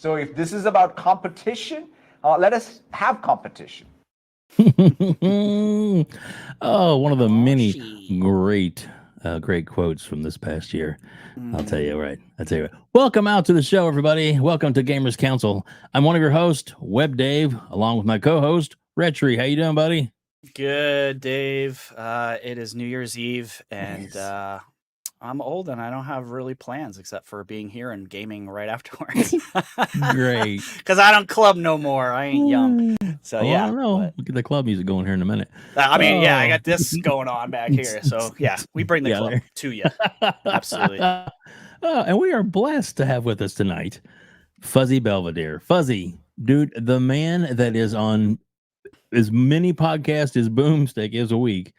So if this is about competition, let us have competition. Oh, one of the many great quotes from this past year. I'll tell you right. Welcome out to the show, everybody. Welcome to Gamers Council. I'm one of your hosts, WebDave, along with my co-host, RHETRI. How you doing, buddy? Good, Dave. It is New Year's Eve, and I'm old, and I don't have really plans except for being here and gaming right afterwards. Great. Because I don't club no more. I ain't young. So, yeah. I don't know. We'll get the club music going here in a minute. I mean, I got this going on back here. So, yeah, we bring the club to you. Absolutely. And we are blessed to have with us tonight Fuzzy Belvedere. Fuzzy, dude, the man that is on as many podcasts as Boomstick is a week,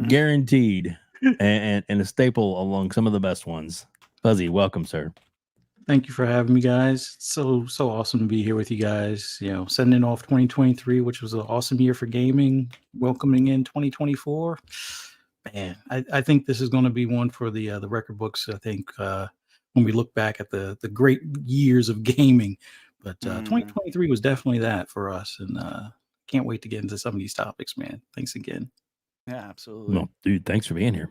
guaranteed, and a staple along some of the best ones. Fuzzy, welcome, sir. Thank you for having me, guys. It's so awesome to be here with you guys. You know, sending off 2023, which was an awesome year for gaming. Welcoming in 2024. Man, I think this is going to be one for the record books. I think when we look back at the great years of gaming, but 2023 was definitely that for us, and can't wait to get into some of these topics, man. Thanks again. Yeah, absolutely. Well, dude, thanks for being here.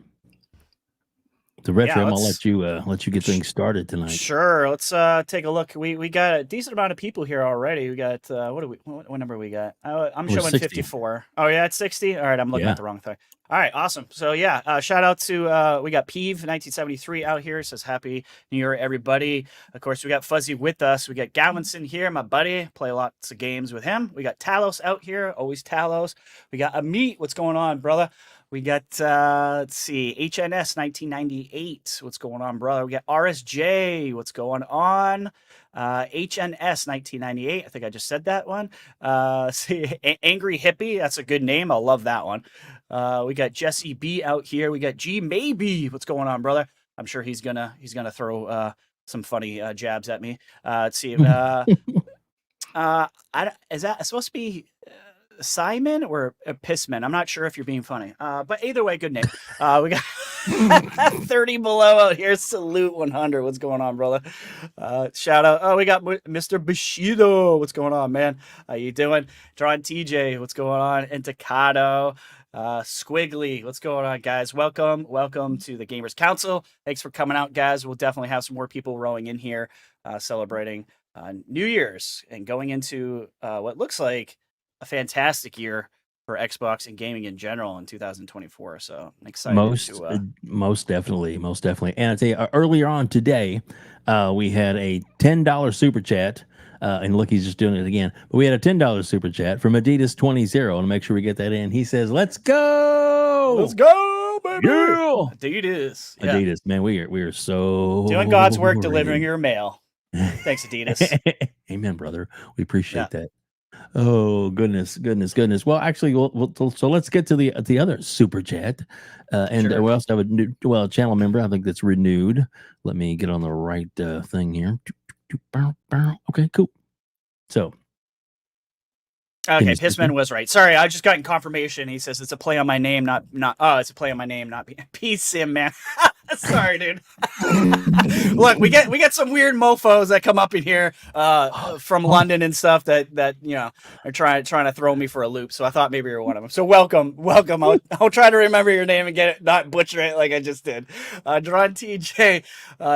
So, RHETRI, I'm gonna let you get things started tonight. Sure. Let's take a look. We got a decent amount of people here already. We got what number we got? I'm showing 60. 54. Oh yeah, it's 60. All right, I'm looking at the wrong thing. All right, awesome. So yeah, shout out to we got Peeve 1973 out here. Says Happy New Year, everybody. Of course, we got Fuzzy with us. We got Galvinson here, my buddy. Play lots of games with him. We got Talos out here, always Talos. We got Amit. What's going on, brother? We got, let's see, HNS 1998. What's going on, brother? We got RSJ. What's going on? HNS 1998. I think I just said that one. See, Angry Hippie. That's a good name. I love that one. We got Jesse B out here. We got G Maybe. What's going on, brother? I'm sure he's gonna throw some funny jabs at me. Let's see. Is that supposed to be Simon or a Pissman? I'm not sure if you're being funny. But either way, good name. We got 30 below out here. Salute 100. What's going on, brother? Shout out. Oh, we got Mr. Bushido. What's going on, man? How you doing? Drawn TJ. What's going on? Intacado. Squiggly. What's going on, guys? Welcome to the Gamers Council. Thanks for coming out, guys. We'll definitely have some more people rowing in here, celebrating New Year's and going into what looks like a fantastic year for Xbox and gaming in general in 2024. So I'm excited. Most definitely. And I'd say earlier on today, we had a $10 super chat. And look, he's just doing it again. But we had a $10 super chat from Adidas 20 and make sure we get that in. He says, "Let's go, baby!" Yeah. Adidas, man, we are so doing God's work, delivering your mail. Thanks, Adidas. Amen, brother. We appreciate that. Oh, goodness. Well, actually, so let's get to the other super chat. And we also have a new channel member, I think that's renewed. Let me get on the right thing here. Okay, cool. So. Okay, Pissman was right. Sorry, I just got confirmation. He says it's a play on my name, not. Oh, it's a play on my name, not Peace Sim, man. Sorry, dude. Look, we get some weird mofo's that come up in here from London and stuff that are trying to throw me for a loop. So I thought maybe you're one of them. So welcome. I'll try to remember your name and get it, not butcher it like I just did. Dron TJ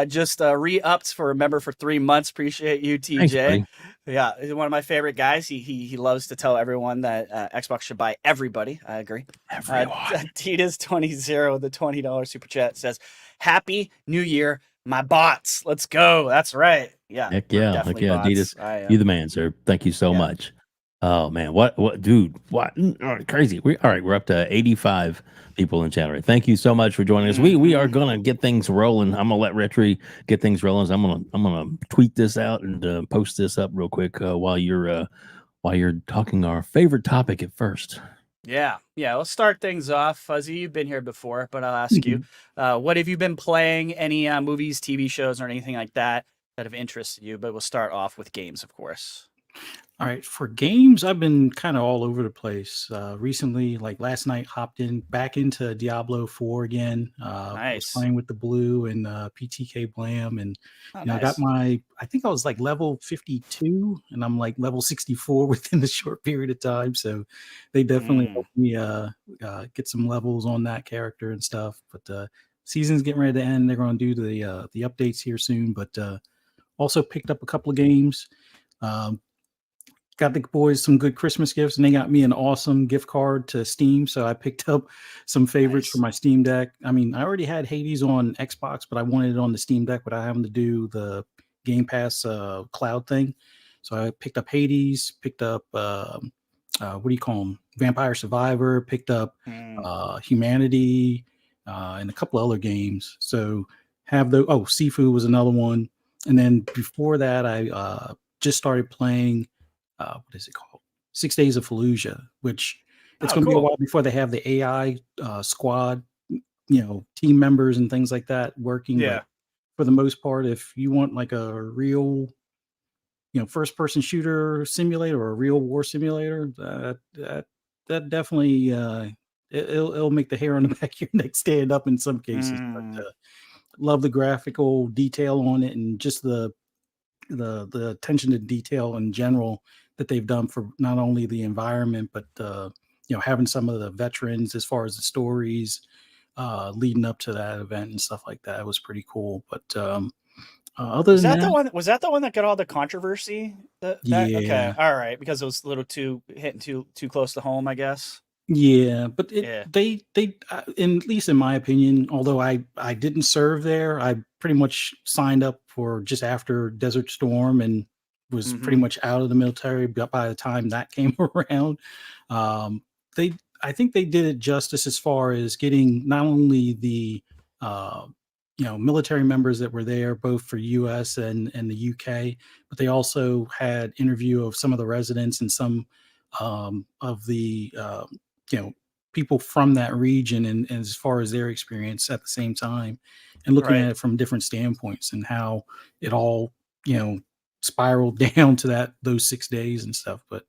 just re-upped for a member for 3 months. Appreciate you, TJ. Thanks, yeah, he's one of my favorite guys. He loves to tell everyone that Xbox should buy everybody. I agree. Adidas 20 the $20 super chat says, "Happy New Year, my bots. Let's go." That's right. Yeah. Heck yeah, Adidas. You the man, sir. Thank you so much. Oh man, what, dude? What? Crazy. We're up to 85 people in chat right. Thank you so much for joining us. We are gonna get things rolling. I'm gonna let RHETRI get things rolling. So I'm gonna tweet this out and post this up real quick while you're talking our favorite topic at first. Yeah. Let's start things off. Fuzzy, you've been here before, but I'll ask you, what have you been playing? Any movies, TV shows, or anything like that have interested you? But we'll start off with games, of course. All right, for games, I've been kind of all over the place. Recently, like last night, hopped back into Diablo 4 again. Was Nice. playing with the blue and PTK Blam, and Oh, I got nice. I think I was like level 52, and I'm like level 64 within the short period of time. So they definitely helped me get some levels on that character and stuff. But season's getting ready to end. They're going to do the updates here soon. But also picked up a couple of games. Got the boys some good Christmas gifts, and they got me an awesome gift card to Steam. So I picked up some favorites for my Steam Deck. I mean, I already had Hades on Xbox, but I wanted it on the Steam Deck without having to do the Game Pass cloud thing. So I picked up Hades, picked up what do you call them? Vampire Survivor, picked up Humanity, and a couple of other games. So Sifu was another one, and then before that, I just started playing. What is it called? 6 Days of Fallujah, which it's going to be a while before they have the AI squad, team members and things like that working. Yeah. But for the most part, if you want like a real, first person shooter simulator or a real war simulator, that definitely it'll make the hair on the back of your neck stand up in some cases. But love the graphical detail on it and just the attention to detail in general that they've done for not only the environment, but having some of the veterans as far as the stories leading up to that event and stuff like that. It was pretty cool. But other than that, was that the one that got all the controversy? Yeah. Okay. All right. Because it was a little hitting too close to home, I guess. Yeah, but they at least in my opinion, although I didn't serve there, I pretty much signed up for just after Desert Storm and was pretty much out of the military by the time that came around. I think they did it justice as far as getting not only the military members that were there both for US and the UK, but they also had interview of some of the residents and some of the people from that region and as far as their experience at the same time, and looking at it from different standpoints and how it all spiraled down to those 6 days and stuff. But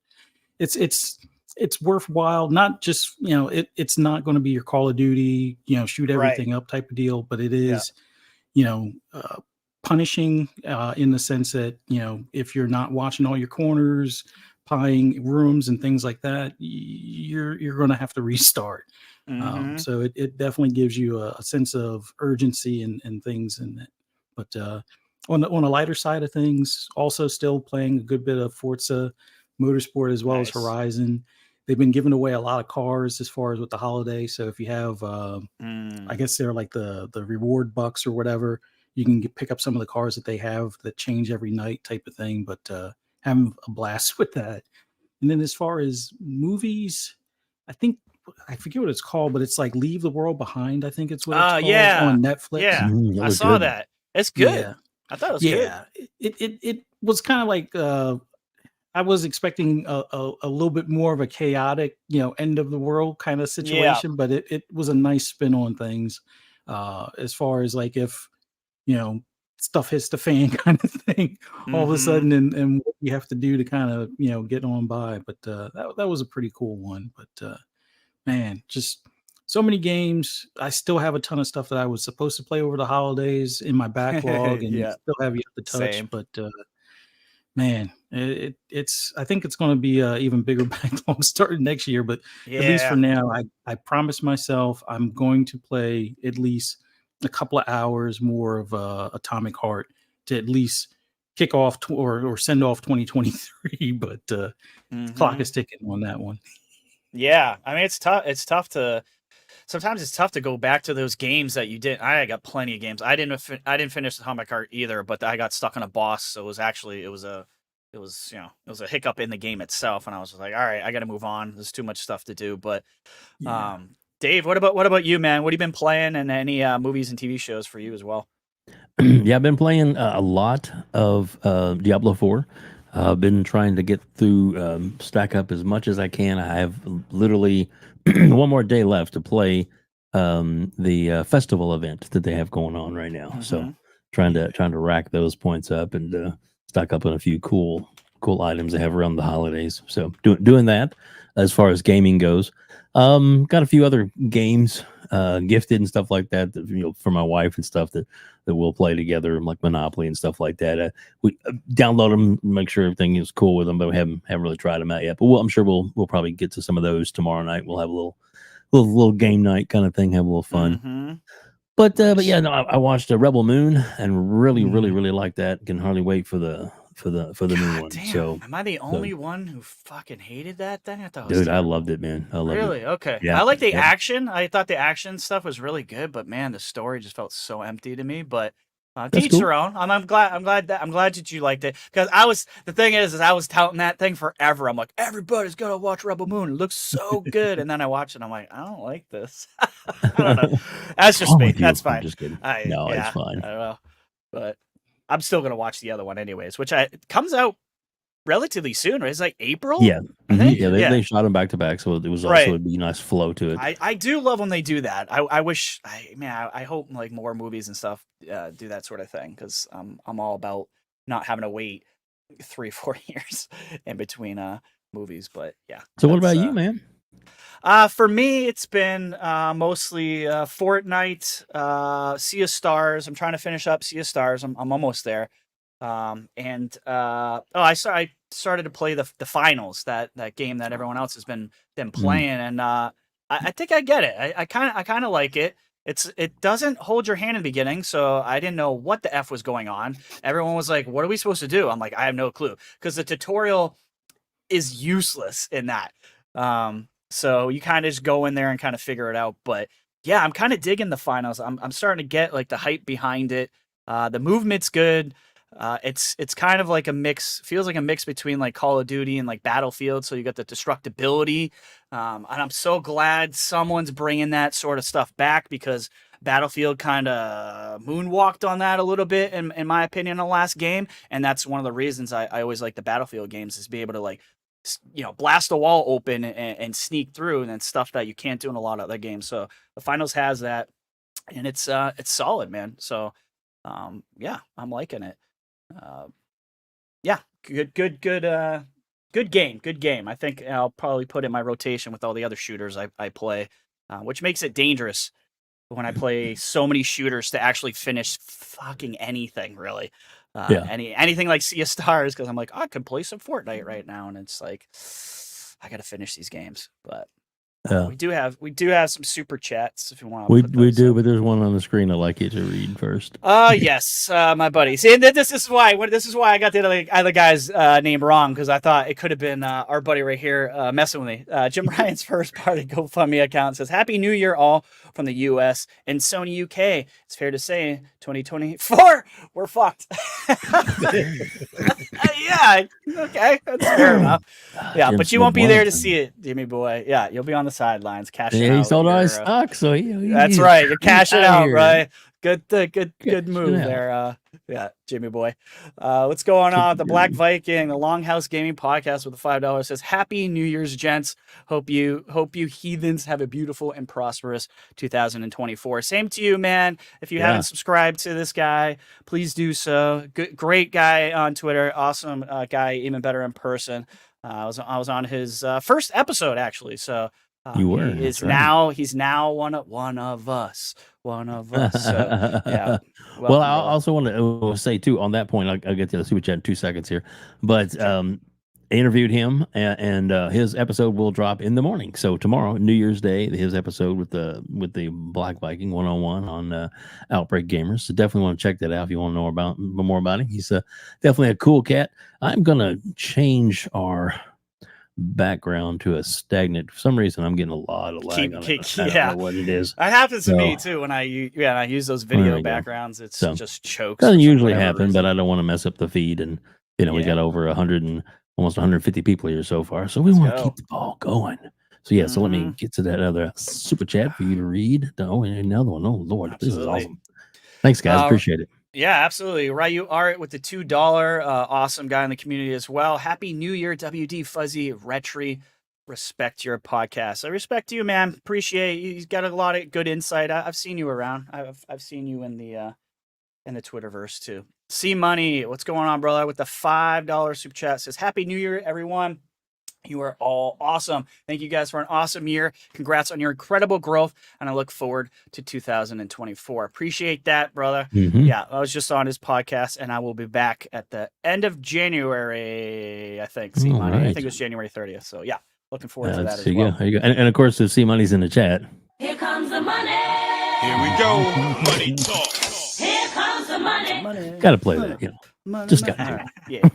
it's worthwhile. Not just it's not going to be your Call of Duty shoot everything up type of deal, but it is punishing in the sense that if you're not watching all your corners, buying rooms and things like that, you're going to have to restart. So it definitely gives you a sense of urgency and things in it. But on a lighter side of things, also still playing a good bit of Forza Motorsport as well as Horizon. They've been giving away a lot of cars as far as with the holiday. So if you have, I guess they're like the reward bucks or whatever, you can pick up some of the cars that they have that change every night type of thing. But having a blast with that. And then as far as movies, I forget what it's called, but it's like Leave the World Behind. I think it's what it's called on Netflix. Yeah, I saw that. It's good. Yeah. I thought it was good. It was kind of like I was expecting a little bit more of a chaotic, end of the world kind of situation, but it was a nice spin on things as far as like if stuff hits the fan kind of thing all of a sudden and what you have to do to kind of get on by. But that was a pretty cool one. But man, just so many games. I still have a ton of stuff that I was supposed to play over the holidays in my backlog and still have yet to touch. Same. But man, it's I think it's going to be even bigger backlog starting next year. But at least for now, I promised myself I'm going to play at least a couple of hours more of Atomic Heart to at least kick off or send off 2023. But the clock is ticking on that one. Yeah, I mean it's tough to. Sometimes it's tough to go back to those games that you didn't. I got plenty of games. I didn't finish Atomic Heart either, but I got stuck on a boss, so it was a hiccup in the game itself, and I was just like, all right, I got to move on. There's too much stuff to do. But Dave, what about you, man? What have you been playing, and any movies and TV shows for you as well? Yeah, I've been playing a lot of Diablo 4. I've been trying to get through, stack up as much as I can. I have literally one more day left to play the festival event that they have going on right now. So trying to rack those points up and stack up on a few cool cool items to have around the holidays. So doing that as far as gaming goes. Got a few other games gifted and stuff like that, for my wife and stuff that we'll play together, like Monopoly and stuff like that. We download them, make sure everything is cool with them, but we haven't really tried them out yet. But I'm sure we'll probably get to some of those tomorrow night. We'll have a little game night kind of thing, have a little fun. Mm-hmm. But yeah, no, I watched Rebel Moon and really liked that. Can hardly wait for the new one. Damn. So am I the only one who fucking hated that thing? I thought it was dude, I terrible. loved it, man. I loved it. Really? Okay. Yeah. I like the action. I thought the action stuff was really good, but man, the story just felt so empty to me. But teach cool. their own. I'm glad that you liked it, because the thing is I was touting that thing forever. I'm like, everybody's gotta watch Rebel Moon. It looks so good. And then I watch it. And I'm like, I don't like this. I don't know. That's just me. That's fine. I'm just kidding. It's fine. I don't know, but I'm still gonna watch the other one anyways, which comes out relatively soon, right? It's like April. Yeah, I think. Yeah, they shot them back to back, so it was also Right. it'd be a nice flow to it. I do love when they do that. I wish, I hope like more movies and stuff do that sort of thing, because I'm all about not having to wait 3-4 years in between movies. But yeah. So what about you, man? For me, it's been mostly Fortnite, Sea of Stars. I'm trying to finish up Sea of Stars. I'm almost there. I started to play the finals, that game that everyone else has been playing, and I think I get it. I kind of like it. It doesn't hold your hand in the beginning, so I didn't know what the F was going on. Everyone was like, "What are we supposed to do?" I'm like, "I have no clue," because the tutorial is useless in that. So you kind of just go in there and kind of figure it out. But yeah, I'm kind of digging the finals. I'm starting to get like the hype behind it. The movement's good. It's kind of like a mix, feels like a mix between like Call of Duty and like Battlefield. So you got the destructibility. And I'm so glad someone's bringing that sort of stuff back, because Battlefield kind of moonwalked on that a little bit, in my opinion, in the last game. And that's one of the reasons I always like the Battlefield games, is be able to like, blast a wall open and sneak through, and then stuff that you can't do in a lot of other games. So the finals has that, and it's solid, man. So yeah, I'm liking it. Yeah, good game. I think I'll probably put in my rotation with all the other shooters I play, which makes it dangerous when I play so many shooters to actually finish fucking anything, really. Anything like Sea of Stars, because I'm like, I could play some Fortnite right now, and it's like, I gotta finish these games. But we do have some super chats if you want. We do, but there's one on the screen I'd like you to read first. Yes, my buddy. See, this is why I got the other guy's name wrong, because I thought it could have been our buddy right here messing with me. Jim Ryan's first party GoFundMe account says, "Happy New Year all from the U.S. and Sony UK. It's fair to say 2024 we're fucked." Yeah, okay, that's fair enough. Yeah, Jim's but you won't be there to see it, Jimmy boy. Yeah, you'll be on the sidelines cashing out. He sold all his stock, so that's right. You're cashing out, here. right? Good move there. Yeah, Jimmy boy. What's going on? The Black Viking, the Longhouse Gaming Podcast with the $5 says, "Happy New Year's, gents. Hope you heathens have a beautiful and prosperous 2024. Same to you, man. If you haven't subscribed to this guy, please do so. Great guy on Twitter. Awesome guy, even better in person. I was on his first episode, actually. So you were. He's now one of us. So yeah. Well, I also want to say too on that point. I'll get to the super chat in 2 seconds here, but I interviewed him, and his episode will drop in the morning. So tomorrow, New Year's Day, his episode with the Black Viking 101 on Outbreak Gamers. So definitely want to check that out if you want to know more about him. He's definitely a cool cat. I'm gonna change our background to a stagnant. For some reason, I'm getting a lot of lag on it. I don't know what it is. That happens to me too when I use those video backgrounds. It's just chokes. Doesn't usually happen, but I don't want to mess up the feed. And we got over 100 and almost 150 people here so far, so we want to keep the ball going. So yeah, so let me get to that other super chat for you to read. Oh, and another one. Oh Lord, absolutely. This is awesome. Thanks, guys. Appreciate it. Yeah, absolutely. Ryu Art with the $2. Awesome guy in the community as well. Happy New Year, WD Fuzzy RHETRI. Respect your podcast. I respect you, man. Appreciate you. You've got a lot of good insight. I've seen you around. I've seen you in the in the Twitterverse too. C Money, what's going on, brother? With the $5 super chat, says Happy New Year, everyone. You are all awesome. Thank you guys for an awesome year. Congrats on your incredible growth, and I look forward to 2024. Appreciate that, brother. Yeah, I was just on his podcast, and I will be back at the end of January, I think. C Money. I think it was January 30th. So yeah, looking forward to that as well. There you go. And of course, the C Money's in the chat. Here comes the money. Here we go. Money talk. Here comes the money. Got to play that, you know. Just got to. Yeah.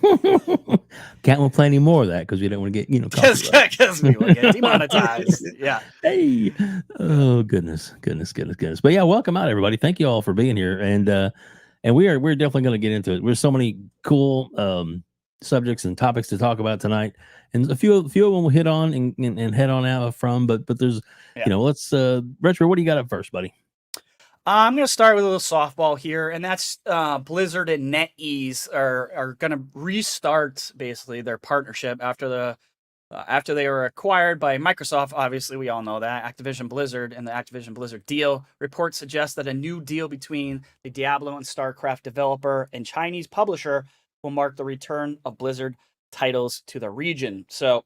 Can't we'll play any more of that because we don't want to get, you know, because we will get demonetized. Yeah. Hey. Oh goodness. But yeah, welcome out, everybody. Thank you all for being here, and we're definitely going to get into it. There's so many cool subjects and topics to talk about tonight, and a few of them we'll hit on and head on out from. But there's, you know, let's Retro. What do you got up first, buddy? I'm going to start with a little softball here, and that's Blizzard and NetEase are going to restart basically their partnership after they were acquired by Microsoft. Obviously, we all know that Activision Blizzard and the Activision Blizzard deal. Reports suggest that a new deal between the Diablo and StarCraft developer and Chinese publisher will mark the return of Blizzard titles to the region. So,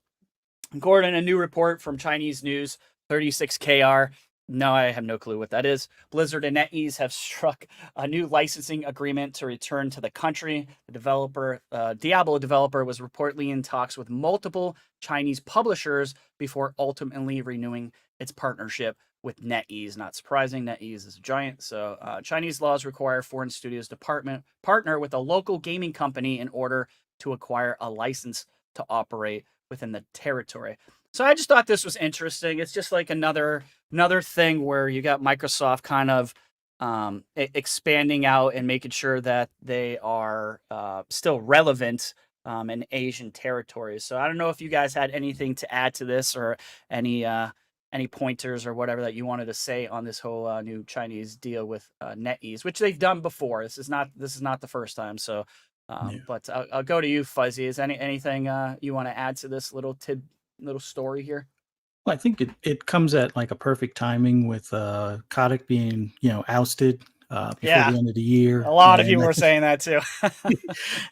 according to a new report from Chinese News 36KR. No, I have no clue what that is. Blizzard and NetEase have struck a new licensing agreement to return to the country. The Diablo developer was reportedly in talks with multiple Chinese publishers before ultimately renewing its partnership with NetEase. Not surprising, NetEase is a giant. So Chinese laws require foreign studios to partner with a local gaming company in order to acquire a license to operate within the territory. So I just thought this was interesting. It's just like another thing where you got Microsoft kind of expanding out and making sure that they are still relevant in Asian territories. So I don't know if you guys had anything to add to this or any pointers or whatever that you wanted to say on this whole new Chinese deal with NetEase, which they've done before. This is not the first time. So, but I'll go to you, Fuzzy. Is anything you want to add to this little story here? Well, I think it comes at like a perfect timing with Kotick being, ousted before the end of the year. A lot of people were saying that too.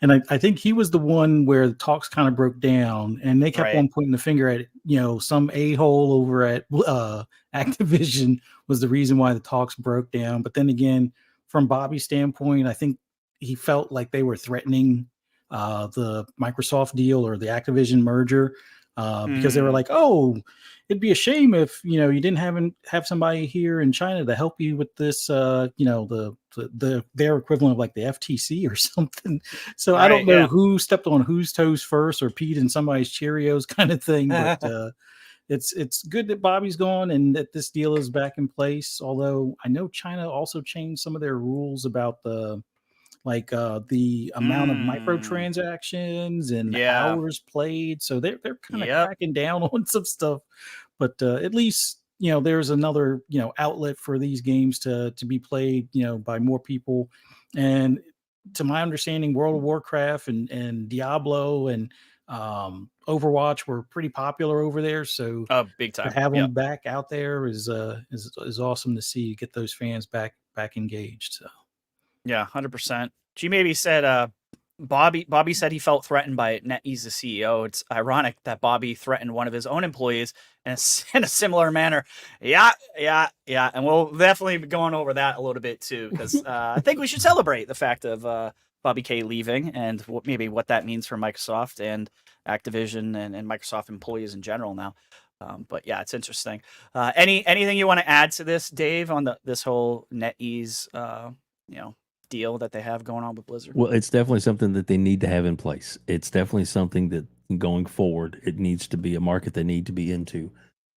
And I think he was the one where the talks kind of broke down, and they kept on pointing the finger at, some a-hole over at Activision was the reason why the talks broke down. But then again, from Bobby's standpoint, I think he felt like they were threatening the Microsoft deal or the Activision merger. Because they were like, oh, it'd be a shame if, you didn't have somebody here in China to help you with this, their equivalent of like the FTC or something. So I don't know who stepped on whose toes first or peed in somebody's Cheerios kind of thing. But it's good that Bobby's gone and that this deal is back in place. Although I know China also changed some of their rules about the amount of microtransactions and hours played. So they're kind of cracking down on some stuff, but at least, there's another, outlet for these games to be played, by more people. And to my understanding, World of Warcraft and Diablo and Overwatch were pretty popular over there. So big time to have them back out there is awesome to see, get those fans back engaged. So. Yeah, 100%. She maybe said, Bobby said he felt threatened by NetEase, the CEO. It's ironic that Bobby threatened one of his own employees in a similar manner. Yeah. And we'll definitely be going over that a little bit too, because I think we should celebrate the fact of Bobby K leaving and maybe what that means for Microsoft and Activision and Microsoft employees in general now. But yeah, it's interesting. Anything you want to add to this, Dave, on this whole NetEase, deal that they have going on with Blizzard? Well, it's definitely something that they need to have in place. It's definitely something that going forward, it needs to be a market they need to be into.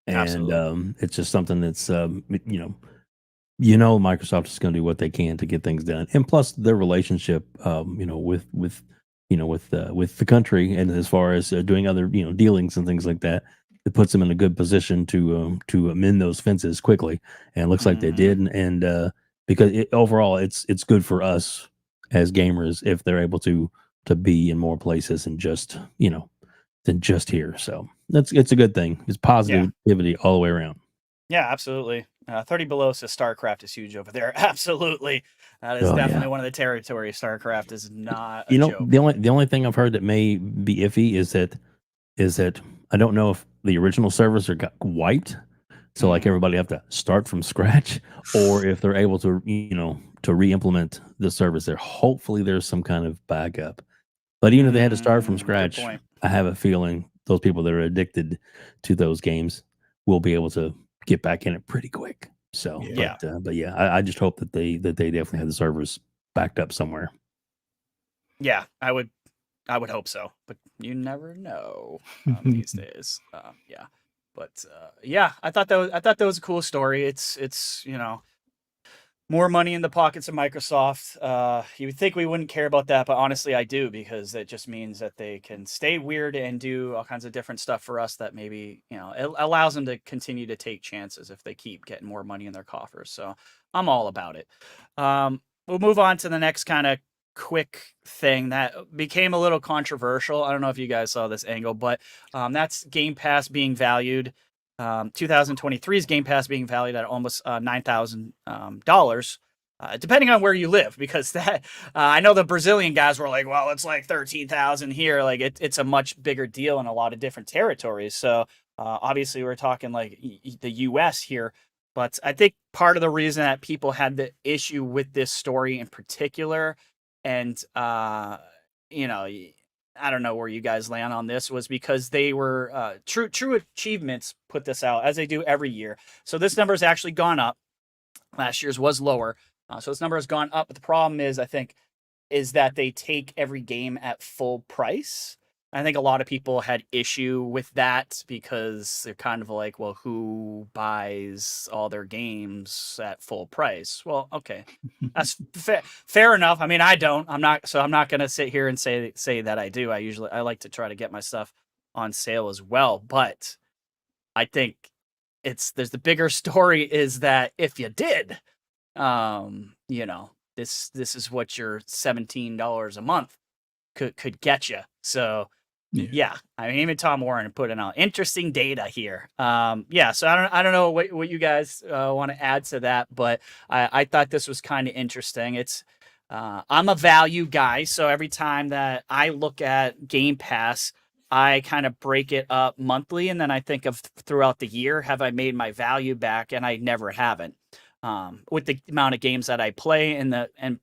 And it's just something that's, Microsoft is going to do what they can to get things done. And plus their relationship, with the country, and as far as doing other, dealings and things like that, it puts them in a good position to mend those fences quickly. And it looks like they did. And because overall, it's good for us as gamers if they're able to be in more places and just than just here. So it's a good thing. It's positivity all the way around. Yeah, absolutely. 30 Below says StarCraft is huge over there. Absolutely. That is Oh, definitely yeah. one of the territories. StarCraft is not a You know, joke. the only thing I've heard that may be iffy is that I don't know if the original servers are got wiped, so like everybody have to start from scratch, or if they're able to to re-implement the servers there. Hopefully, there's some kind of backup. But even if they had to start from Good scratch, point. I have a feeling those people that are addicted to those games will be able to get back in it pretty quick. So, Yeah. but yeah, I just hope that they definitely have the servers backed up somewhere. Yeah, I would hope so, but you never know these days. Yeah, but yeah, I thought that was a cool story. It's more money in the pockets of Microsoft. You would think we wouldn't care about that, but honestly, I do, because it just means that they can stay weird and do all kinds of different stuff for us that maybe, it allows them to continue to take chances if they keep getting more money in their coffers. So I'm all about it. We'll move on to the next kind of quick thing that became a little controversial. I don't know if you guys saw this angle, but that's Game Pass being valued. 2023's Game Pass being valued at almost $9,000, depending on where you live, because that I know the Brazilian guys were like, well, it's like 13,000 here. Like it's a much bigger deal in a lot of different territories. So obviously we're talking like the US here, but I think part of the reason that people had the issue with this story in particular, and I don't know where you guys land on this, was because they were True Achievements put this out, as they do every year. So this number has actually gone up. Last year's was lower. So this number has gone up. But the problem is, I think, is that they take every game at full price. I think a lot of people had issue with that because they're kind of like, well, who buys all their games at full price? Well, okay, that's fair enough. I mean, I don't. I'm not going to sit here and say that I do. I like to try to get my stuff on sale as well. But I think there's the bigger story is that if you did, this is what your $17 a month could get you. So. Yeah, I mean, even Tom Warren put in interesting data here. So I don't know what you guys want to add to that, but I thought this was kind of interesting. It's I'm a value guy, so every time that I look at Game Pass, I kind of break it up monthly, and then I think of throughout the year, have I made my value back? And I never haven't. With the amount of games that I play and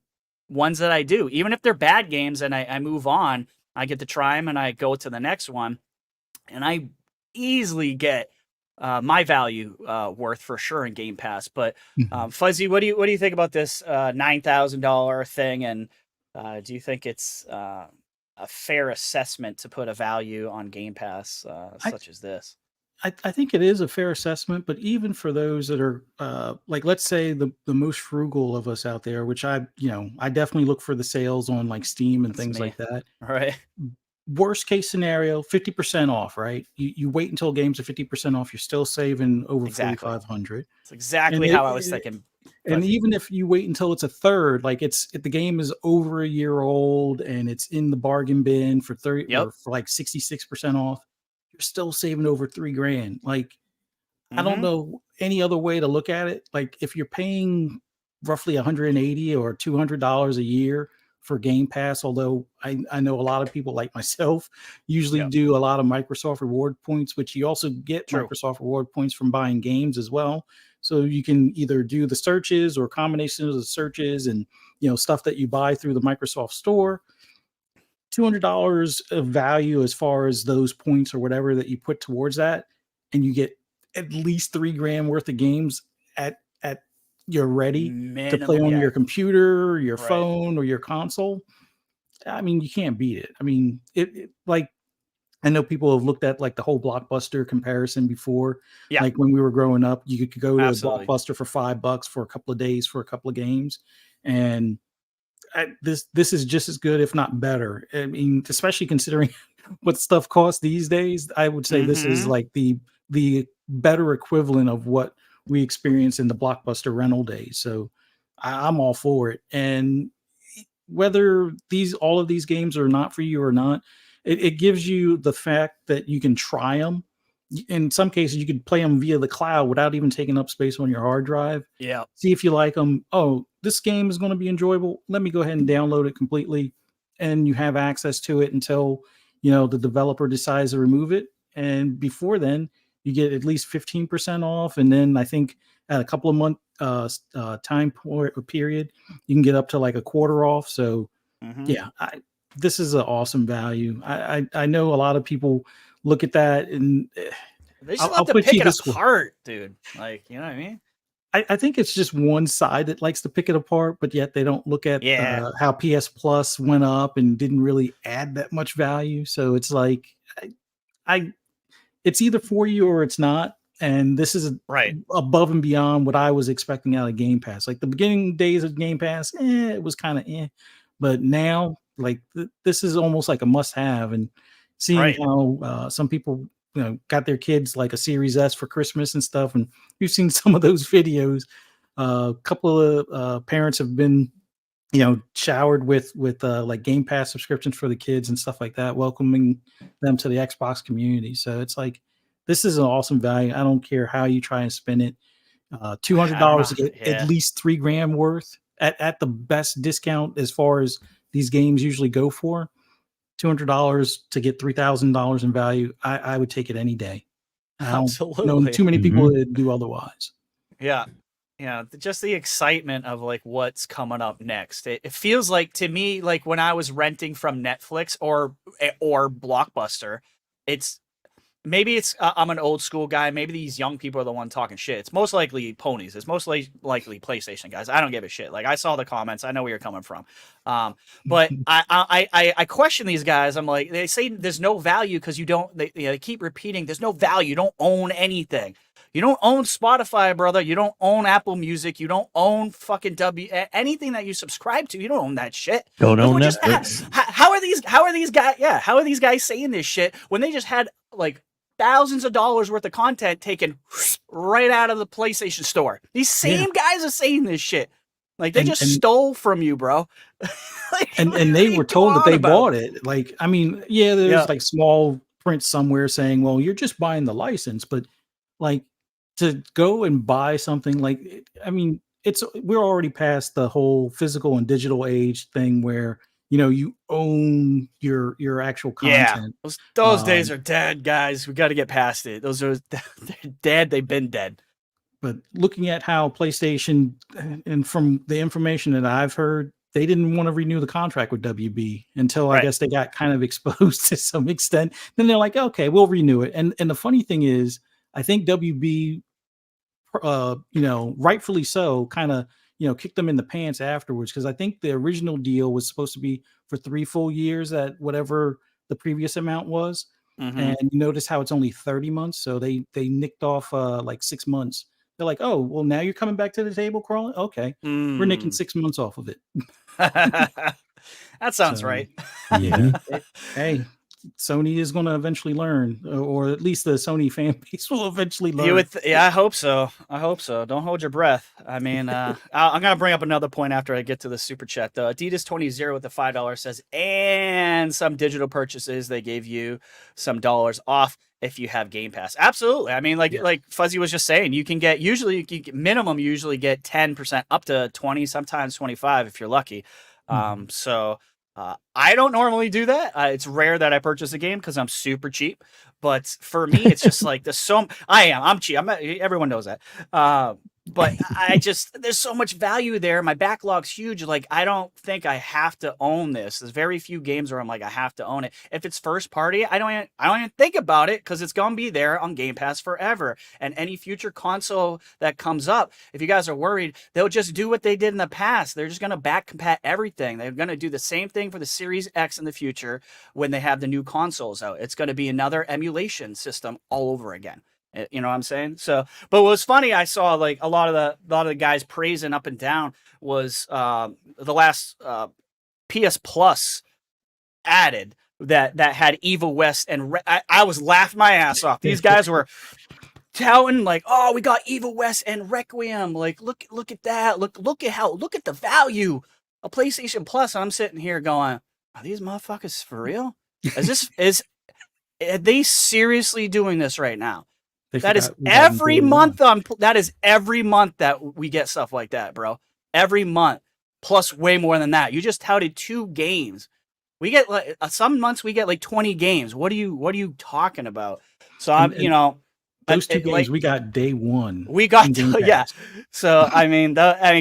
ones that I do, even if they're bad games and I move on, I get to try them and I go to the next one, and I easily get my value worth for sure in Game Pass. But Fuzzy, what do you think about this $9,000 thing? And do you think it's a fair assessment to put a value on Game Pass such as this? I think it is a fair assessment, but even for those that are like, let's say the most frugal of us out there, which I definitely look for the sales on like Steam and things like that. Right. Worst case scenario, 50% off, right? You wait until games are 50% off, you're still saving over $4,500. That's exactly how I was thinking. And even if you wait until it's a third, like if the game is over a year old and it's in the bargain bin for 30 or for like 66% off, you're still saving over $3,000. Like, I don't know any other way to look at it. Like, if you're paying roughly $180 or $200 a year for Game Pass, although I know a lot of people like myself usually do a lot of Microsoft reward points, which you also get Microsoft reward points from buying games as well. So you can either do the searches or combinations of the searches and stuff that you buy through the Microsoft store. $200 of value as far as those points or whatever that you put towards that, and you get at least $3,000 worth of games at you're ready to play on your computer, your phone, or your console. I mean, you can't beat it. I mean, it like, I know people have looked at like the whole Blockbuster comparison before. Yeah. Like when we were growing up, you could go to a Blockbuster for $5 for a couple of days for a couple of games, and this is just as good, if not better. I mean, especially considering what stuff costs these days, I would say this is like the better equivalent of what we experienced in the Blockbuster rental days. So I'm all for it. And whether all of these games are not for you or not, it gives you the fact that you can try them. in some cases you could play them via the cloud without even taking up space on your hard drive. Yeah. See if you like them. Oh, this game is going to be enjoyable. Let me go ahead and download it completely, and you have access to it until the developer decides to remove it. And before then, you get at least 15% off, and then I think at a couple of month time period, you can get up to like a quarter off. So yeah, this is an awesome value. I know a lot of people look at that and they just love to pick it apart, dude. Like, you know what I mean? I think it's just one side that likes to pick it apart, but yet they don't look at how PS Plus went up and didn't really add that much value. So it's like, it's either for you or it's not. And this is above and beyond what I was expecting out of Game Pass. Like the beginning days of Game Pass, it was kind of but now like this is almost like a must-have. And seeing how some people got their kids like a Series S for Christmas and stuff, and you've seen some of those videos. A couple of parents have been showered with like Game Pass subscriptions for the kids and stuff like that, welcoming them to the Xbox community. So it's like, this is an awesome value. I don't care how you try and spin it. $200 to get at least $3,000 worth at the best discount as far as these games usually go for. $200 to get $3,000 in value. I would take it any day. I don't know too many people that do otherwise. Yeah. Yeah, just the excitement of like what's coming up next. It feels like to me like when I was renting from Netflix or Blockbuster, maybe I'm an old school guy. Maybe these young people are the one talking shit. It's most likely ponies. It's most likely PlayStation guys. I don't give a shit. Like I saw the comments. I know where you're coming from. But I question these guys. I'm like, they say there's no value because you don't. They keep repeating there's no value. You don't own anything. You don't own Spotify, brother. You don't own Apple Music. You don't own fucking anything that you subscribe to. You don't own that shit. Don't own Netflix. How are these guys? Yeah, how are these guys saying this shit when they just had like thousands of dollars worth of content taken right out of the PlayStation Store? These same guys are saying this shit. Like they just stole from you, bro. Like, and they were told that they bought it. Like, I mean, there's like small print somewhere saying, well, you're just buying the license, but like to go and buy something like, I mean, we're already past the whole physical and digital age thing where you own your actual content. Yeah, those days are dead, guys. We got to get past it. They're dead. They've been dead. But looking at how PlayStation, and from the information that I've heard, they didn't want to renew the contract with WB until I guess they got kind of exposed to some extent. Then they're like, okay, we'll renew it. And the funny thing is, I think WB, rightfully so, kind of kicked them in the pants afterwards, because I think the original deal was supposed to be for 3 full years at whatever the previous amount was. And you notice how it's only 30 months. So they nicked off like 6 months. They're like, oh, well, now you're coming back to the table, crawling. Okay. We're nicking 6 months off of it. That sounds right. Yeah. Hey, Sony is going to eventually learn, or at least the Sony fan base will eventually learn. I hope so. Don't hold your breath. I mean, I'm going to bring up another point after I get to the super chat, though. Adidas 20 with the $5 says, and some digital purchases, they gave you some dollars off if you have Game Pass. Absolutely. I mean, like Fuzzy was just saying, you can get usually 10% up to 20, sometimes 25 if you're lucky. So I don't normally do that. It's rare that I purchase a game because I'm super cheap. But for me, it's just like I'm cheap. Everyone knows that. But there's so much value there. My backlog's huge. Like, I don't think I have to own this. There's very few games where I'm like, I have to own it. If it's first party, I don't even think about it because it's going to be there on Game Pass forever. And any future console that comes up, if you guys are worried, they'll just do what they did in the past. They're just going to back compat everything. They're going to do the same thing for the Series X in the future when they have the new consoles out. It's going to be another emulation system all over again. You know what I'm saying? So, but what was funny, I saw like a lot of the guys praising up and down was the last PS Plus added that had Evil West and I was laughing my ass off. These guys were touting like, oh, we got Evil West and Requiem. Like, look at that. Look at the value of PlayStation Plus. And I'm sitting here going, are these motherfuckers for real? Is Are they seriously doing this right now? They That is forgot we got every day one. month that is every month that we get stuff like that, bro. Every month, plus way more than that. You just touted 2 games. We get like some months we get like 20 games. What are you talking about? So I'm, And those 2 games like, we got day 1. we got in Game yeah. Pass. So I mean,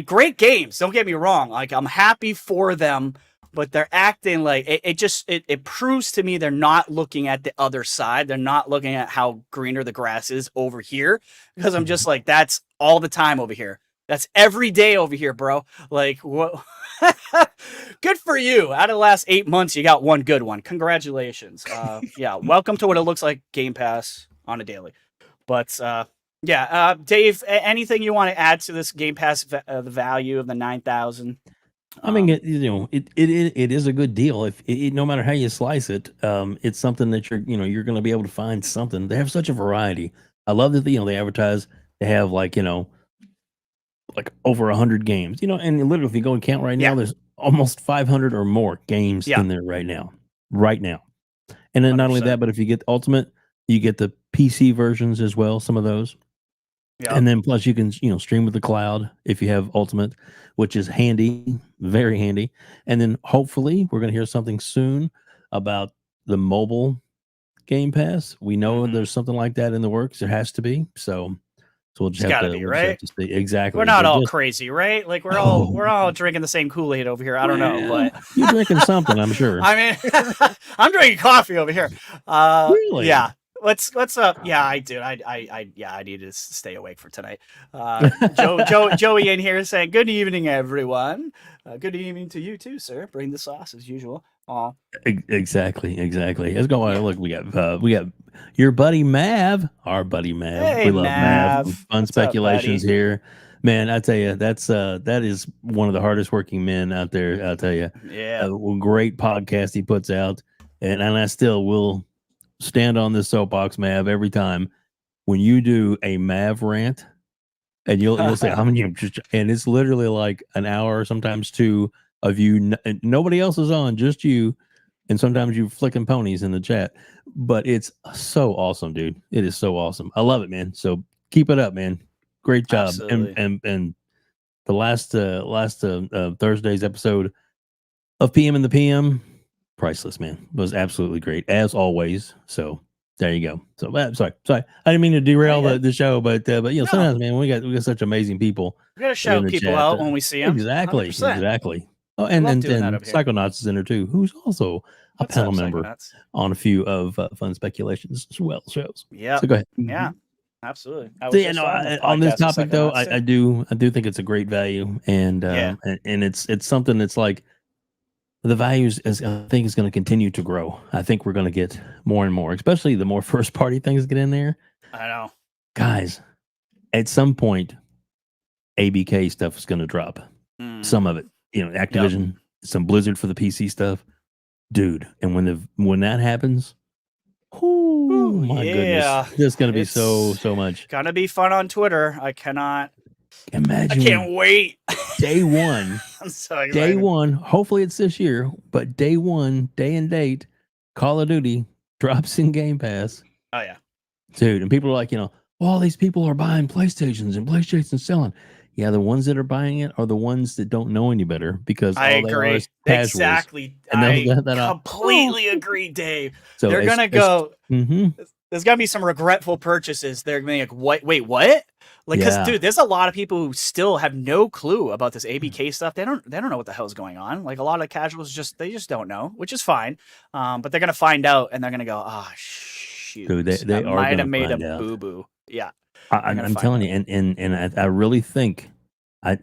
great games. Don't get me wrong. Like I'm happy for them, but they're acting like it proves to me they're not looking at the other side. They're not looking at how greener the grass is over here, because I'm just like, that's all the time over here. That's every day over here, bro. Like, what? Good for you. Out of the last 8 months, you got 1 good one. Congratulations. Yeah, welcome to what it looks like Game Pass on a daily. But yeah, Dave, anything you want to add to this Game Pass, the value of the 9,000? I mean, it is a good deal. If no matter how you slice it, it's something that you're going to be able to find something. They have such a variety. I love that they advertise. They have like over 100 games. And literally, if you go and count right now, there's almost 500 or more games in there right now. And then not only 100%. that, but if you get Ultimate, you get the PC versions as well. Some of those. Yeah. And then plus you can stream with the cloud if you have Ultimate, which is handy, very handy. And then hopefully we're going to hear something soon about the mobile Game Pass. We know there's something like that in the works. There has to be. So we'll just have to be, we'll right? just have to see. Exactly. We're not But all crazy, right? Like we're all drinking the same Kool-Aid over here. I don't know, but you're drinking something, I'm sure. I mean, I'm drinking coffee over here. Really? Yeah. What's up? Yeah, I do. I need to stay awake for tonight. Joey in here saying, "Good evening, everyone. Good evening to you too, sir. Bring the sauce as usual." Exactly. Let's go on. Look, we got your buddy Mav, our buddy Mav. Hey, we love Mav. Mav. Fun What's speculations up, buddy? here, man. I tell you, that is one of the hardest working men out there. I'll tell you, Yeah. Great podcast he puts out, and I still will stand on this soapbox, Mav, every time when you do a Mav rant, and you'll say, "I'm and it's literally like an hour, sometimes 2 of you, and nobody else is on, just you, and sometimes you flicking ponies in the chat." But it's so awesome, dude. It is so awesome. I love it, man. So keep it up, man. Great job. Absolutely. And the last Thursday's episode of PM in the PM, priceless, man. It was absolutely great as always. So there you go. So sorry, I didn't mean to derail the show, but sometimes, man, we got such amazing people. We gotta shout people out when we see them. Exactly. 100%. Exactly. Oh, and Psychonauts is in there too, who's also a panel member on a few of Fun Speculations as well shows. Yeah. So go ahead. Yeah. Absolutely. On this topic though, I do think it's a great value, and it's something that's like the values I think is going to continue to grow. I think we're going to get more and more, especially the more first party things get in there. I know, guys. At some point, ABK stuff is going to drop. Some of it, Activision, some Blizzard for the PC stuff, dude. And when that happens, oh my goodness, there's going to be so much. Gonna be fun on Twitter. I cannot imagine. I can't wait. Day one. I'm so excited. Day one. Hopefully it's this year, but day one, day and date, Call of Duty drops in Game Pass. Oh yeah, dude. And people are like, all these people are buying PlayStations and PlayStation's selling. Yeah, the ones that are buying it are the ones that don't know any better, because I agree. Exactly. And I completely agree, Dave. So they're gonna go. There's gonna be some regretful purchases. They're gonna be like, Wait, what? Like, because dude, there's a lot of people who still have no clue about this ABK stuff. They don't know what the hell's going on. Like a lot of casuals just don't know, which is fine. But they're gonna find out and they're gonna go, shoot, dude, they might have made a boo boo. Yeah. I'm telling you, and I really think I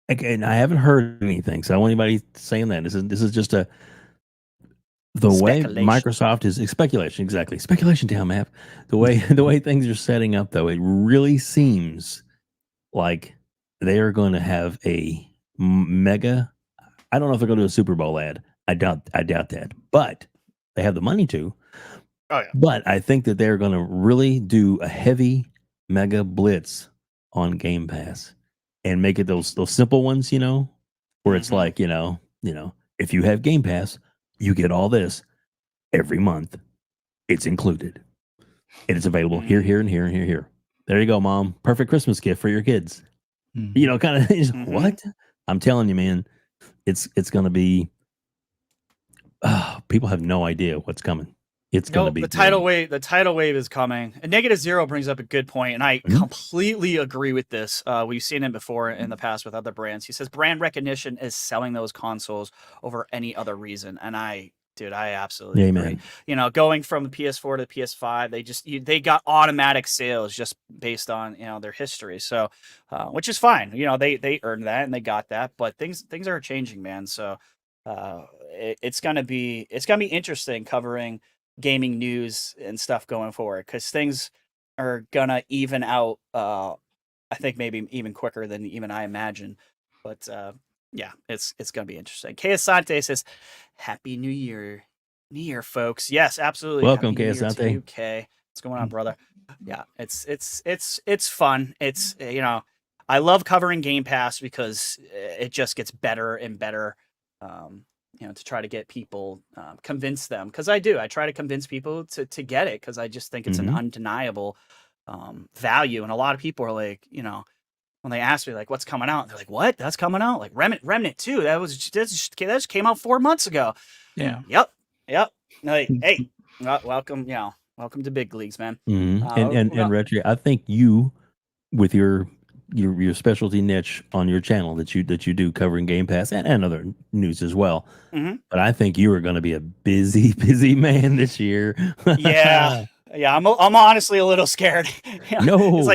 haven't heard anything, so I don't want anybody saying that. This is just the way Microsoft is speculation. Exactly, speculation down map. The way things are setting up, though, it really seems like they are going to have a mega. I don't know if they're going to do a Super Bowl ad. I doubt that, but they have the money to. Oh yeah. But I think that they're going to really do a heavy mega blitz on Game Pass and make it those simple ones, where it's like, if you have Game Pass, you get all this every month. it's included. And it's available here, here, and here, and here, here. There you go, Mom. Perfect Christmas gift for your kids. You know, kind of what? I'm telling you, man, it's going to be. People have no idea what's coming. It's going to be the tidal wave. The tidal wave is coming. And -0 brings up a good point, and I completely agree with this. We've seen it before in the past with other brands. He says brand recognition is selling those consoles over any other reason, and I absolutely agree. You know, going from the PS4 to the PS5, they got automatic sales just based on their history. So, which is fine. You know, they earned that and they got that. But things are changing, man. So, it's gonna be interesting covering gaming news and stuff going forward, because things are gonna even out. I think maybe even quicker than even I imagine. But yeah, it's gonna be interesting. Kay Asante says, "Happy New Year, folks." Yes, absolutely. Welcome, Happy Kay New Year to Asante. you, Kay. What's going on, brother? Yeah, it's fun. It's I love covering Game Pass because it just gets better and better. To try to get people, convince them, because I try to convince people to get it, because I just think it's an undeniable value, and a lot of people are like, when they ask me like what's coming out, they're like, what? That's coming out? Like Remnant 2, that just came out 4 months ago. Yeah. Yep. Like, hey, welcome, welcome to big leagues, man. And RHETRI, I think you, with your specialty niche on your channel that you do covering Game Pass and other news as well. But I think you are going to be a busy man this year. Yeah, I'm honestly a little scared. No, it's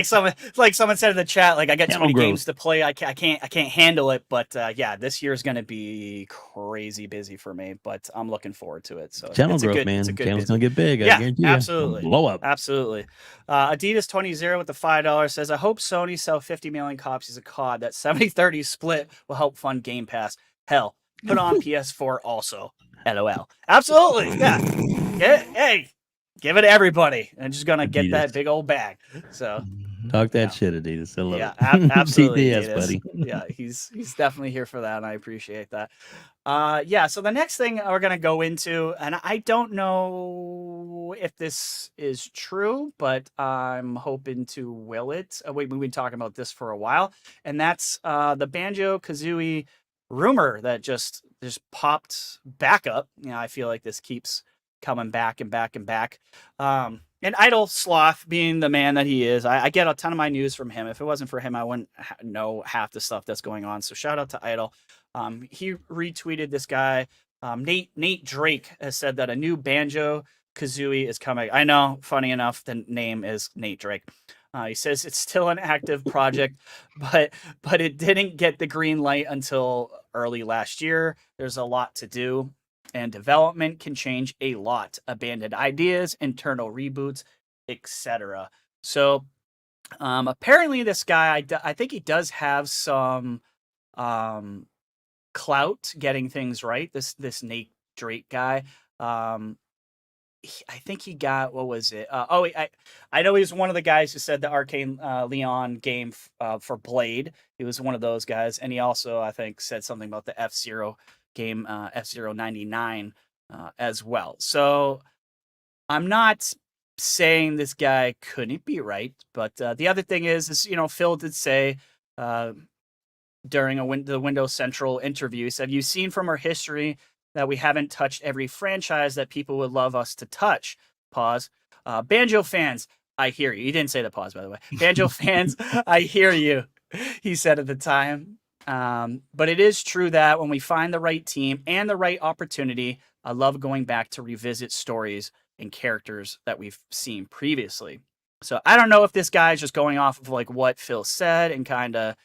like someone said in the chat, like, I got too many games to play. I can't handle it. But yeah, this year is going to be crazy busy for me. But I'm looking forward to it. So channel it's growth, man. Channel's going to get big. I guarantee you. Absolutely, blow up. Absolutely. Adidas 20 with the $5 says, I hope Sony sell 50 million copies of COD. That 70-30 split will help fund Game Pass. Hell, put on PS4 also. LOL. Absolutely. Yeah. Hey. Give it to everybody. I'm just gonna get that big old bag. So talk that shit, Adidas. I love it. Absolutely, TTS, buddy. Yeah, he's definitely here for that, and I appreciate that. So the next thing we're gonna go into, and I don't know if this is true, but I'm hoping to will it. We've been talking about this for a while, and that's the Banjo-Kazooie rumor that just popped back up. I feel like this keeps coming back and back and back. And Idle Sloth, being the man that he is, I get a ton of my news from him. If it wasn't for him, I wouldn't know half the stuff that's going on. So shout out to Idle. He retweeted this guy. Nate Drake has said that a new Banjo-Kazooie is coming. I know, funny enough, the name is Nate Drake. He says it's still an active project, but it didn't get the green light until early last year. There's a lot to do, and development can change a lot. Abandoned ideas, internal reboots, etc. So apparently this guy, I think he does have some clout getting things right. This Nate Drake guy. I think he got, what was it? I know he was one of the guys who said the Arcane Leon game for Blade. He was one of those guys. And he also, I think, said something about the F-Zero game, F-Zero 99 as well. So I'm not saying this guy couldn't be right. But the other thing is Phil did say during the Windows Central interview, he said, you've seen from our history that we haven't touched every franchise that people would love us to touch. Pause. Banjo fans, I hear you. He didn't say the pause, by the way. Banjo fans, I hear you, he said at the time. But it is true that when we find the right team and the right opportunity, I love going back to revisit stories and characters that we've seen previously. So I don't know if this guy's just going off of like what Phil said and kind of,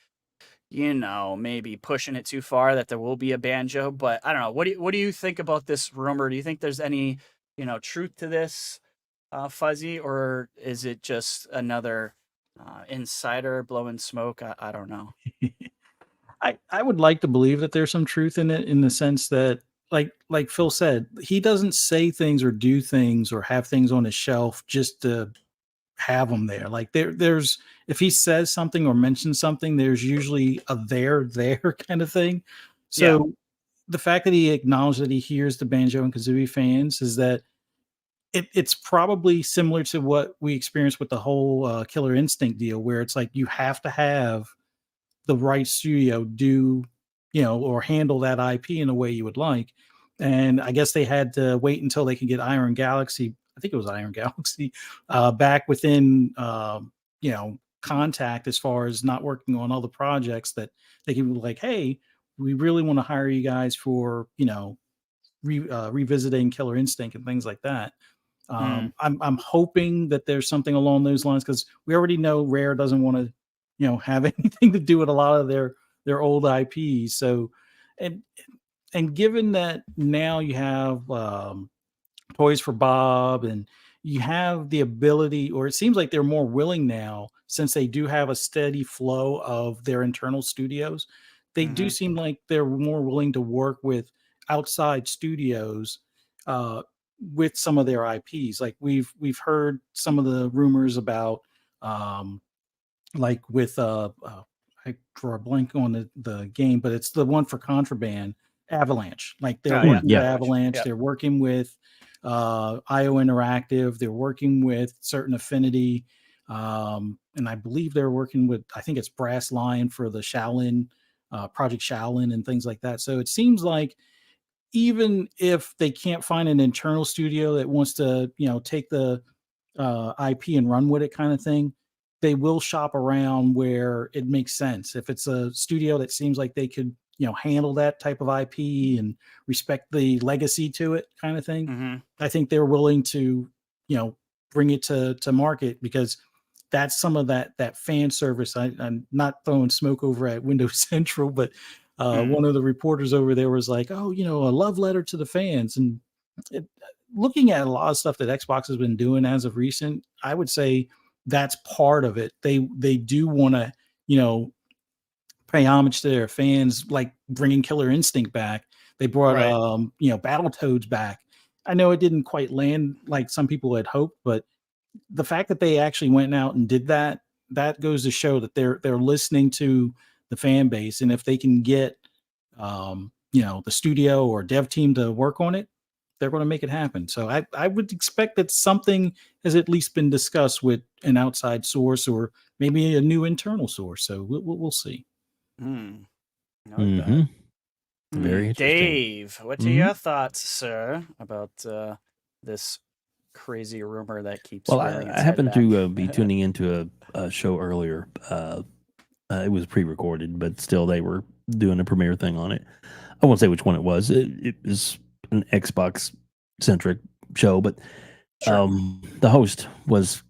maybe pushing it too far that there will be a Banjo, but I don't know. What do you think about this rumor? Do you think there's any, truth to this, Fuzzy, or is it just another insider blowing smoke? I don't know. I would like to believe that there's some truth in it, in the sense that, like Phil said, he doesn't say things or do things or have things on his shelf just to have them there. Like there's if he says something or mentions something, there's usually a there kind of thing. So the fact that he acknowledged that he hears the Banjo and Kazooie fans is that it's probably similar to what we experienced with the whole Killer Instinct deal, where it's like you have to have the right studio do, or handle that IP in a way you would like. And I guess they had to wait until they could get Iron Galaxy. I think it was Iron Galaxy back within, contact as far as not working on all the projects that they can be like, hey, we really want to hire you guys for, revisiting Killer Instinct and things like that. I'm hoping that there's something along those lines, because we already know Rare doesn't want to, have anything to do with a lot of their old IPs. So, and given that now you have Toys for Bob, and you have the ability, or it seems like they're more willing now, since they do have a steady flow of their internal studios. They do seem like they're more willing to work with outside studios with some of their IPs. Like we've heard some of the rumors about like with I draw a blank on the game, but it's the one for Contraband, Avalanche. Like they're working with Avalanche, they're working with IO Interactive, they're working with Certain Affinity, and I believe they're working with, I think it's Brass Lion for the Shaolin Project Shaolin and things like that. So it seems like even if they can't find an internal studio that wants to, take the IP and run with it kind of thing, they will shop around where it makes sense. If it's a studio that seems like they could, handle that type of IP and respect the legacy to it kind of thing, I think they're willing to, bring it to market, because that's some of that fan service. I'm not throwing smoke over at Windows Central, but one of the reporters over there was like, oh, a love letter to the fans. And looking at a lot of stuff that Xbox has been doing as of recent, I would say that's part of it. They do want to, pay homage to their fans, like bringing Killer Instinct back. They brought, Battletoads back. I know it didn't quite land like some people had hoped, but the fact that they actually went out and did that goes to show that they're listening to the fan base. And if they can get, the studio or dev team to work on it, they're going to make it happen. So I would expect that something has at least been discussed with an outside source, or maybe a new internal source. So we'll see. Very interesting. Dave, what are your thoughts, sir, about this crazy rumor that keeps? Well, I happened to be tuning into a show earlier. It was pre-recorded, but still, they were doing a premiere thing on it. I won't say which one it was. It was an Xbox centric show, but the host was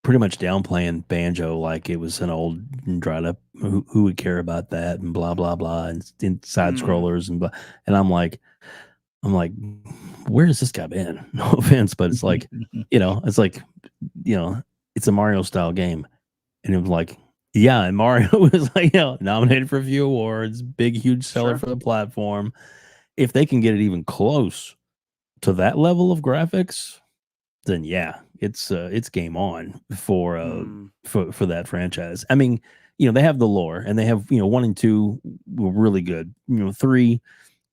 pretty much downplaying Banjo like it was an old and dried up. Who would care about that, and blah blah blah, and side scrollers and blah. And I'm like, where has this guy been? No offense, but it's like, it's like, it's a Mario style game, and it was like, yeah, and Mario was like, nominated for a few awards, big huge seller for the platform. If they can get it even close to that level of graphics, then yeah, it's game on for that franchise. I mean, they have the lore, and they have 1 and 2 were really good. 3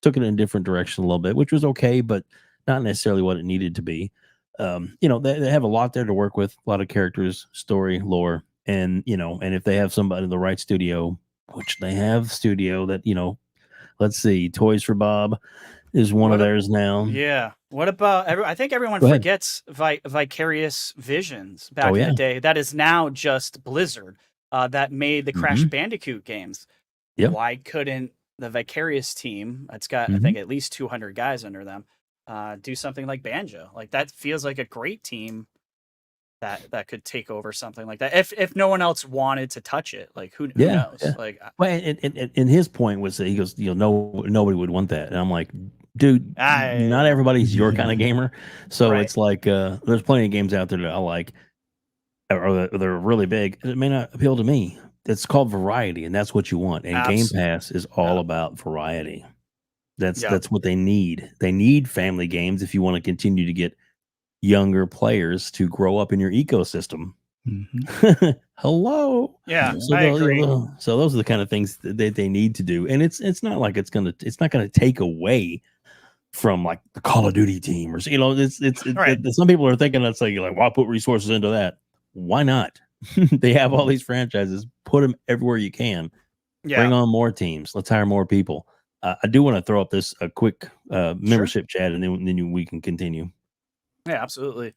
took it in a different direction a little bit, which was okay, but not necessarily what it needed to be. They have a lot there to work with, a lot of characters, story, lore, and and if they have somebody in the right studio, which they have studio that let's see, Toys for Bob is one of theirs now. Yeah. What about I think everyone forgets Vicarious Visions back in the day. That is now just Blizzard that made the Crash Bandicoot games. Yep. Why couldn't the Vicarious team, it's got I think at least 200 guys under them, do something like Banjo? Like that feels like a great team that could take over something like that. If no one else wanted to touch it, like who knows? Yeah. Like, well, and his point was that he goes, nobody would want that, and I'm like, dude, not everybody's your kind of gamer, so it's like there's plenty of games out there that I like, or they're really big. It may not appeal to me. It's called variety, and that's what you want. And Game Pass is all about variety. That's what they need. They need family games if you want to continue to get younger players to grow up in your ecosystem. Hello. Yeah, I agree. So those are the kind of things that they need to do. And it's not like it's not going to take away from like the Call of Duty team, or Right. some people are thinking that's like why put resources into that? Why not? They have all these franchises. Put them everywhere you can. Bring on more teams. Let's hire more people. I do want to throw up this a quick membership chat, and then we can continue. Yeah, absolutely.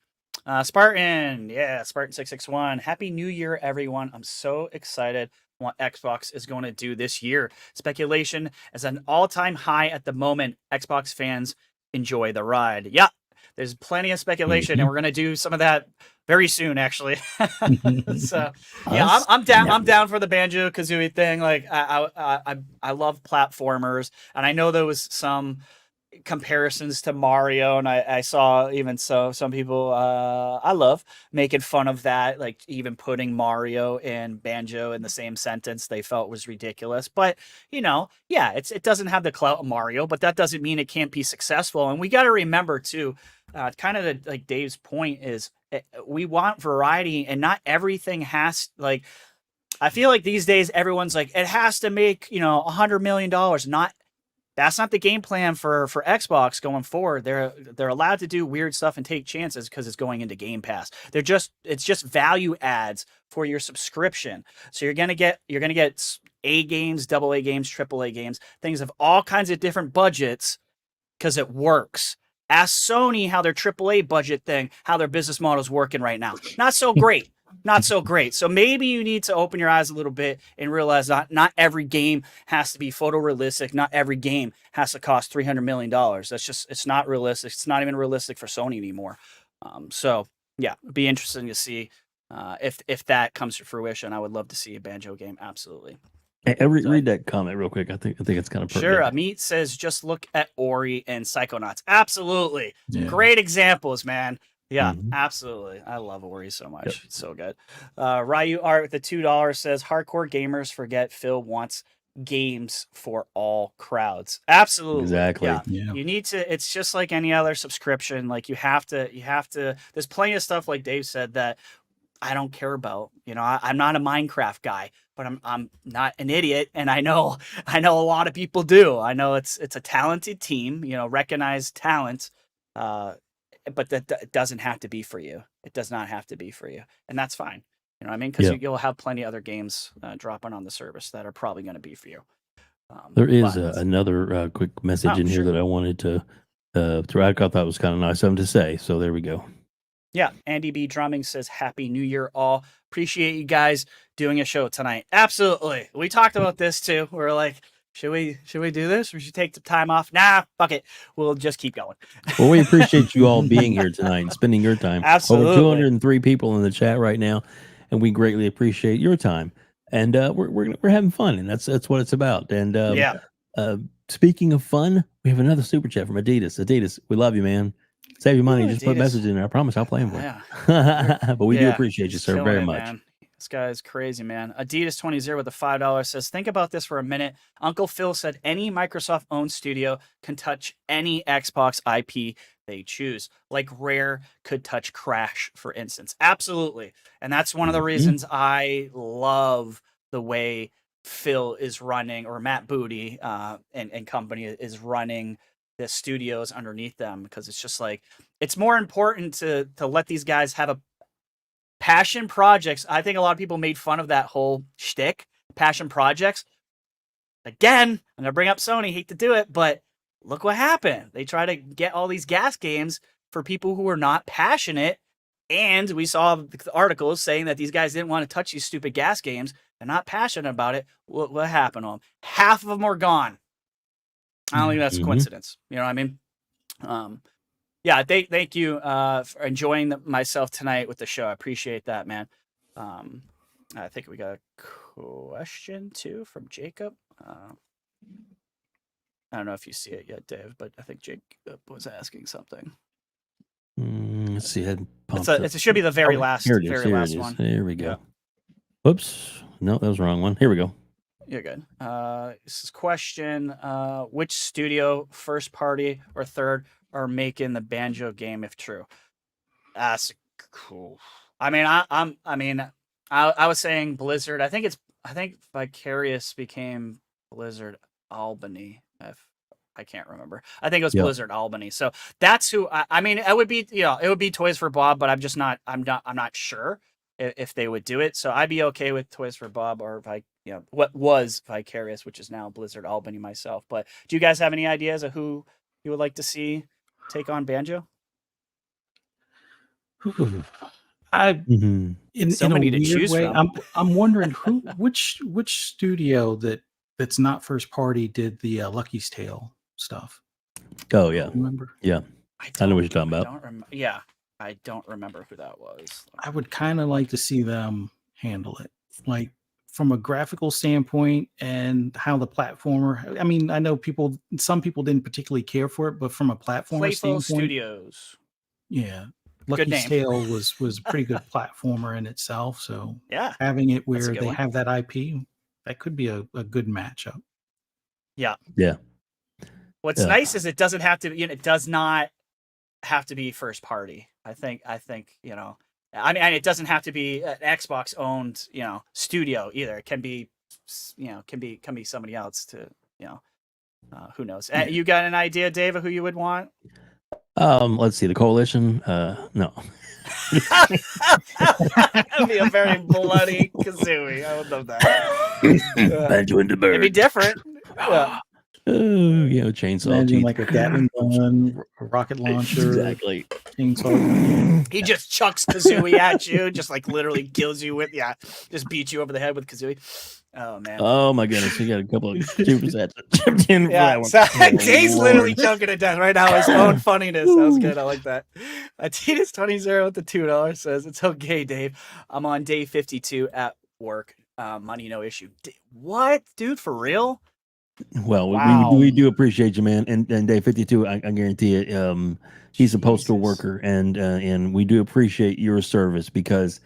Spartan, Spartan 661. Happy New Year, everyone! I'm so excited what Xbox is going to do this year. Speculation is an all-time high at the moment. Xbox fans enjoy the ride. Yeah, there's plenty of speculation, and we're going to do some of that very soon, actually. So yeah, I'm down. I'm down for the Banjo-Kazooie thing. Like I love platformers, and I know there was some comparisons to Mario, and I saw even some people I love making fun of that, like even putting Mario and Banjo in the same sentence they felt was ridiculous. But it doesn't have the clout of Mario, but that doesn't mean it can't be successful. And we got to remember too, kind of like Dave's point is we want variety, and not everything has like. I feel like these days everyone's like it has to make $100 million. That's not the game plan for Xbox going forward. They're allowed to do weird stuff and take chances because it's going into Game Pass. It's just value adds for your subscription. So you're gonna get A games, AA games, AAA games, things of all kinds of different budgets because it works. Ask Sony how their AAA budget thing, how their business model is working right now. Not so great. Not so great. So maybe you need to open your eyes a little bit and realize not every game has to be photorealistic. Not every game has to cost $300 million. It's not realistic. It's not even realistic for Sony anymore. So yeah, it'd be interesting to see if that comes to fruition. I would love to see a Banjo game. Absolutely. Hey, read that comment real quick. I think it's kind of perfect. Sure. Amit says, just look at Ori and Psychonauts. Absolutely. Yeah. Great examples, man. Yeah, absolutely. I love Ori so much. Yep. It's so good. Ryu Art with the $2 says, hardcore gamers forget Phil wants games for all crowds. Absolutely. Exactly. Yeah. You need to, it's just like any other subscription. Like you have to, there's plenty of stuff like Dave said that I don't care about. I'm not a Minecraft guy, but I'm not an idiot. And I know a lot of people do. I know it's a talented team, recognized talent. But that doesn't have to be for you. It does not have to be for you. And that's fine. You know what I mean? Because you'll have plenty of other games dropping on the service that are probably going to be for you. There is another quick message in here that I wanted to throw out. I thought was kind of nice something to say. So there we go. Yeah. Andy B. Drumming says, Happy New Year all. Appreciate you guys doing a show tonight. Absolutely. We talked about this too. We're like, should we do this? Or should we take the time off? Nah, fuck it. We'll just keep going. Well, we appreciate you all being here tonight and spending your time. Absolutely. Over 203 people in the chat right now, and we greatly appreciate your time. And we're having fun, and that's what it's about. And speaking of fun, we have another super chat from Adidas. Adidas, we love you, man. Save your money. Just put a message in there. I promise I'll play them for you. But we do appreciate you, sir, very much. Man. This guy is crazy, man. Adidas20 with a $5 says, think about this for a minute. Uncle Phil said any Microsoft-owned studio can touch any Xbox IP they choose. Like Rare could touch Crash, for instance. Absolutely. And that's one of the reasons I love the way Phil is running, or Matt Booty and company is running the studios underneath them, because it's just like, it's more important to let these guys have a passion projects. I think a lot of people made fun of that whole shtick, passion projects. Again, I'm going to bring up Sony, hate to do it, but look what happened. They try to get all these gas games for people who are not passionate. And we saw the articles saying that these guys didn't want to touch these stupid gas games. They're not passionate about it. What happened to them? Half of them are gone. I don't think that's a coincidence. You know what I mean? Yeah, thank you for enjoying myself tonight with the show. I appreciate that, man. I think we got a question too from Jacob. I don't know if you see it yet, Dave, but I think Jacob was asking something. Let's see. It should be the very last one. There we go. Yeah. Whoops. No, that was the wrong one. Here we go. You're good. This is question. Which studio, first party or third, are making the Banjo game if true? That's cool. I mean, I was saying Blizzard. I think Vicarious became Blizzard Albany. I can't remember. I think it was Yep. Blizzard Albany. So that's who. I mean, it would be it would be Toys for Bob, but I'm not sure if they would do it. So I'd be okay with Toys for Bob or what was Vicarious, which is now Blizzard Albany myself. But do you guys have any ideas of who you would like to see take on Banjo? In So in a many to weird choose way, from. I'm wondering which studio that's not first party did the Lucky's Tale stuff. Oh yeah, Remember? yeah. I know what you're talking about. I don't remember who that was. I would kind of like to see them handle it, like from a graphical standpoint and how the platformer. I mean, I know some people didn't particularly care for it, but from a platformer Playful standpoint, Studios. yeah, Good Lucky's name. Tale was a pretty good platformer in itself. So Yeah. having it That's a where good they one. have that IP, that could be a good matchup. Yeah. Yeah. What's Yeah. nice is it doesn't have to be, it does not have to be first party. I think, I mean, and it doesn't have to be an Xbox owned, studio either. It can be, can be somebody else to, who knows? You got an idea, Dave, of who you would want? Let's see. The Coalition. No. That'd be a very bloody Kazooie. I would love that. Banjo and the Bird. It'd be different. Yeah. Chainsaw. Imagine teeth. like a Gatling gun, a rocket launcher, Exactly. chainsaw. He just chucks Kazooie at you, just like literally kills you with, just beats you over the head with Kazooie. Oh man. Oh my goodness, we got a couple of supersets chipped in for Yeah, that one. so Oh, Dave's Lord. literally choking to death right now. His own funniness. That was good. I like that. Tina's 20 with the $2 says, "It's okay, Dave. I'm on day 52 at work. Money no issue." What, dude? For real? Well, Wow. we do appreciate you, man. And day 52, I guarantee it. He's a postal Jesus. worker, and we do appreciate your service because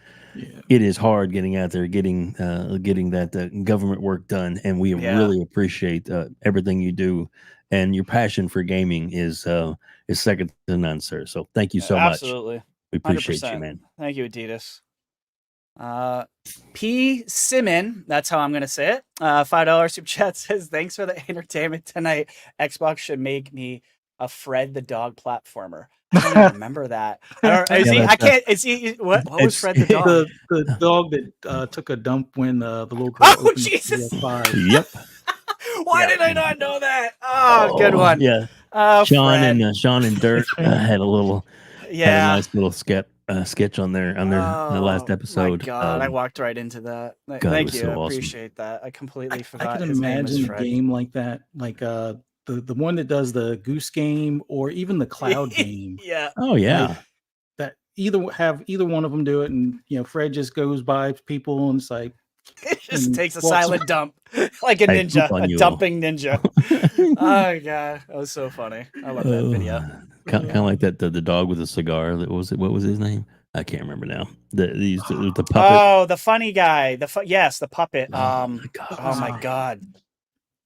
it is hard getting out there, getting that government work done, and we really appreciate everything you do, and your passion for gaming is second to none, sir. So thank you so much. Absolutely. We appreciate 100%. you, man. Thank you, Adidas. P. Simon, that's how I'm going to say it. $5 super chat says, "Thanks for the entertainment tonight. Xbox should make me a Fred the dog platformer." I don't even remember that. What was Fred the dog? The dog that took a dump when the little girl Oh, opened the Jesus. PS5. Yep. Why did I not know that? Oh, good one. Yeah. Oh, Sean Fred. and Dirt had a nice little sketch on their the last episode. My God, I walked right into that. God, Thank it was you. so I awesome. appreciate that. I completely I forgot can his name imagine is a Fred. game like that, like the one that does the Goose Game or even the Cloud Game. Yeah. Oh yeah. Like, that either one of them do it, and Fred just goes by people and it's like It just and takes a walks silent dump like a Hey, ninja, poop on a you. dumping ninja. Oh my God, that was so funny. I love that video. Kind of like that the dog with a cigar. What was his name? I can't remember now. The puppet. Oh, the funny guy. The puppet. Oh my God. Oh my God.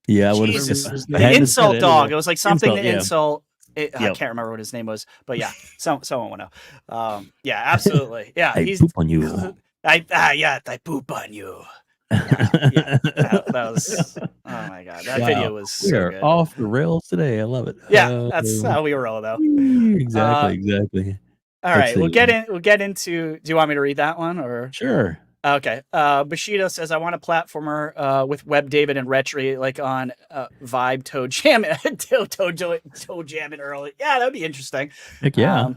Yeah, what is Jesus. this? The insult dog. It was like something Insult, to yeah. insult. I Yep. can't remember what his name was, but yeah, someone will know. Yeah, absolutely. Yeah, I he's poop on you. I poop on you. That was. Oh my God, that Wow. video was We so are good. off the rails today. I love it. Yeah, that's how we roll though. Exactly. All Let's right, we'll see. get into. Do you want me to read that one or? Sure. Okay. Bushido says, "I want a platformer with WebDavid and RHETRI, like on Vibe Toe Jam Toe Jam it early." Yeah, that would be interesting. Heck yeah.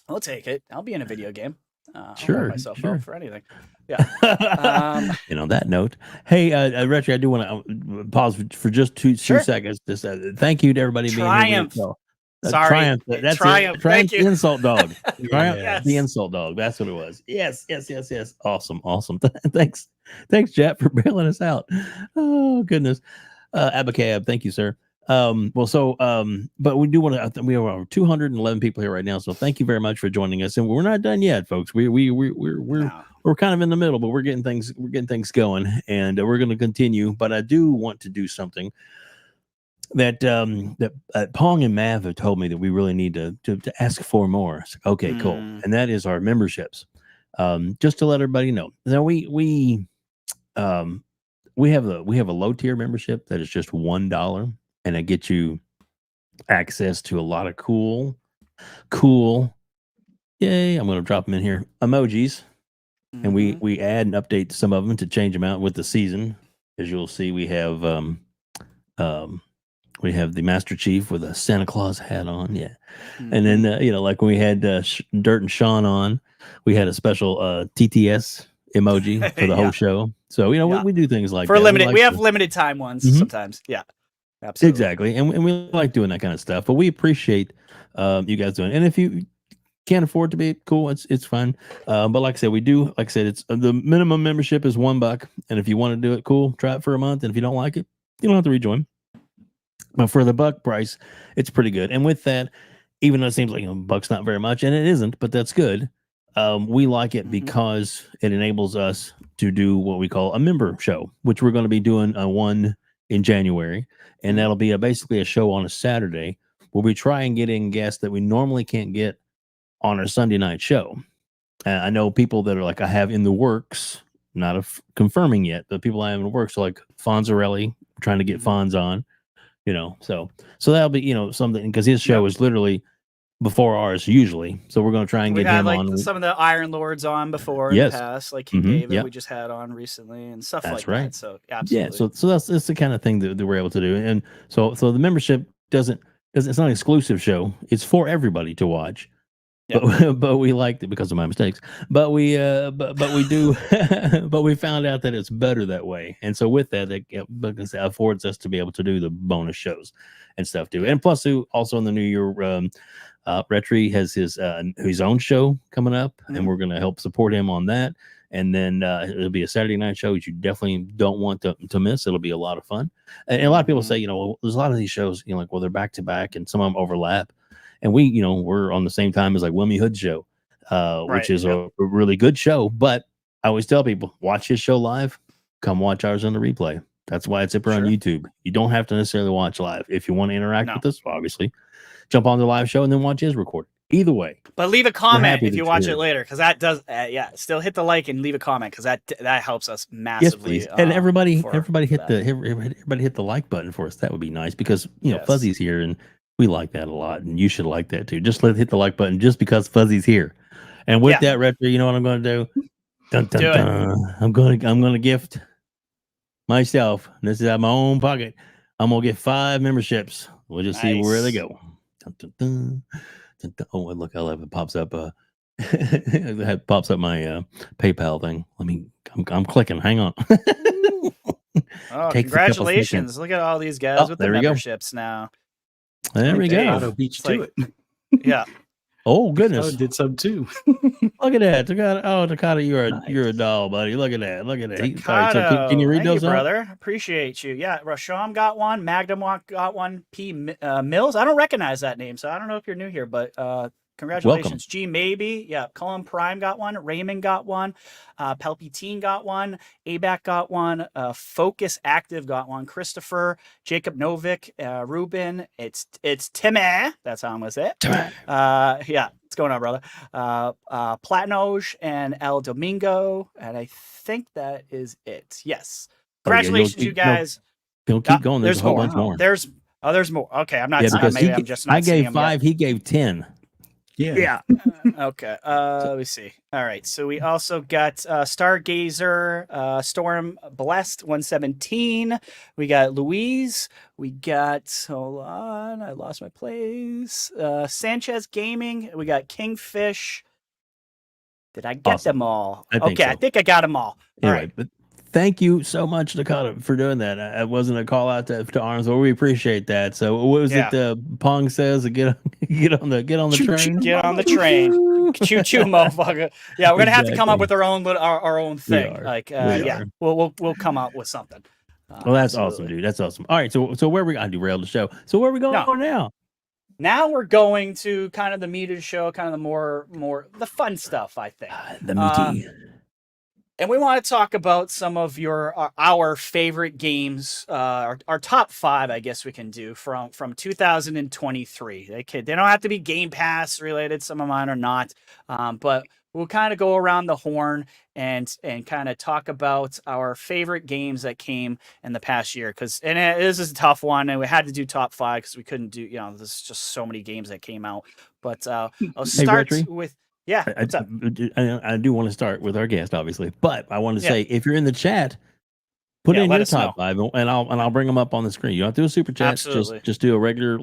I'll take it. I'll be in a video game. I'll Sure, knock myself sure. out for anything. Yeah. And on that note, hey, RHETRI, I do want to pause for just two Sure. seconds. Just thank you to everybody being Triumph. here. Sorry. Triumph. That's Triumph. it. Thank Triumph, you. the insult dog. Triumph, Yes. the insult dog. That's what it was. Yes. Awesome. Thanks, Jet, for bailing us out. Oh goodness. Abacab, thank you, sir. But we do want to. We have over 211 people here right now, so thank you very much for joining us. And we're not done yet, folks. We're kind of in the middle, but we're getting things going, and we're going to continue. But I do want to do something that Pong and Mav have told me that we really need to ask for more. Okay, cool, and that is our memberships. Just to let everybody know, now we have a low tier membership that is just $1, and it gets you access to a lot of cool, yay, I'm going to drop them in here, emojis. And we add and update some of them to change them out with the season. As you'll see, we have the Master Chief with a Santa Claus hat on, yeah. And then like when we had Dirt and Shaun on, we had a special TTS emoji for the whole show. So we do things like for that. limited. We have limited time ones sometimes. Yeah, absolutely. Exactly, and we like doing that kind of stuff. But we appreciate you guys doing it. And if you can't afford to be, cool, it's fine. But like I said, it's the minimum membership is $1, and if you want to do it, cool, try it for a month. And if you don't like it, you don't have to rejoin. But for the $1 price, it's pretty good. And with that, even though it seems like $1's not very much, and it isn't, but that's good. We like it because it enables us to do what we call a member show, which we're going to be doing one in January, and that'll be basically a show on a Saturday where we try and get in guests that we normally can't get on our Sunday night show. I know people that are like I have in the works, not confirming yet, but people I have in the works, so like Fonzarelli, trying to get Fonz on. So that'll be something, because his show is literally before ours usually, so we're going to try and get him on. Some of the Iron Lords on before in the past, like King David we just had on recently and stuff like that. So absolutely, so that's the kind of thing that we're able to do. And so the membership it's not an exclusive show, it's for everybody to watch. But we liked it because of my mistakes. But we do. But we found out that it's better that way. And so with that, it affords us to be able to do the bonus shows and stuff too. And plus, also in the new year, RHETRI has his own show coming up, and we're going to help support him on that. And then it'll be a Saturday night show, which you definitely don't want to miss. It'll be a lot of fun. And a lot of people say, there's a lot of these shows, they're back to back, and some of them overlap. And we're on the same time as like Wilmy Hood's show, which is a really good show. But I always tell people, watch his show live, come watch ours on the replay. That's why it's up on YouTube. You don't have to necessarily watch live. If you want to interact with us, obviously, jump on the live show and then watch his recording. Either way. But leave a comment if you watch it later, because that does, still hit the like and leave a comment, because that helps us massively. Yes, please. And everybody hit the like button for us. That would be nice, because Fuzzy's here and we like that a lot, and you should like that too. Just hit the like button just because Fuzzy's here. And with that, RHETRI, you know what I'm going to do? Dun, dun, dun. I'm going to gift myself. This is out of my own pocket. I'm going to get 5 memberships. We'll just see where they go. Dun, dun, dun. Dun, dun. Oh, look, I love it. Pops up. It pops up my PayPal thing. I'm clicking. Hang on. Congratulations! Look at all these guys with the memberships now. There we go. Auto beach to it. Yeah. Oh goodness! I did some too. Look at that, Takata. Oh, Takata, you're a doll, buddy. Look at that. Takata, so can you read those, brother? Appreciate you. Yeah, Shaun got one. Magnum got one. P. Mills. I don't recognize that name, so I don't know if you're new here, but congratulations. Welcome. G maybe. Yeah. Cullen Prime got one. Raymond got one. Palpatine got one. ABAC got one. Focus Active got one. Christopher, Jacob Novik, Ruben. It's Timmy. That's how I'm gonna say it. Yeah. What's going on, brother? Platinoge and El Domingo, and I think that is it. Yes. Congratulations, you guys. Don't keep going. There's a whole bunch more. There's more. Okay, I'm not. Maybe I'm just not. I gave 5. He gave 10. Yeah. Okay. Let me see. All right. So we also got Stargazer, Storm Blessed 117. We got Louise. We got, hold on, I lost my place. Sanchez Gaming. We got Kingfish. Did I get them all? I think I got them all. All right. But thank you so much, Dakota, for doing that. It wasn't a call out to Arms, but we appreciate that. So what was it? Pong says, get on the train. Get on the train. Choo choo, motherfucker. Yeah, we're gonna have to come up with our own thing. We'll come up with something. Well, that's awesome, dude. That's awesome. All right, so where we I derailed the show. So where are we going now? Now we're going to kind of the meat of the show, kind of the more the fun stuff, I think. The meaty. And we want to talk about some of our favorite games, our top 5, I guess we can do from 2023. They don't have to be Game Pass related. Some of mine are not, but we'll kind of go around the horn and kind of talk about our favorite games that came in the past year. This is a tough one, and we had to do top 5 because we couldn't do, there's just so many games that came out. But I'll start RHETRI? with, yeah, what's up? I do want to start with our guest, obviously, but I want to say, if you're in the chat, put in your top 5, and I'll bring them up on the screen. You don't have to do a super chat. Absolutely. Just do a regular,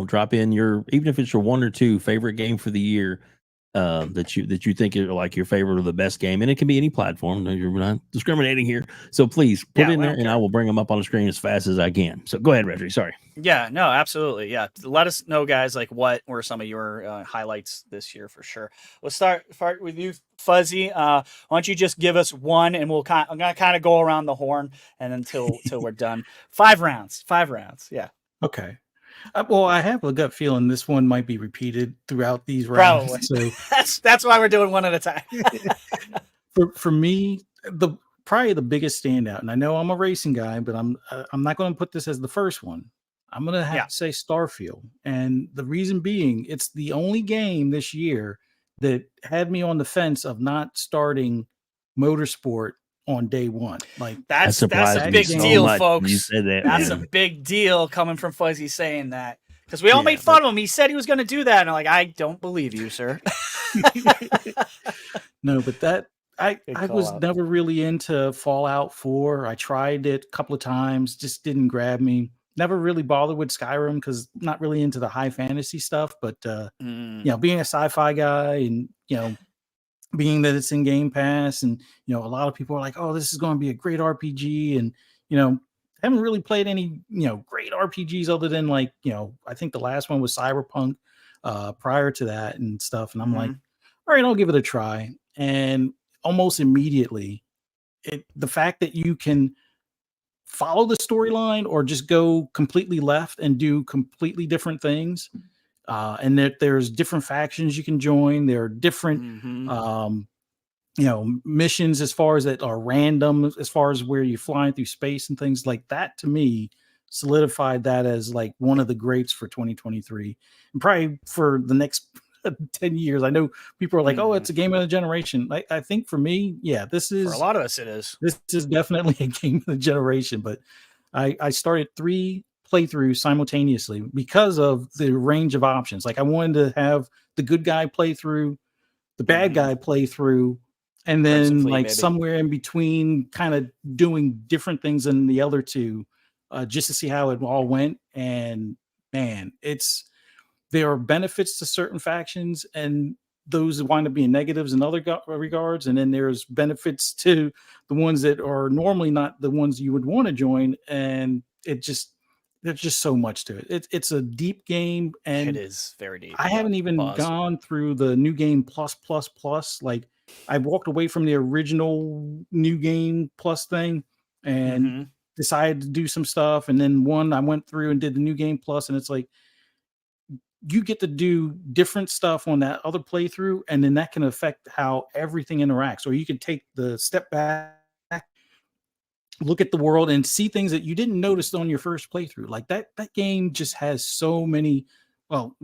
drop in your, even if it's your 1 or 2 favorite game for the year, that you think are like your favorite or the best game, and it can be any platform. We're not discriminating here, so please put in there, and I will bring them up on the screen as fast as I can. So go ahead, RHETRI. Sorry. Yeah, no, absolutely. Yeah, let us know, guys. Like, what were some of your highlights this year for sure? We'll start with you, Fuzzy. Why don't you just give us one, and I'm gonna kind of go around the horn, and until we're done. 5 rounds. 5 rounds. Yeah. Okay. Well, I have a gut feeling this one might be repeated throughout these rounds. Probably. So that's why we're doing one at a time. for me, probably the biggest standout, and I know I'm a racing guy, but I'm not going to put this as the first one. I'm going to have to say Starfield, and the reason being, it's the only game this year that had me on the fence of not starting Motorsport on day one. Like that's a big deal, folks. You said that, that's a big deal coming from Fuzzy saying that, because we all made fun of him. He said he was going to do that, and I'm like, I don't believe you, sir. No, but that I was never really into Fallout 4. I tried it a couple of times, just didn't grab me. Never really bothered with Skyrim because not really into the high fantasy stuff. But being a sci-fi guy, and being that it's in Game Pass, and a lot of people are like, oh, this is going to be a great RPG, and haven't really played any great RPGs other than I think the last one was Cyberpunk prior to that and stuff, and I'm like, all right, I'll give it a try. And almost immediately, the fact that you can follow the storyline or just go completely left and do completely different things, and that there's different factions you can join. There are different missions as far as that are random, as far as where you're flying through space and things like that. To me, solidified that as like one of the greats for 2023, and probably for the next 10 years. I know people are like, oh, it's a game of the generation. I think for me, this is, for a lot of us, it is. This is definitely a game of the generation. But I started 3 playthroughs simultaneously because of the range of options. Like, I wanted to have the good guy playthrough, the bad guy playthrough, and then somewhere in between, kind of doing different things than the other 2, just to see how it all went. And man, there are benefits to certain factions, and those wind up being negatives in other regards. And then there's benefits to the ones that are normally not the ones you would want to join. And there's just so much to it. It's a deep game, and it is very deep. I haven't even gone through the new game plus. Like, I walked away from the original new game plus thing and decided to do some stuff. And then I went through and did the new game plus, and it's like, you get to do different stuff on that other playthrough, and then that can affect how everything interacts. Or you can take the step back, look at the world, and see things that you didn't notice on your first playthrough. Like that game just has so many, well,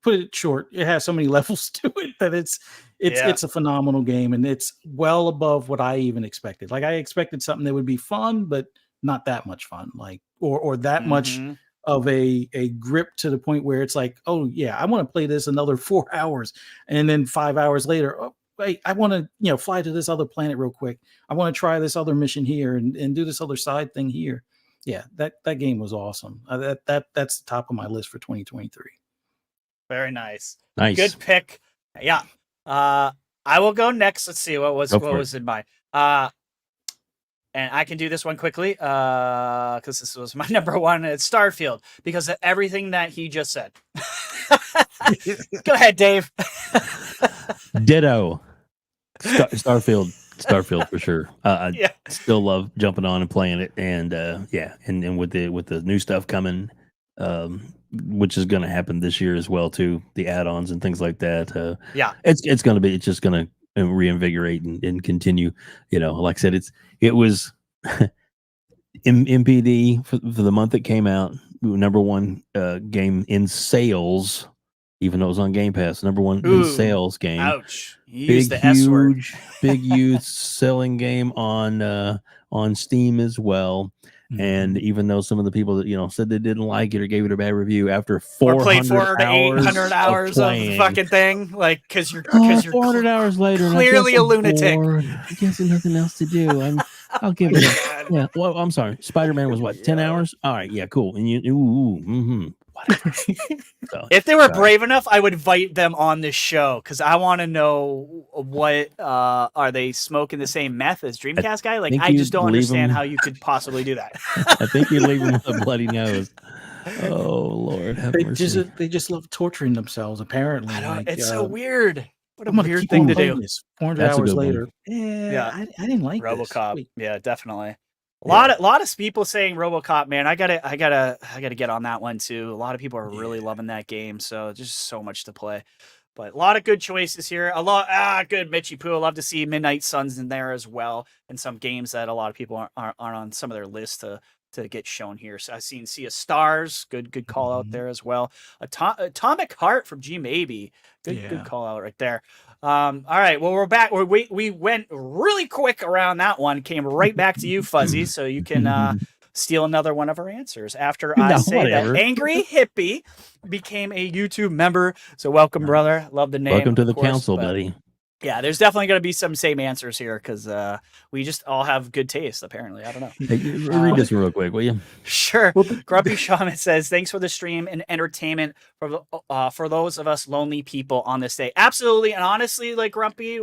put it short, it has so many levels to it that it's a phenomenal game, and it's well above what I even expected. Like, I expected something that would be fun, but not that much fun, like, or that much of a grip to the point where it's like, oh yeah, I want to play this another 4 hours, and then 5 hours later, oh wait, I want to fly to this other planet real quick. I want to try this other mission here and do this other side thing here. Yeah, that game was awesome. That's the top of my list for 2023. Very nice. Good pick. Yeah. I will go next. Let's see what was in my and I can do this one quickly because this was my number 1. It's Starfield, because of everything that he just said. Go ahead, Dave. Ditto. Starfield for sure. I still love jumping on and playing it, and and with the new stuff coming, which is going to happen this year as well too, the add-ons and things like that. It's just going to reinvigorate and continue. Like I said, it was MPD for the month it came out, number 1 game in sales even though it was on Game Pass, number one in Ooh, sales game. Ouch. You Big, used the S word. big, huge selling game on Steam as well. And even though some of the people that said they didn't like it or gave it a bad review after 400 or played 400 to 800 hours of the fucking thing, like because you're 400 hours later, clearly a lunatic. I guess there's nothing else to do. I'll give it. Yeah. Well, I'm sorry. Spider-Man was what 10 hours? All right. Yeah. Cool. And you. Whatever. So, if they were brave enough, I would invite them on this show because I want to know what are they smoking the same meth as Dreamcast guy? Like I just don't understand how you could possibly do that. I think you leave them with a bloody nose. Oh Lord, have mercy. They just love torturing themselves. Apparently, It's so weird. What a I'm gonna weird keep thing on to playing do. this 400 That's a hours good one. later. Yeah, I didn't like RoboCop. This. Yeah, definitely. A lot of people saying RoboCop, man. I gotta get on that one too. A lot of people are really loving that game, so just so much to play. But a lot of good choices here. A lot good Mitchy Poo. I love to see Midnight Suns in there as well, and some games that a lot of people aren't on some of their lists to get shown here. So I've seen Sea of Stars, good call out there as well. Atomic Heart from G Maybe, good call out right there. All right, well we're back. We went really quick around that one. Came right back to you, Fuzzy, so you can steal another one of our answers after I say that Angry Hippie became a YouTube member. So welcome, brother. Love the name. Welcome to the council, buddy. Yeah, there's definitely going to be some same answers here because we just all have good taste, apparently. I don't know. Hey, read this real quick, will you? Sure. Grumpy Shaman says, thanks for the stream and entertainment for those of us lonely people on this day. Absolutely. And honestly, like Grumpy,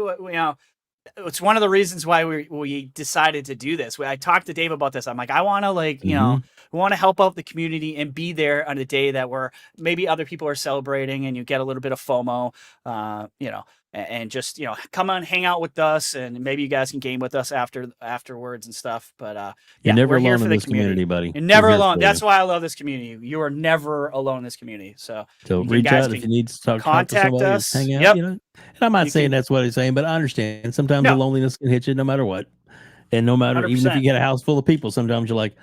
it's one of the reasons why we decided to do this. I talked to Dave about this. I'm like, I want to we want to help out the community and be there on a day that where maybe other people are celebrating and you get a little bit of FOMO, and just, come on, hang out with us, and maybe you guys can game with us afterwards and stuff. But you're never we're here alone for in the this community, buddy. You're never alone. That's why I love this community. You are never alone in this community. So reach out if you need to talk to somebody, us. hang out. Yep. And I'm not saying that's what he's saying, but I understand. Sometimes the loneliness can hit you no matter what, and no matter 100%. Even if you get a house full of people, sometimes you're like.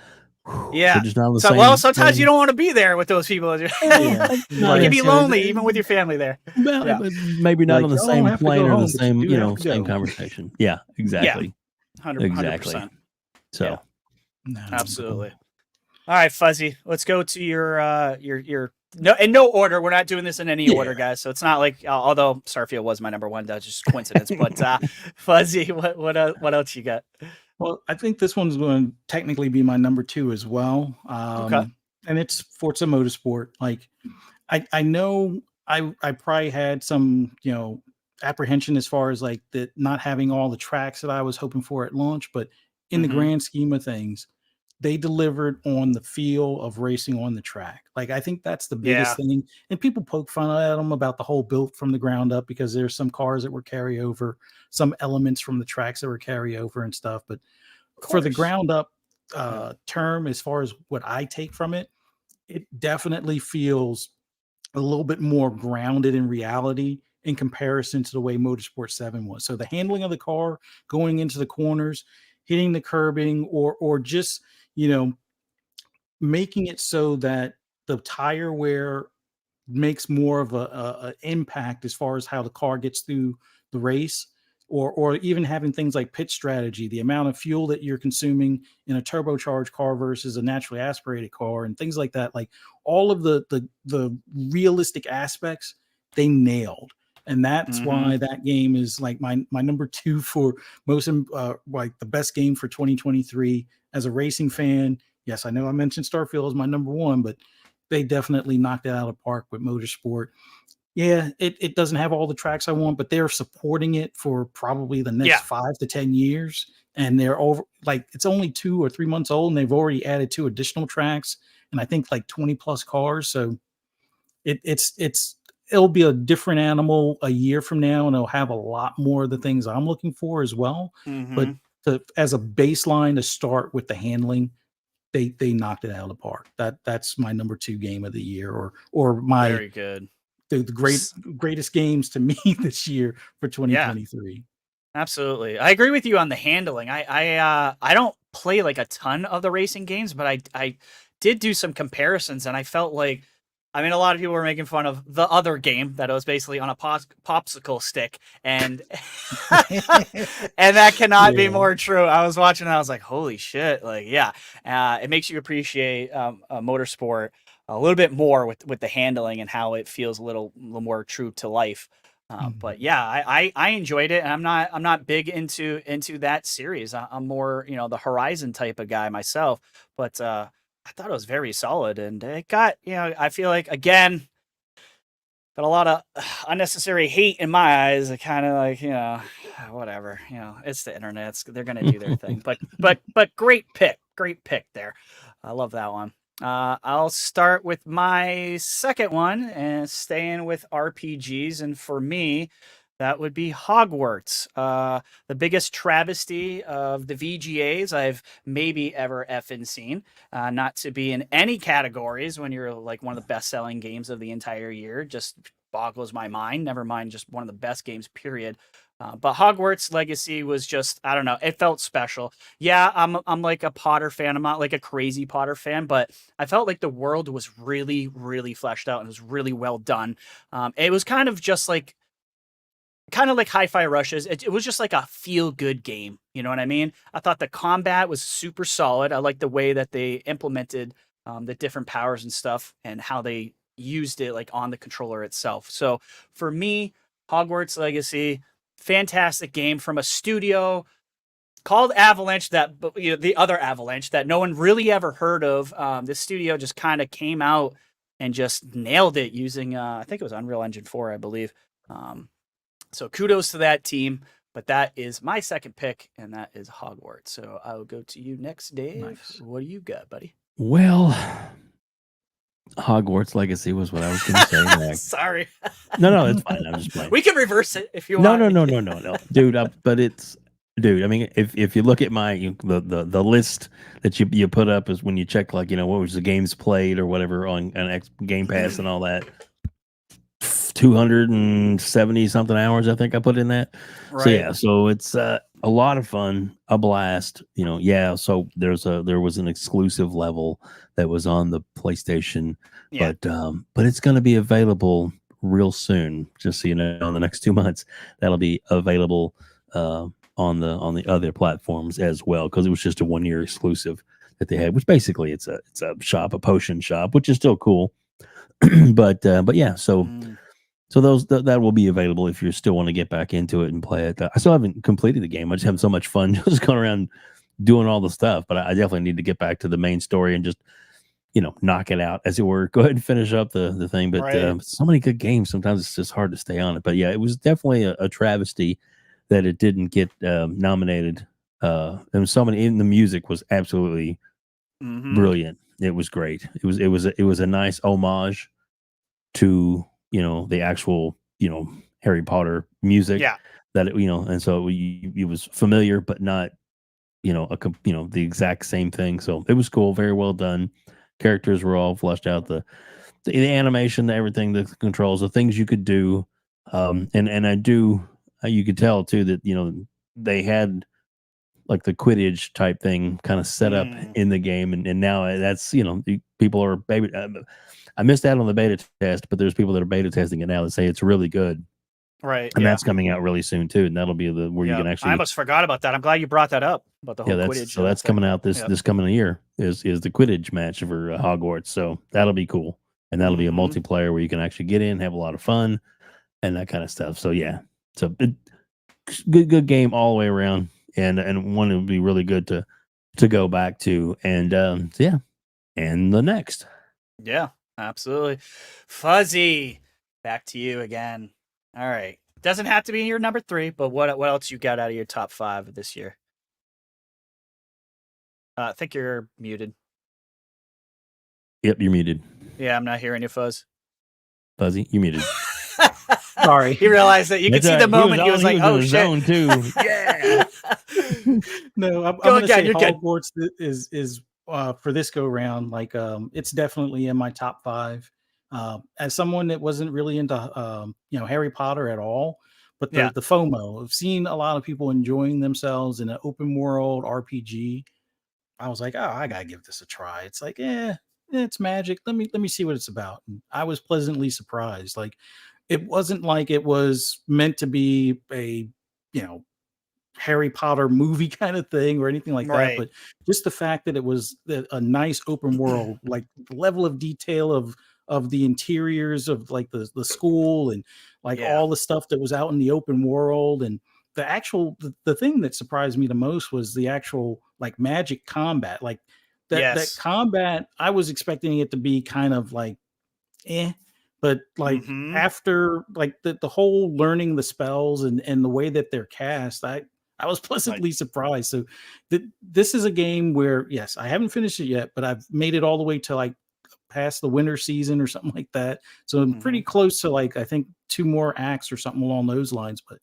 Yeah. Just not on the same sometimes you don't want to be there with those people. You can be lonely even with your family there. Well, maybe not on the same plane or the same, same conversation. Yeah, exactly. Yeah. 100%. So, absolutely. All right, Fuzzy. Let's go to your no, in no order. We're not doing this in any order, guys. So it's not like although Starfield was my number one, that's just coincidence. But Fuzzy, what else you got? Well, I think this one's going to technically be my number 2 as well. Okay. And it's Forza Motorsport. Like, I know I probably had some, apprehension as far as like the not having all the tracks that I was hoping for at launch, but in the grand scheme of things, they delivered on the feel of racing on the track. Like, I think that's the biggest thing. And people poke fun at them about the whole built from the ground up because there's some cars that were carryover, some elements from the tracks that were carryover and stuff. But for the ground up term, as far as what I take from it, it definitely feels a little bit more grounded in reality in comparison to the way Motorsport 7 was. So the handling of the car, going into the corners, hitting the curbing, or just, making it so that the tire wear makes more of a impact as far as how the car gets through the race, or even having things like pit strategy, the amount of fuel that you're consuming in a turbocharged car versus a naturally aspirated car, and things like that. Like all of the realistic aspects they nailed. And that's why that game is like my number 2 for most like the best game for 2023 as a racing fan. Yes, I know I mentioned Starfield as my number 1, but they definitely knocked it out of the park with Motorsport. Yeah, it doesn't have all the tracks I want, but they're supporting it for probably the next 5 to 10 years. And they're over, like, it's only 2 or 3 months old, and they've already added 2 additional tracks, and I think like 20 plus cars. So it'll be a different animal a year from now, and it'll have a lot more of the things I'm looking for as well. But as a baseline to start with the handling, they knocked it out of the park. That's my number 2 game of the year, or my very good. The greatest games to me this year for 2023. Yeah, absolutely. I agree with you on the handling. I don't play like a ton of the racing games, but I did do some comparisons, and I felt like I mean, a lot of people were making fun of the other game that was basically on a popsicle stick, and and that cannot be more true. I was watching, and I was like, "Holy shit!" Like, yeah, it makes you appreciate motorsport a little bit more with the handling and how it feels a little more true to life. But yeah, I enjoyed it, and I'm not big into that series. I'm more the Horizon type of guy myself, but I thought it was very solid, and it got I feel like again got a lot of unnecessary hate in my eyes. It kind of like whatever, it's the internet. They're gonna do their thing, but great pick there. I love that one. I'll start with my second one and staying with RPGs. And for me, that would be Hogwarts. The biggest travesty of the VGAs I've maybe ever effing seen. Not to be in any categories when you're like one of the best selling games of the entire year. Just boggles my mind. Never mind just one of the best games, period. But Hogwarts Legacy was just, I don't know, it felt special. Yeah, I'm like a Potter fan. I'm not like a crazy Potter fan, but I felt like the world was really, really fleshed out and it was really well done. It was kind of like Hi-Fi Rushes. It was just like a feel-good game. You know what I mean? I thought the combat was super solid. I liked the way that they implemented the different powers and stuff and how they used it like on the controller itself. So for me, Hogwarts Legacy, fantastic game from a studio called Avalanche, the other Avalanche that no one really ever heard of. This studio just kind of came out and just nailed it using I think it was Unreal Engine 4, I believe. So kudos to that team. But that is my second pick, and that is Hogwarts. So I will go to you next, Dave. Nice. What do you got, buddy? Well, Hogwarts Legacy was what I was going to say next. Sorry. No, it's fine. I'm just playing. We can reverse it if you want. No, dude. Dude. I mean, if you look at the list that you put up is when you check like what was the games played or whatever on Game Pass and all that. 270 something hours, I think I put in that. Right. So it's a lot of fun, a blast. So there was an exclusive level that was on the PlayStation, but it's going to be available real soon. Just so you know, in the next 2 months, that'll be available on the other platforms as well, because it was just a 1-year exclusive that they had, which basically it's a shop, a potion shop, which is still cool. but yeah, so those that will be available if you still want to get back into it and play it. I still haven't completed the game. I just have so much fun just going around doing all the stuff, but I definitely need to get back to the main story and just knock it out, as it were. Go ahead and finish up the thing. But so many good games, sometimes it's just hard to stay on it. But yeah, it was definitely a travesty that it didn't get nominated. And so many, even the music was absolutely brilliant. It was great. It was a nice homage to the actual Harry Potter music. Yeah. That and so it was familiar, but not the exact same thing. So it was cool, very well done. Characters were all fleshed out. The animation, everything, the controls, the things you could do, and you could tell too that they had like the Quidditch type thing kind of set up in the game, and now that's people are baby. I missed out on the beta test, but there's people that are beta testing it now that say it's really good. Right. And that's coming out really soon too. And that'll be where you can actually. I almost forgot about that. I'm glad you brought that up about the whole Quidditch. So that's coming out this coming year is the Quidditch match for Hogwarts. So that'll be cool. And that'll be a multiplayer where you can actually get in, have a lot of fun and that kind of stuff. So yeah, it's a good game all the way around. And one that would be really good to go back to. And and the next. Yeah. Absolutely. Fuzzy, back to you again. All right. Doesn't have to be your number 3, but what else you got out of your top 5 of this year? I think you're muted. Yep, you're muted. Yeah, I'm not hearing you, Fuzz. Fuzzy, you're muted. Sorry. He realized that you could see the moment he was like, oh, shit. Too. Yeah. No, I'm going to say Hogwarts is for this go round, like it's definitely in my top 5. As someone that wasn't really into Harry Potter at all, but the FOMO of seeing a lot of people enjoying themselves in an open world RPG, I was like, oh, I gotta give this a try. It's like, it's magic. Let me see what it's about. And I was pleasantly surprised. Like, it wasn't like it was meant to be a, you know, Harry Potter movie kind of thing or anything like that, Right. but just the fact that it was a nice open world, like the level of detail of the interiors of like the school and like Yeah. all the stuff that was out in the open world, and the thing that surprised me the most was the actual like magic combat. Like that Yes. combat, I was expecting it to be kind of like but like Mhm. after like the whole learning the spells and the way that they're cast, I was pleasantly surprised. So this is a game where, yes, I haven't finished it yet, but I've made it all the way to like past the winter season or something like that. So I'm pretty close to like, I think 2 more acts or something along those lines. But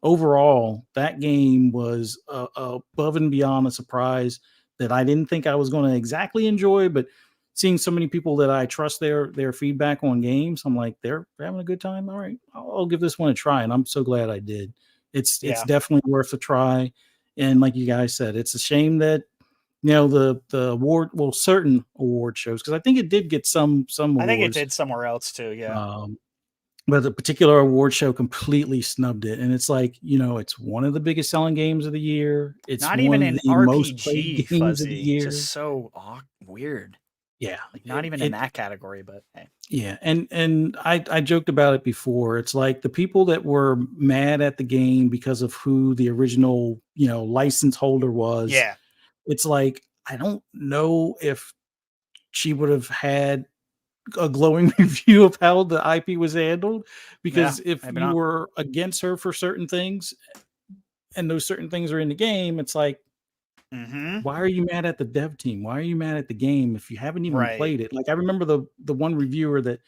overall, that game was above and beyond a surprise that I didn't think I was going to exactly enjoy, but seeing so many people that I trust their feedback on games, I'm like, they're having a good time. All right, I'll give this one a try, and I'm so glad I did. It's definitely worth a try. And like you guys said, it's a shame that the award, well, certain award shows, because I think it did get some awards. I think it did somewhere else too. Yeah. But the particular award show completely snubbed it, and it's like, it's one of the biggest selling games of the year. It's not one even of an the most played RPG, games of the Fuzzy. year. Just so weird. Yeah, Like not even in that category, but hey. Yeah, and I joked about it before. It's like the people that were mad at the game because of who the original, license holder was. Yeah. It's like, I don't know if she would have had a glowing review of how the IP was handled, because if you were against her for certain things and those certain things are in the game, it's like, why are you mad at the dev team? Why are you mad at the game if you haven't even played it? Like, I remember the one reviewer that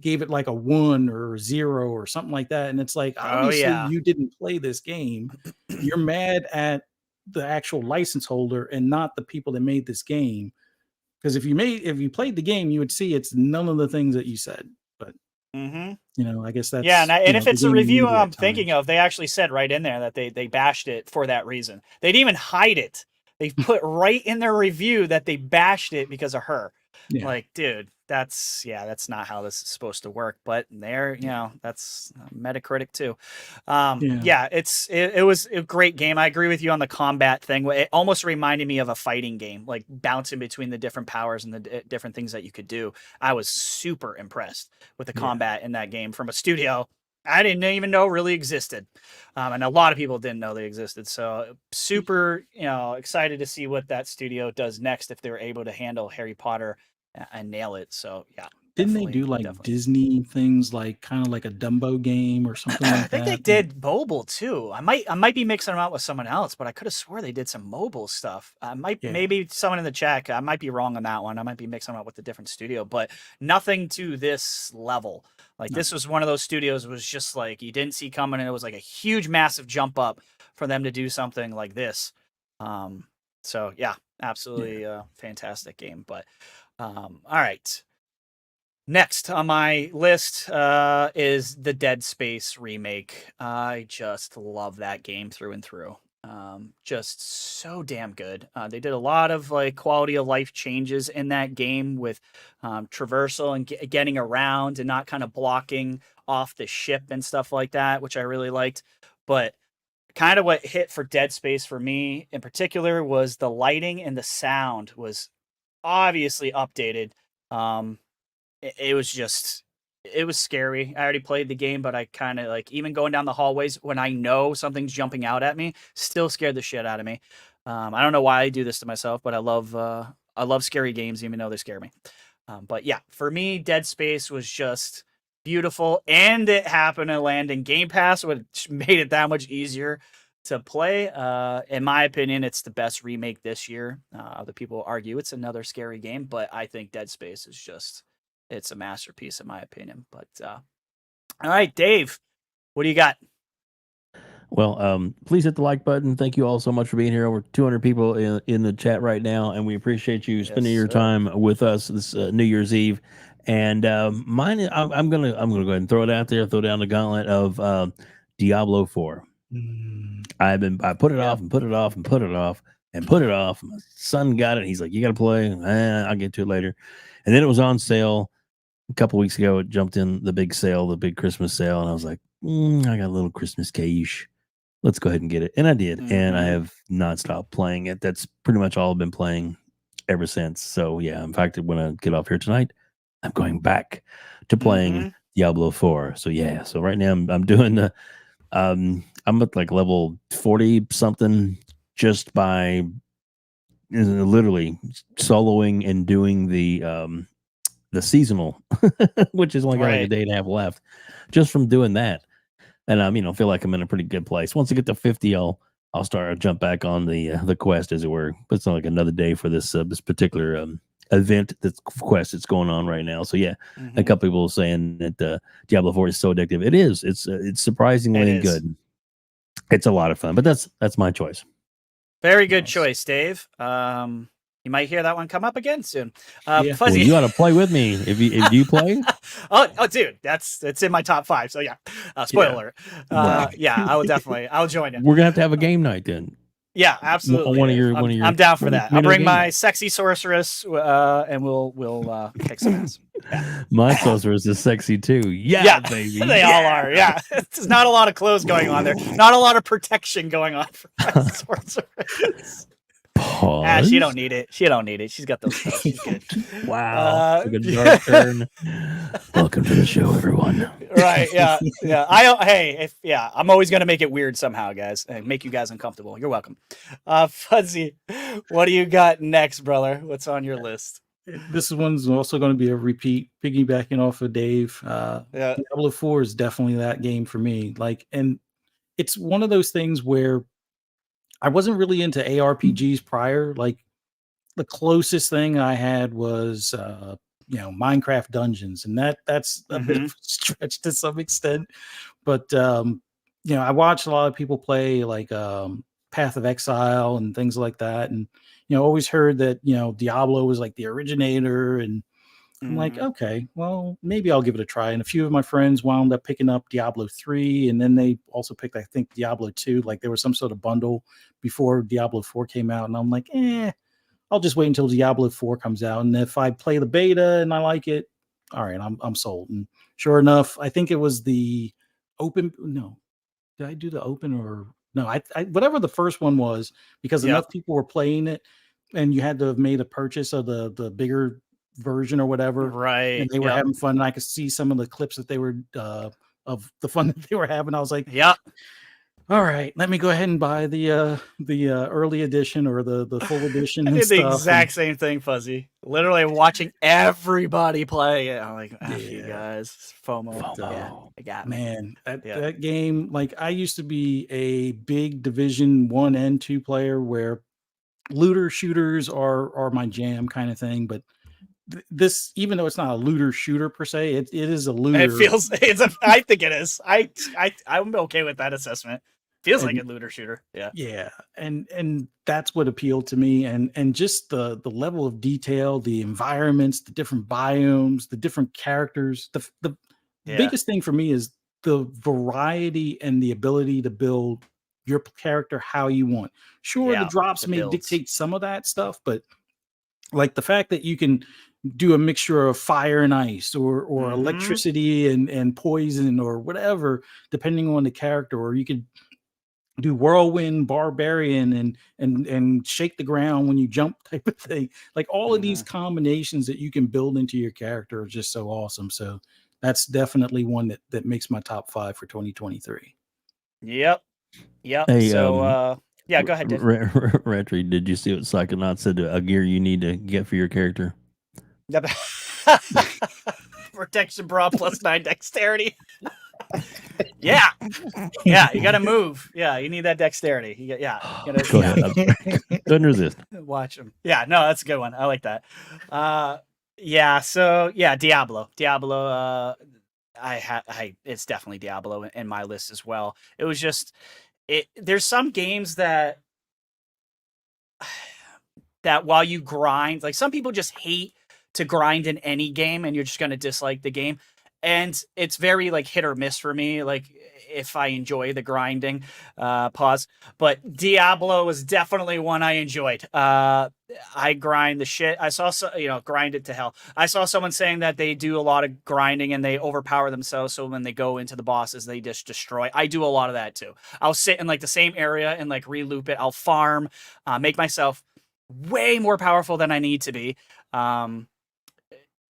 gave it like a 1 or 0 or something like that. And it's like, obviously you didn't play this game. You're mad at the actual license holder and not the people that made this game. Because if you played the game, you would see it's none of the things that you said. But I guess that's and if it's a review I'm thinking of, they actually said right in there that they bashed it for that reason. They didn't even hide it. They put right in their review that they bashed it because of her. Yeah. Like, dude, that's not how this is supposed to work. But there, that's Metacritic too. It was a great game. I agree with you on the combat thing. It almost reminded me of a fighting game, like bouncing between the different powers and the different things that you could do. I was super impressed with the combat in that game from a studio I didn't even know really existed. And a lot of people didn't know they existed. So super, excited to see what that studio does next if they're able to handle Harry Potter and nail it. So yeah. Didn't they do like Disney things, like kind of like a Dumbo game or something like that? I think they did mobile too. I might be mixing them out with someone else, but I could have swore they did some mobile stuff. Maybe someone in the chat. I might be wrong on that one. I might be mixing them out with a different studio, but nothing to this level. Like this was one of those studios was just like you didn't see coming, and it was like a huge, massive jump up for them to do something like this. So yeah, absolutely fantastic game. But all right. Next on my list is the Dead Space remake. I just love that game through and through. Just so damn good. They did a lot of like quality of life changes in that game with traversal and getting around and not kind of blocking off the ship and stuff like that, which I really liked. But kind of what hit for Dead Space for me in particular was the lighting and the sound was obviously updated. It was scary. I already played the game, but I kind of like even going down the hallways when I know something's jumping out at me, still scared the shit out of me. I don't know why I do this to myself, but I love scary games, even though they scare me. But yeah, for me, Dead Space was just beautiful, and it happened to land in Game Pass, which made it that much easier to play. In my opinion, it's the best remake this year. Other people argue it's another scary game, but I think Dead Space is just... it's a masterpiece in my opinion. But all right, Dave, what do you got? Well, please hit the like button. Thank you all so much for being here. Over 200 people in the chat right now, and we appreciate you spending your time with us this New Year's Eve. And mine, I'm gonna go ahead and throw it out there, throw down the gauntlet of Diablo 4. I put it off and put it off and put it off. and put it off. My son got it. He's like, "You got to play." I'll get to it later. And then it was on sale a couple weeks ago. It jumped in the big sale, the big Christmas sale, and I was like, "I got a little Christmas cash. Let's go ahead and get it." And I did, and I have not stopped playing it. That's pretty much all I've been playing ever since. So yeah, in fact, when I get off here tonight, I'm going back to playing Diablo 4. So yeah, so right now I'm doing the I'm at like level 40 something just by literally soloing and doing the seasonal, which is only got like a day and a half left, just from doing that. And feel like I'm in a pretty good place. Once I get to 50, I'll jump back on the quest, as it were. But it's not like another day for this particular event, quest that's going on right now. So yeah, a couple people saying that Diablo 4 is so addictive. It is. It's surprisingly good. It's a lot of fun. But that's my choice. Very good choice, Dave. You might hear that one come up again soon. Fuzzy, well, you ought to play with me. If you play, oh, dude, it's in my top 5. So yeah, spoiler alert. Yeah, I will definitely. I'll join you. We're gonna have to have a game night then. Yeah, absolutely. I'm down for that. I'll bring my sexy sorceress, and we'll kick some ass. Yeah. My sorceress is sexy too. Yeah, baby. They all are. Yeah, there's not a lot of clothes going on there. Not a lot of protection going on for my sorceress. She don't need it. She's got those stuff. She's good. Wow. Took a dark turn. Welcome to the show, everyone. Right. Yeah. Yeah. I'm always going to make it weird somehow, guys. And make you guys uncomfortable. You're welcome. Fuzzy, what do you got next, brother? What's on your list? This one's also going to be a repeat, piggybacking off of Dave. Diablo 4 is definitely that game for me. And it's one of those things where I wasn't really into ARPGs prior. Like, the closest thing I had was Minecraft Dungeons, and that's a bit of a stretch to some extent. But I watched a lot of people play like Path of Exile and things like that, and always heard that Diablo was like the originator, and I'm like, okay, well, maybe I'll give it a try. And a few of my friends wound up picking up Diablo 3, and then they also picked, I think, Diablo 2. Like, there was some sort of bundle before Diablo 4 came out, and I'm like, I'll just wait until Diablo 4 comes out. And if I play the beta and I like it, all right, I'm sold. And sure enough, I think it was the open. No, did I do the open or no? I whatever the first one was, because enough people were playing it, and you had to have made a purchase of the bigger version or whatever, right? And they were having fun, and I could see some of the clips that they were of the fun that they were having. I was like, all right, let me go ahead and buy the early edition or the full edition. I did the exact same thing, Fuzzy. Literally watching everybody play it. I'm like, you guys, FOMO. Yeah, I got me. Man, that game. Like, I used to be a big Division 1 and 2 player where looter shooters are my jam kind of thing, but this, even though it's not a looter shooter per se, it is a looter. I think it is. I'm okay with that assessment. Feels like a looter shooter. Yeah. And that's what appealed to me, and just the level of detail, the environments, the different biomes, the different characters. The biggest thing for me is the variety and the ability to build your character how you want. Sure, the drops may dictate some of that stuff, but like the fact that you can do a mixture of fire and ice, or electricity and poison, or whatever, depending on the character, or you could do whirlwind, barbarian, and shake the ground when you jump type of thing. Like, all of these combinations that you can build into your character are just so awesome. So that's definitely one that makes my top 5 for 2023. Yep. Hey, so go ahead, Dave. RHETRI, did you see what Psychonaut said? A gear you need to get for your character. Protection bra plus 9 dexterity. Yeah, you gotta move. Yeah, you need that dexterity. You gotta, Go ahead. Couldn't resist. Watch them. Yeah, no, that's a good one. I like that. So Diablo. It's definitely Diablo in my list as well. It was just there's some games that while you grind, like, some people just hate to grind in any game, and you're just going to dislike the game. And it's very like hit or miss for me. Like, if I enjoy the grinding. Pause. But Diablo was definitely one I enjoyed. I grind the shit. I saw, grind it to hell. I saw someone saying that they do a lot of grinding and they overpower themselves. So when they go into the bosses, they just destroy. I do a lot of that too. I'll sit in like the same area and like re-loop it. I'll farm, make myself way more powerful than I need to be. And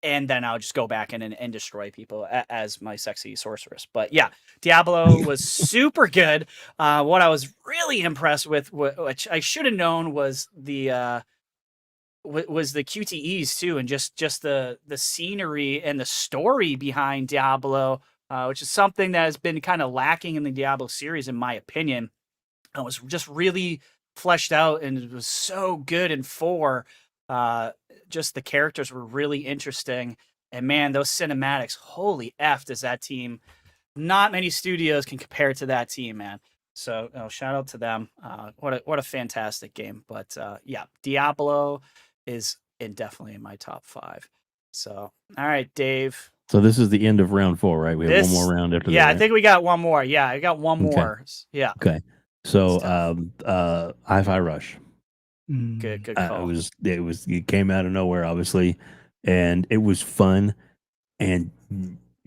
then I'll just go back in and destroy people as my sexy sorceress. But yeah, Diablo was super good. What I was really impressed with, which I should have known, was the QTEs too, and just the scenery and the story behind Diablo, which is something that has been kind of lacking in the Diablo series, in my opinion. It was just really fleshed out, and it was so good in 4. Just the characters were really interesting, and man, those cinematics, holy F, does that team, not many studios can compare to that team, man. So shout out to them. What a fantastic game. But yeah, Diablo is definitely in my top 5. So all right, Dave. So this is the end of round 4, right? We have one more round after that. Yeah, I think we got one more. Yeah, I got one more. Yeah. Okay. So Hi-Fi Rush. Good call. It came out of nowhere, obviously, and it was fun. And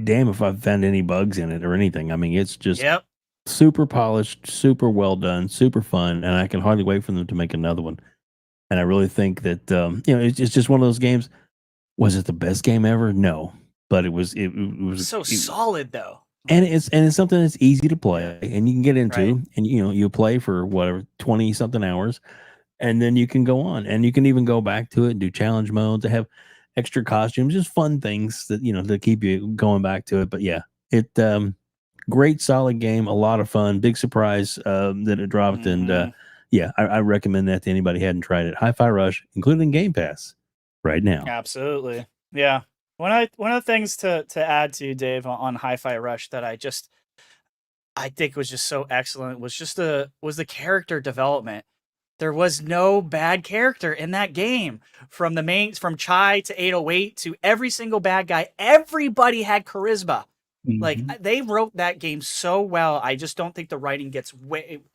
damn if I've found any bugs in it or anything. I mean, it's just super polished, super well done, super fun, and I can hardly wait for them to make another one. And I really think that it's just one of those games. Was it the best game ever? No, but it was solid though. And it's something that's easy to play and you can get into, and you play for whatever 20 something hours. And then you can go on, and you can even go back to it and do challenge modes. They have extra costumes, just fun things that to keep you going back to it. But yeah, it great solid game, a lot of fun, big surprise that it dropped, and yeah, I recommend that to anybody who hadn't tried it. Hi-Fi Rush, including Game Pass, right now. Absolutely, yeah. One of the things to add to Dave on Hi-Fi Rush that I think was just so excellent was the character development. There was no bad character in that game. From Chai to 808 to every single bad guy, everybody had charisma. Like, they wrote that game so well. I just don't think the writing gets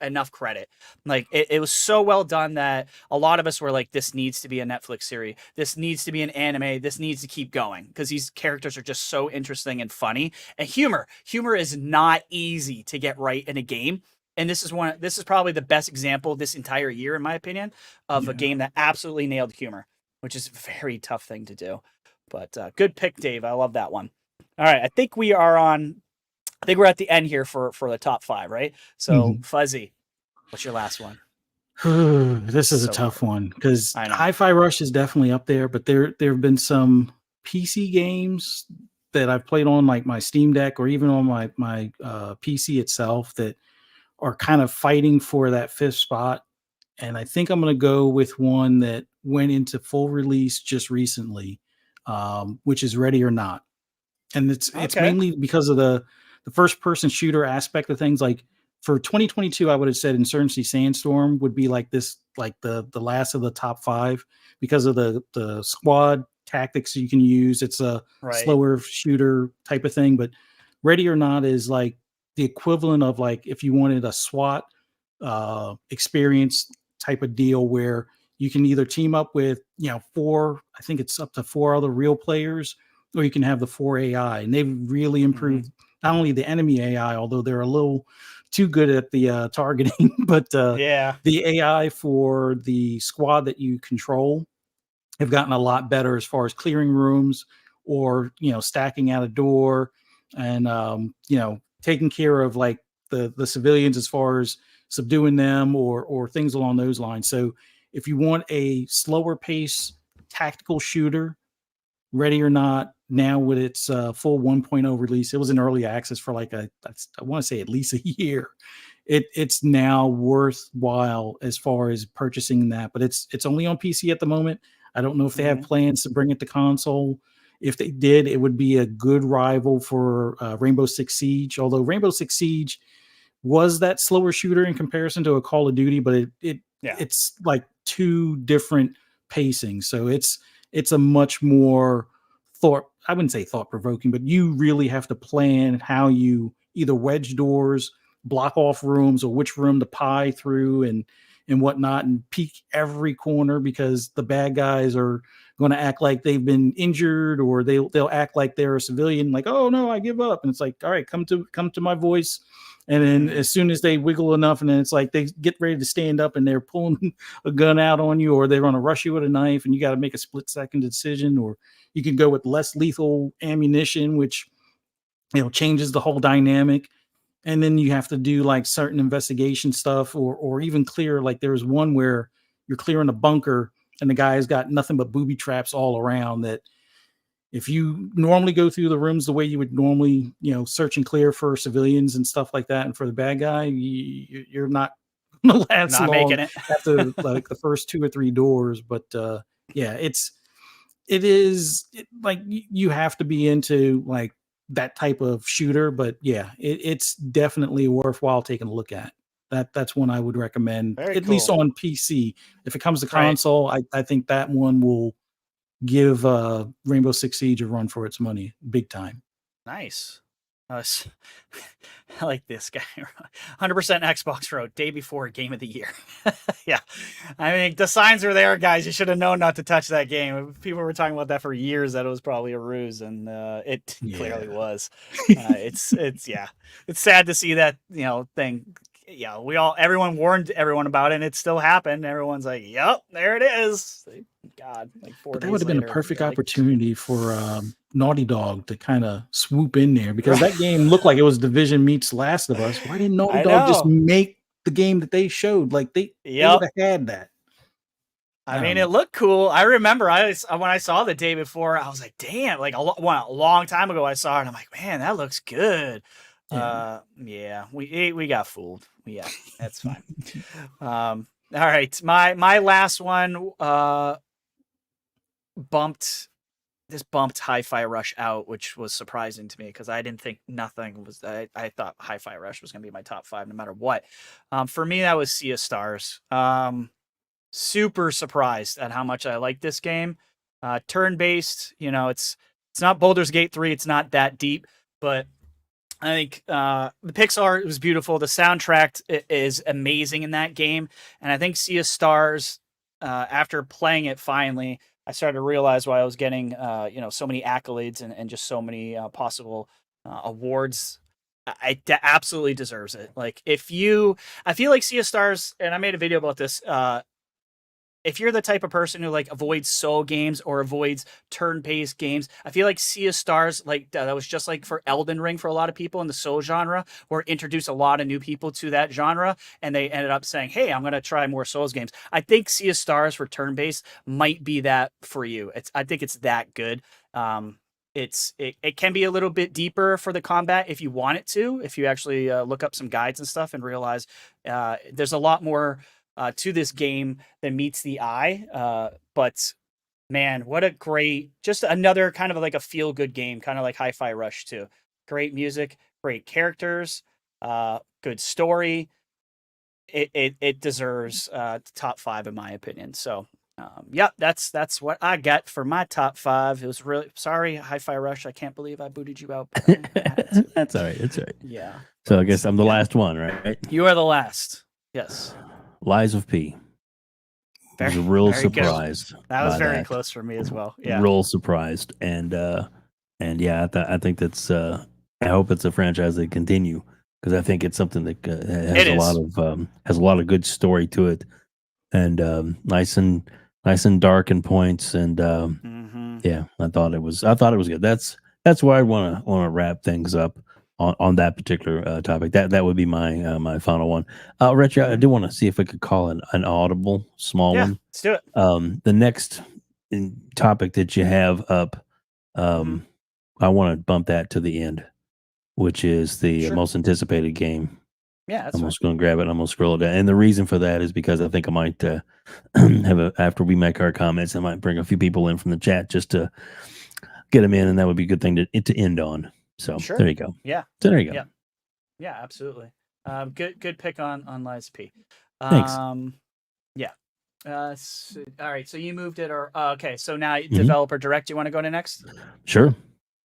enough credit. Like, it was so well done that a lot of us were like, this needs to be a Netflix series. This needs to be an anime. This needs to keep going, because these characters are just so interesting and funny. And humor is not easy to get right in a game. And this is probably the best example this entire year, in my opinion, of a game that absolutely nailed humor, which is a very tough thing to do. But good pick, Dave. I love that one. All right, I think we're at the end here for the top 5, right? So Fuzzy, what's your last one? This is a tough one, because Hi-Fi Rush is definitely up there, but there have been some PC games that I've played on like my Steam Deck or even on my PC itself that are kind of fighting for that 5th spot. And I think I'm going to go with one that went into full release just recently, which is Ready or Not. And it's mainly because of the first person shooter aspect of things. Like for 2022, I would have said Insurgency Sandstorm would be like this, like the last of the top 5 because of the squad tactics you can use. It's a slower shooter type of thing, but Ready or Not is like the equivalent of like if you wanted a SWAT experience type of deal where you can either team up with 4, I think it's up to 4 other real players, or you can have the 4 AI, and they've really improved not only the enemy AI, although they're a little too good at the targeting, but the AI for the squad that you control have gotten a lot better as far as clearing rooms or stacking out a door and taking care of like the civilians as far as subduing them or things along those lines. So if you want a slower pace tactical shooter, Ready or Not, now with its full 1.0 release, it was in early access for like I want to say at least a year. It's now worthwhile as far as purchasing that, but it's only on PC at the moment. I don't know if they have plans to bring it to console. If they did, it would be a good rival for Rainbow Six Siege. Although Rainbow Six Siege was that slower shooter in comparison to a Call of Duty, but it's like 2 different pacings. So it's a much more I wouldn't say thought provoking, but you really have to plan how you either wedge doors, block off rooms, or which room to pie through and whatnot, and peek every corner because the bad guys are going to act like they've been injured, or they'll act like they're a civilian, like, oh no, I give up. And it's like, all right, come to my voice. And then as soon as they wiggle enough, and then it's like they get ready to stand up and they're pulling a gun out on you, or they're going to rush you with a knife, and you got to make a split-second decision. Or you can go with less lethal ammunition, which changes the whole dynamic. And then you have to do like certain investigation stuff, or even clear. Like there's one where you're clearing a bunker and the guy's got nothing but booby traps all around, that if you normally go through the rooms the way you would normally, search and clear for civilians and stuff like that, and for the bad guy, you're not going to last long making it after like the first 2 or 3 doors. But yeah, it is like you have to be into like that type of shooter. But yeah, it's definitely worthwhile taking a look at. That's one I would recommend, at least on PC. If it comes to console, I think that one will give Rainbow Six Siege a run for its money, big time. Nice. I like this guy. 100% Xbox Road, day before Game of the Year. Yeah. I mean, the signs are there, guys. You should have known not to touch that game. People were talking about that for years, that it was probably a ruse, and it clearly was. It's sad to see that, thing. Yeah, everyone warned everyone about it, and it still happened. Everyone's like, yep, there it is. God, like 4 days that would have been a later, perfect opportunity for Naughty Dog to kind of swoop in there, because that game looked like it was Division meets Last of Us. Why didn't Naughty Dog just make the game that they showed? Like they would have had that. I mean, it looked cool. I remember when I saw the day before, I was like, damn, like a long time ago I saw it, and I'm like, man, that looks good. Yeah, we got fooled. Yeah, that's fine. All right, my last one bumped Hi-Fi Rush out, which was surprising to me because I didn't think nothing was. I thought Hi-Fi Rush was going to be my top 5 no matter what. For me, that was Sea of Stars. Super surprised at how much I like this game. Turn-based, it's not Baldur's Gate 3. It's not that deep, but I think the Pixar was beautiful. The soundtrack is amazing in that game. And I think Sea of Stars, after playing it finally, I started to realize why I was getting, so many accolades and just so many possible awards. It absolutely deserves it. Like I feel like Sea of Stars, and I made a video about this, if you're the type of person who like avoids soul games or avoids turn-based games, I feel like Sea of Stars, like that was just like for Elden Ring for a lot of people in the soul genre, or introduced a lot of new people to that genre, and they ended up saying, hey, I'm going to try more Souls games. I think Sea of Stars for turn-based might be that for you. I think it's that good. It can be a little bit deeper for the combat if you want it to, if you actually look up some guides and stuff and realize there's a lot more to this game than meets the eye. But man, what a great, just another kind of like a feel good game, kind of like Hi-Fi Rush too. Great music, great characters, good story. It deserves top 5 in my opinion. So that's what I got for my top 5. It was really sorry, Hi-Fi Rush. I can't believe I booted you out. That's all right. That's all right. Yeah. So I guess I'm the last one, right? You are the last. Yes. Lies of P. I was real surprised. Good. That was very close for me as well. Yeah. Real surprised. And yeah, I think that's I hope it's a franchise that continue, because I think it's something that has a lot of good story to it, and nice and dark in points, and yeah, I thought it was good. That's where I want to wrap things up on that particular topic. That would be my my final one. RHETRI, I do want to see if I could call an audible small one. Let's do it. The next topic that you have up, I want to bump that to the end, which is the most anticipated game. Yeah, that's I'm just going to grab it. I'm going to scroll it down, and the reason for that is because I think I might have after we make our comments, I might bring a few people in from the chat just to get them in, and that would be a good thing to end on. So there you go. Yeah. So there you go. Yeah, absolutely. Good pick on Lies P. Thanks. Yeah. All right. So you moved it, or okay. So now developer direct. You want to go to next? Sure.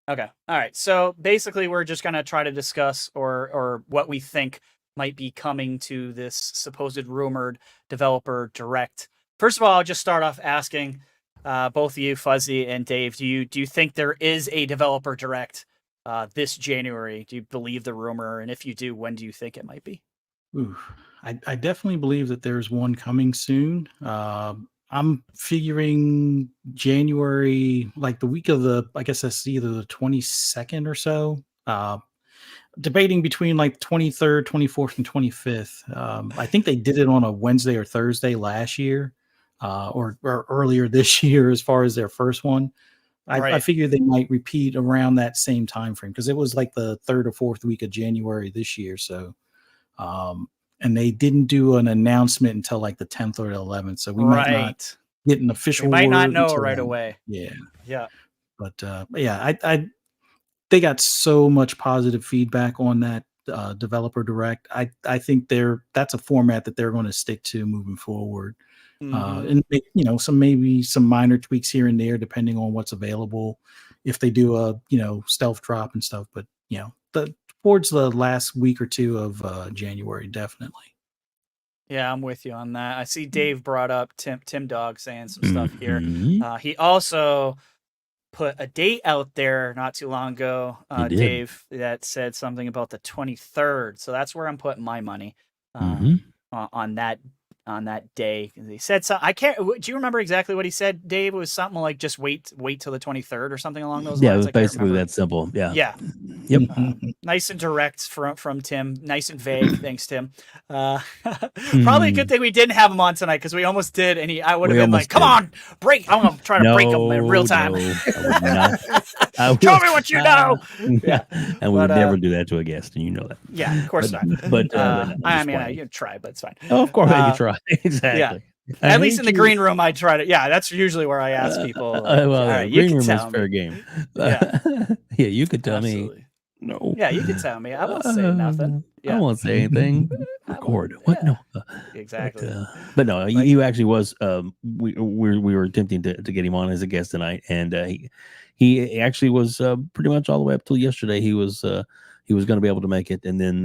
Okay. All right. So basically, we're just gonna try to discuss or what we think might be coming to this supposed rumored developer direct. First of all, I'll just start off asking both of you, Fuzzy and Dave, do you think there is a developer direct this January? Do you believe the rumor? And if you do, when do you think it might be? Ooh, I definitely believe that there's one coming soon. I'm figuring January, like the week of I guess that's either the 22nd or so. Debating between like 23rd, 24th, and 25th. I think they did it on a Wednesday or Thursday last year, or earlier this year as far as their first one. I figure they might repeat around that same time frame because it was like the 3rd or 4th week of January this year. So, and they didn't do an announcement until like the 10th or the 11th. So we might not get an official. We might not word know until right then. away. Yeah. Yeah. But yeah, they got so much positive feedback on that developer direct. I think that's a format that they're going to stick to moving forward. And make, maybe some minor tweaks here and there depending on what's available. If they do a stealth drop and stuff, but towards the last week or two of January, definitely. Yeah, I'm with you on that. I see Dave brought up Tim Dog saying some stuff here. Mhm. He also put a date out there not too long ago, He did. Dave, that said something about the 23rd. So that's where I'm putting my money on that day. He said something. I can't. Do you remember exactly what he said, Dave? It was something like just wait till the 23rd or something along those Yeah, it lines. was basically that simple. Yeah. Yeah. Yep. Nice and direct from Tim. Nice and vague. Thanks, Tim. Probably a good thing we didn't have him on tonight because we almost did, and I would have been like, "Come on, break! I'm gonna try to break him in real time." No, I would not. Show me what you know. Yeah, and we would never do that to a guest, and you know that. Yeah, of course not. But I mean, you try, but it's fine. Oh, of course, you try. Exactly. Yeah. At least in the green room, I try to. Yeah, that's usually where I ask people. Like, well, all right, green you can room tell is me. fair game. Yeah. Yeah, you could tell Absolutely. me. No. Yeah, you can tell me. I won't say nothing. Yeah. I won't say anything. Record. What? Yeah. No. Exactly. But no, he actually was. We were attempting to get him on as a guest tonight, and he actually was pretty much all the way up till yesterday. He was going to be able to make it, and then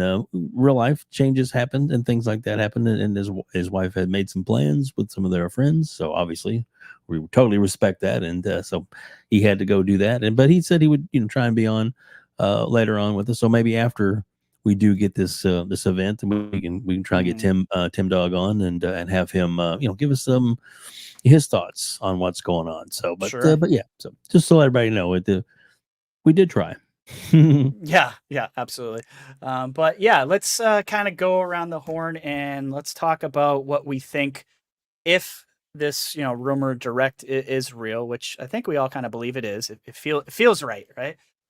real life changes happened and things like that happened, and his wife had made some plans with some of their friends. So obviously, we totally respect that, and so he had to go do that. But he said he would try and be on later on with us. So maybe after we do get this event, and we can try and get Tim Dog on and have him give us some his thoughts on what's going on. So but yeah, so just to let everybody know we did try. Yeah, absolutely. But yeah, let's kind of go around the horn and let's talk about what we think if this rumored direct is real, which I think we all kind of believe it is. It feels right?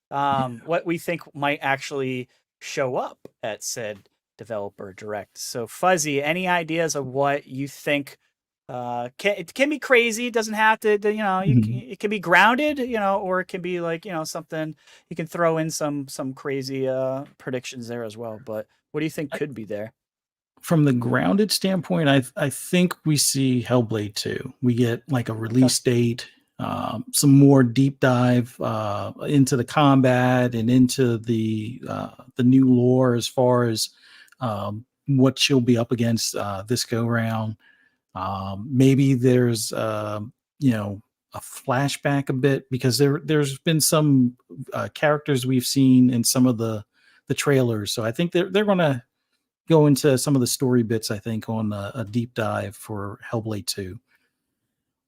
What we think might actually show up at said developer direct. So Fuzzy, any ideas of what you think? It can be crazy. It doesn't have to, it can be grounded, or it can be like, something you can throw in some crazy predictions there as well. But what do you think could be there? From the grounded standpoint, I think we see Hellblade 2. We get like a release date, some more deep dive into the combat and into the new lore as far as what she'll be up against this go round. Maybe there's a flashback a bit because there's been some characters we've seen in some of the trailers. So I think they're going to go into some of the story bits, I think, on a deep dive for Hellblade 2.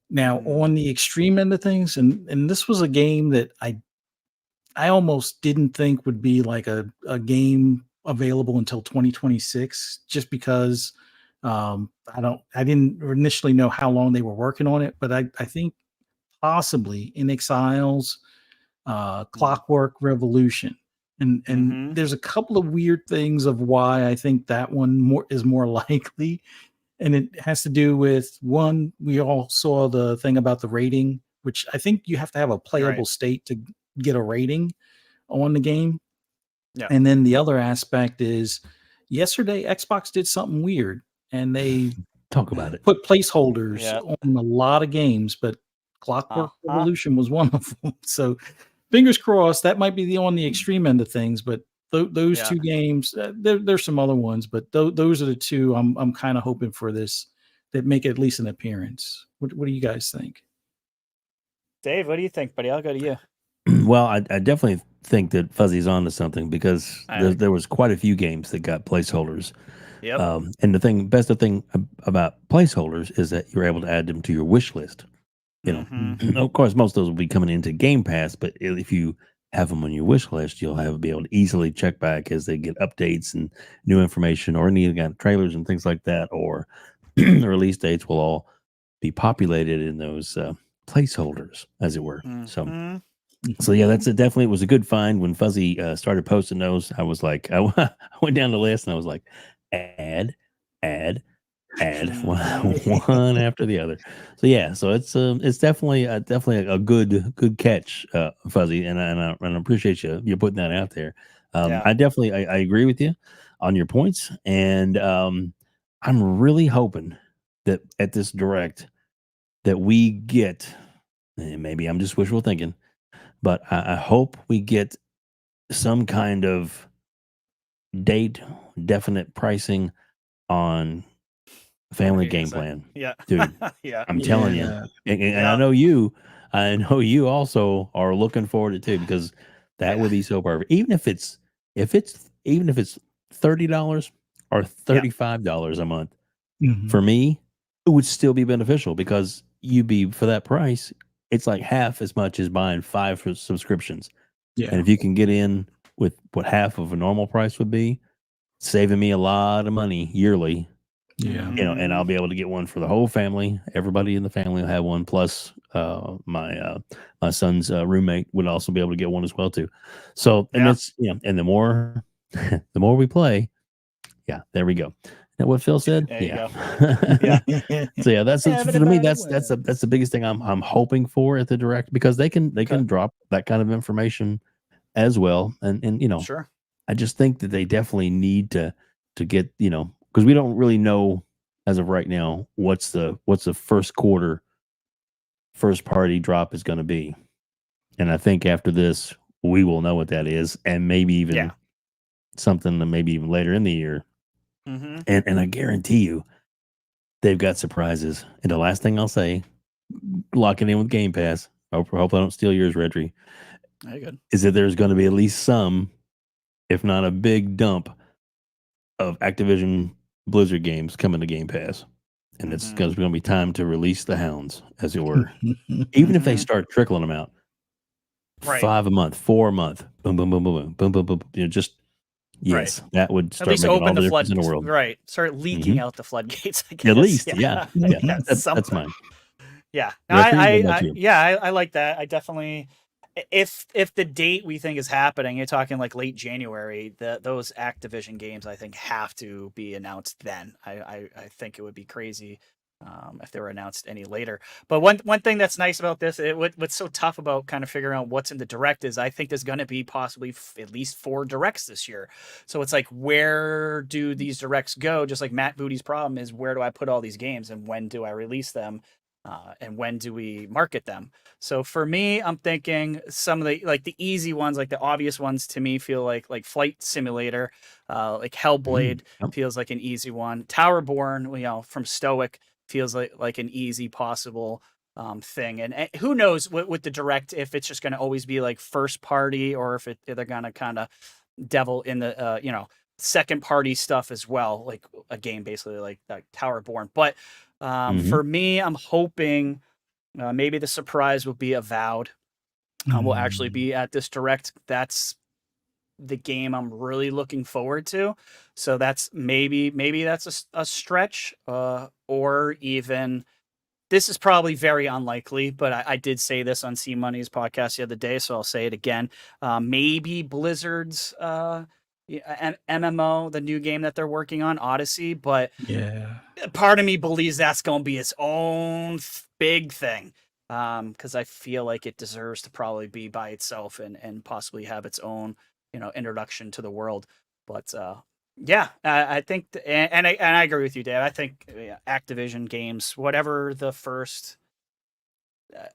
Now, on the extreme end of things, and this was a game that I almost didn't think would be like a game available until 2026, just because I didn't initially know how long they were working on it, but I think possibly In Exile's Clockwork Revolution. And there's a couple of weird things of why I think that one is more likely. And it has to do with, one, we all saw the thing about the rating, which I think you have to have a playable state to get a rating on the game. Yeah. And then the other aspect is yesterday Xbox did something weird, and they talk about it. Put placeholders on a lot of games, but Clockwork Revolution was one of them. So fingers crossed. That might be on the extreme end of things, but those two games, there's some other ones, but those are the two I'm kind of hoping for this that make at least an appearance. What do you guys think? Dave, what do you think, buddy? I'll go to you. Well, I definitely think that Fuzzy's on to something because there was quite a few games that got placeholders. Yep. And the best thing about placeholders is that you're able to add them to your wish list. You know, of course, most of those will be coming into Game Pass, but if you have them on your wish list, you'll be able to easily check back as they get updates and new information or any kind of trailers and things like that, or the release dates will all be populated in those placeholders, as it were. So yeah, that's definitely it was a good find when Fuzzy started posting those. I was like, I went down the list and I was like, add one after the other. So yeah, so it's definitely a good catch, Fuzzy, and I appreciate you putting that out there. I definitely I agree with you on your points, and I'm really hoping that at this direct that we get, and maybe I'm just wishful thinking, but I hope we get some kind of definite pricing on family game plan. Yeah. Dude. Yeah. I'm telling you. And I know you also are looking forward to it too, because that would be so perfect. Even if it's $30 or $35 a month, for me, it would still be beneficial because you'd be for that price. It's like half as much as buying 5 subscriptions. Yeah. And if you can get in with what half of a normal price would be, saving me a lot of money yearly. Yeah. You know, and I'll be able to get one for the whole family. Everybody in the family will have one. Plus, my son's roommate would also be able to get one as well too. So, and it's and the more we play, there we go. Is that what Phil said? There you go. So yeah, that's for me. That's the biggest thing I'm hoping for at the direct, because they can drop that kind of information as well, and you know, sure. I just think that they definitely need to get, you know, because we don't really know as of right now what's the first quarter first party drop is going to be, and I think after this we will know what that is, and maybe even something that maybe even later in the year. And I guarantee you they've got surprises. And the last thing I'll say, locking in with Game Pass, I hope I don't steal yours, RHETRI, is that there's going to be at least some, if not a big dump, of Activision Blizzard games coming to Game Pass. And it's going to be time to release the hounds, as it were. Even if they start trickling them out. 5 a month, 4 a month, boom, boom, boom, boom, boom, boom, boom, boom. You know, just that would start making all the difference in the world. Right. Start leaking out the floodgates, I guess. At least, that's mine. Yeah. No, I like that. I definitely, if the date we think is happening, you're talking like late January, those Activision games I think have to be announced then. I think it would be crazy if they were announced any later. But one thing that's nice about this, what's so tough about kind of figuring out what's in the direct is I think there's going to be possibly at least 4 directs this year. So it's like, where do these directs go? Just like Matt Booty's problem is, where do I put all these games and when do I release them? And when do we market them? So for me, I'm thinking some of the easy ones, like the obvious ones to me feel like Flight Simulator, like Hellblade feels like an easy one. Towerborn, you know, from Stoic feels like an easy possible thing. And who knows with the direct, if it's just going to always be like first party, or if they're going to kind of devil in the, you know, second party stuff as well, like a game basically like Towerborn. But for me, I'm hoping maybe the surprise will be Avowed. Will actually be at this direct. That's the game I'm really looking forward to. So that's maybe that's a stretch, or even, this is probably very unlikely, but I did say this on C Money's podcast the other day, so I'll say it again. Maybe Blizzard's MMO, the new game that they're working on, Odyssey, but part of me believes that's going to be its own big thing, because I feel like it deserves to probably be by itself and possibly have its own, you know, introduction to the world. But I think, and I agree with you, Dave. I think Activision games, whatever the first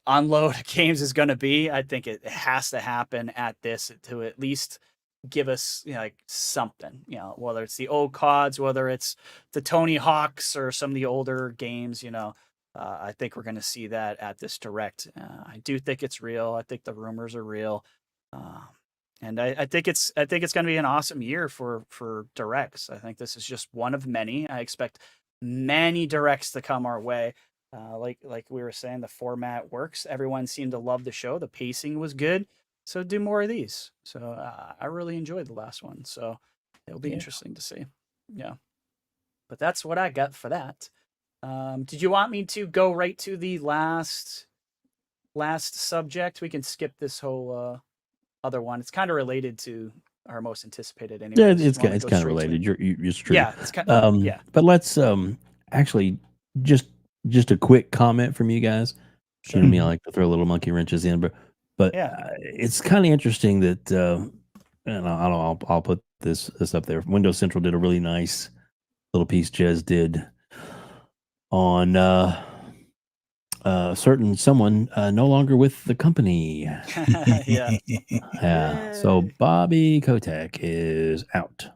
unload of games is going to be, I think it has to happen at this to at least give us, you know, like something, you know, whether it's the old CODs, whether it's the Tony Hawks or some of the older games, you know. I think we're going to see that at this direct. I do think it's real. I think the rumors are real. And I think it's going to be an awesome year for directs. I think this is just one of many. I expect many directs to come our way. Like we were saying, the format works. Everyone seemed to love the show. The pacing was good. So do more of these. So I really enjoyed the last one. So it'll be interesting to see. Yeah. But that's what I got for that. Did you want me to go right to the last subject? We can skip this whole other one. It's kind of related to our most anticipated anyway. Yeah, it's kind of related. You're true. Yeah, it's kind of, yeah. But let's actually just a quick comment from you guys. Sure. You know me, I like to throw little monkey wrenches in, but it's kind of interesting that and I'll put this up there. Windows Central did a really nice little piece. Jez did on certain someone no longer with the company. Yeah. So Bobby Kotick is out.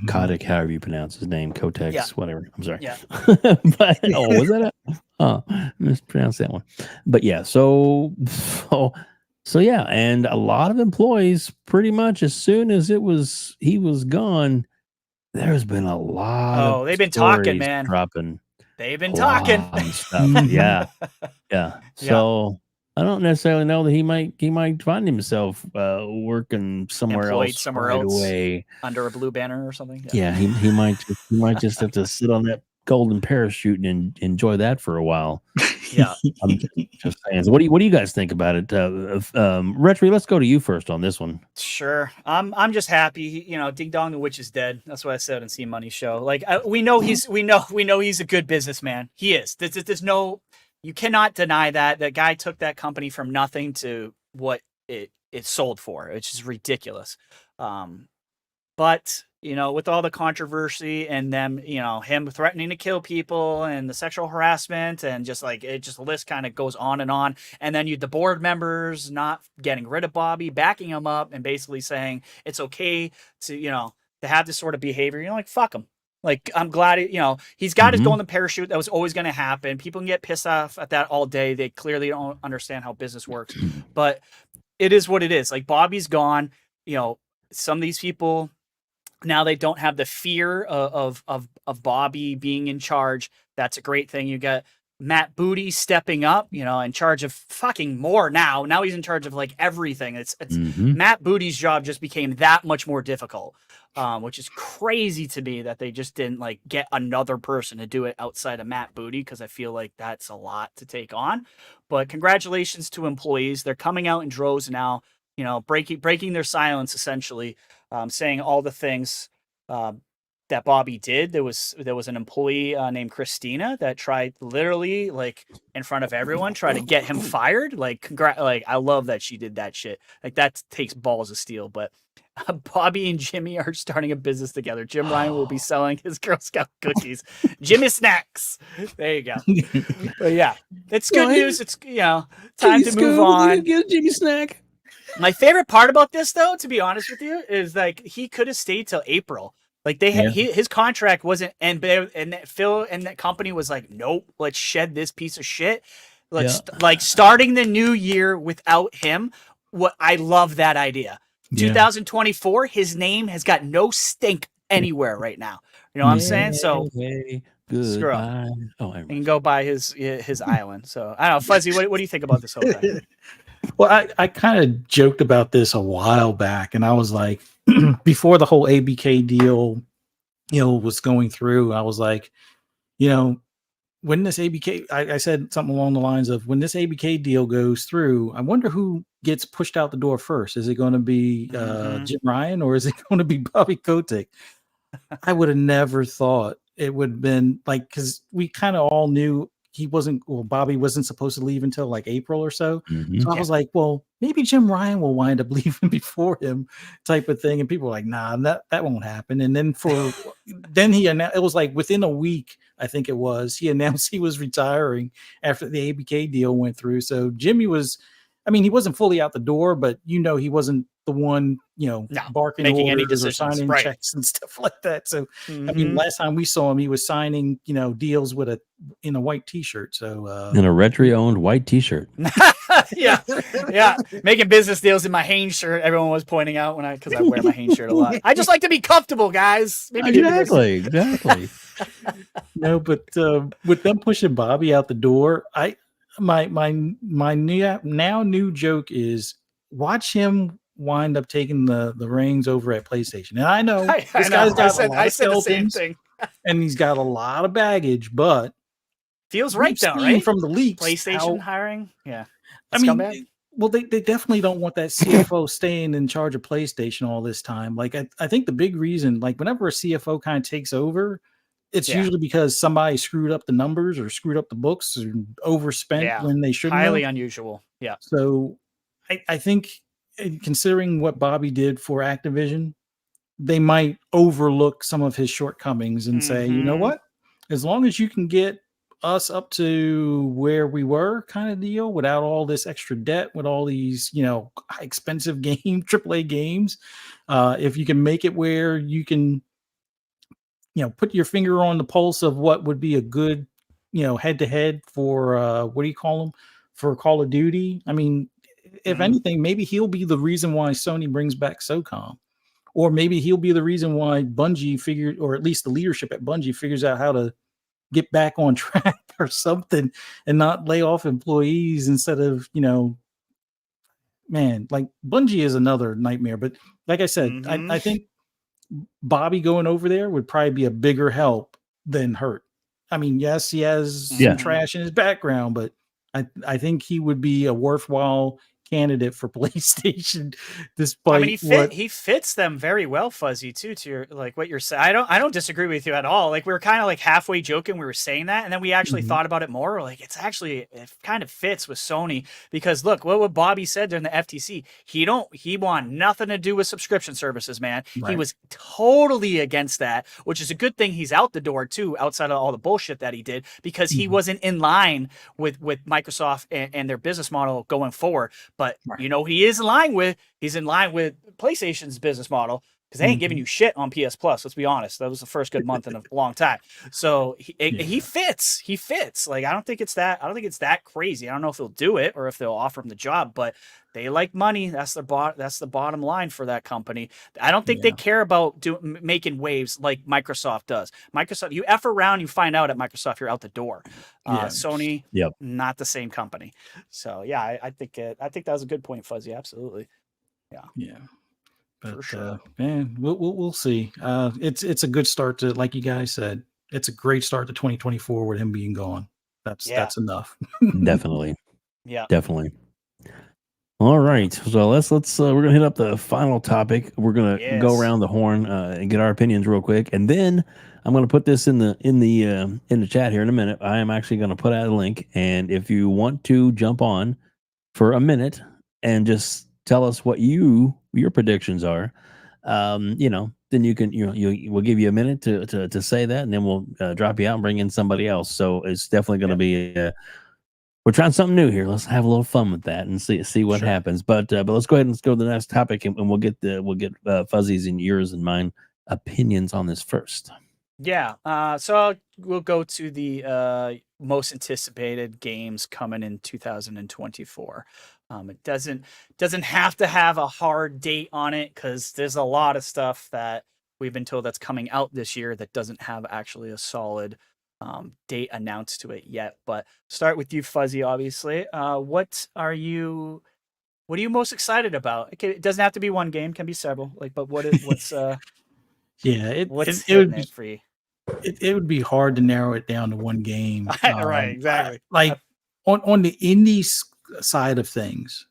Kotick, however you pronounce his name, Kotex, whatever. I'm sorry. Yeah. But was that mispronounced that one? But yeah, so yeah, and a lot of employees, pretty much as soon as he was gone, there's been a lot. Oh, they've been talking, man. Dropping. They've been talking. Stuff. Yeah. So I don't necessarily know that he might find himself working somewhere else away under a blue banner or something. Yeah, he might just have to sit on that golden parachute and enjoy that for a while. Yeah, I'm just saying. So what do you guys think about it? RHETRI, let's go to you first on this one. Sure, I'm just happy. You know, Ding Dong the Witch is dead. That's what I said in C Money Show. Like we know he's a good businessman. He is. There's no. You cannot deny that. That guy took that company from nothing to what it sold for, which is ridiculous. But, you know, with all the controversy and them, you know, him threatening to kill people and the sexual harassment and just like the list kind of goes on. And then the board members not getting rid of Bobby, backing him up and basically saying it's okay to, you know, to have this sort of behavior. You're like, fuck him. Like, I'm glad, he's got his golden parachute. That was always going to happen. People can get pissed off at that all day. They clearly don't understand how business works, but it is what it is. Like, Bobby's gone. You know, some of these people now, they don't have the fear of Bobby being in charge. That's a great thing. You got Matt Booty stepping up, you know, in charge of fucking more now. Now he's in charge of like everything. It's Matt Booty's job just became that much more difficult. Which is crazy to me that they just didn't like get another person to do it outside of Matt Booty, because I feel like that's a lot to take on. But congratulations to employees. They're coming out in droves now, you know, breaking their silence, essentially, saying all the things that Bobby did. There was an employee named Christina that tried literally like in front of everyone, try to get him fired. Like, I love that she did that shit. Like, that takes balls of steel. But Bobby and Jimmy are starting a business together. Jim Ryan will be selling his Girl Scout cookies. Jimmy Snacks. There you go. But yeah, it's good news. It's, you know, time to move on. Get a Jimmy Snack. My favorite part about this, though, to be honest with you, is like he could have stayed till April. Like they had his contract wasn't, and Phil and that company was like, nope, let's shed this piece of shit. Let's like starting the new year without him. What I love that idea. 2024, his name has got no stink anywhere right now. You know what I'm saying? So screw up. Oh, I can go buy his island. So I don't know, Fuzzy. What do you think about this whole thing? Well, I kind of joked about this a while back, and I was like, before the whole ABK deal, you know, was going through, I was like, you know, when this ABK, I said something along the lines of, when this ABK deal goes through, I wonder who gets pushed out the door first. Is it going to be Jim Ryan, or is it going to be Bobby Kotick? I would have never thought it would have been like, because we kind of all knew Bobby wasn't supposed to leave until like April or so. Mhm. So I was like, well, maybe Jim Ryan will wind up leaving before him, type of thing. And people were like, nah, that won't happen. And then then he announced, it was like within a week, I think it was, he announced he was retiring after the ABK deal went through. So Jimmy was, I mean, he wasn't fully out the door, but he wasn't the one, barking making any orders or decisions, signing right. checks and stuff like that. So, I mean, last time we saw him, he was signing, deals in a white T-shirt. So, In a RHETRI owned white T-shirt. yeah, making business deals in my Hanes shirt. Everyone was pointing out because I wear my Hanes shirt a lot. I just like to be comfortable, guys. Maybe Exactly. No, but with them pushing Bobby out the door, my new joke is watch him wind up taking the reins over at PlayStation. And I know this guy's got a lot of skeletons, and he's got a lot of baggage, but feels right though, right? From the leaks, PlayStation hiring, yeah. I mean, well, they definitely don't want that CFO staying in charge of PlayStation all this time. Like, I think the big reason, like, whenever a CFO kind of takes over, it's usually because somebody screwed up the numbers or screwed up the books or overspent when they shouldn't. Highly unusual. Yeah. So I think, considering what Bobby did for Activision, they might overlook some of his shortcomings and say, you know what? As long as you can get us up to where we were, kind of deal, without all this extra debt, with all these, expensive AAA games, if you can make it where you can, put your finger on the pulse of what would be a good, head to head for what do you call them, for Call of Duty. I mean, if anything, maybe he'll be the reason why Sony brings back SOCOM, or maybe he'll be the reason why Bungie figured, or at least the leadership at Bungie figures out how to get back on track or something, and not lay off employees instead of, man, like Bungie is another nightmare. But like I said, I think Bobby going over there would probably be a bigger help than hurt. I mean, yes, he has some trash in his background, but I think he would be a worthwhile candidate for PlayStation, despite he fits them very well, Fuzzy, too, to your, like, what you're saying. I don't disagree with you at all. Like, we were kind of like halfway joking, we were saying that, and then we actually thought about it more. Like, it kind of fits with Sony, because look, what Bobby said during the FTC, he want nothing to do with subscription services, man. Right. He was totally against that, which is a good thing. He's out the door too, outside of all the bullshit that he did, because he wasn't in line with Microsoft and their business model going forward. But he is in line with PlayStation's business model, because they ain't giving you shit on PS Plus. Let's be honest. That was the first good month in a long time. So he fits. He fits. Like, I don't think it's that crazy. I don't know if he'll do it or if they'll offer him the job, but they like money. That's the bottom line for that company. I don't think they care about making waves like Microsoft does. Microsoft, you F around, you find out at Microsoft, you're out the door. Sony, not the same company. So I think that was a good point, Fuzzy. Absolutely. Yeah. But, for sure. Man, we'll see. It's a good start to, like you guys said, it's a great start to 2024 with him being gone. That's enough. Definitely. Yeah. Definitely. All right. So let's we're gonna hit up the final topic. We're gonna go around the horn and get our opinions real quick, and then I'm gonna put this in the chat here in a minute. I am actually gonna put out a link, and if you want to jump on for a minute and just tell us what your predictions are, then you can we'll give you a minute to say that, and then we'll drop you out and bring in somebody else. So it's definitely going to be we're trying something new here. Let's have a little fun with that and see what happens. But let's go ahead and let's go to the next topic, and we'll get Fuzzy's and yours and mine opinions on this first. Yeah. So we'll go to the most anticipated games coming in 2024. It doesn't have to have a hard date on it, because there's a lot of stuff that we've been told that's coming out this year that doesn't have actually a solid date announced to it yet. But start with you, Fuzzy. Obviously, what are you most excited about? It doesn't have to be one game; can be several. But what's it would be for you? It would be hard to narrow it down to one game. Right, exactly. Like on the indies side of things,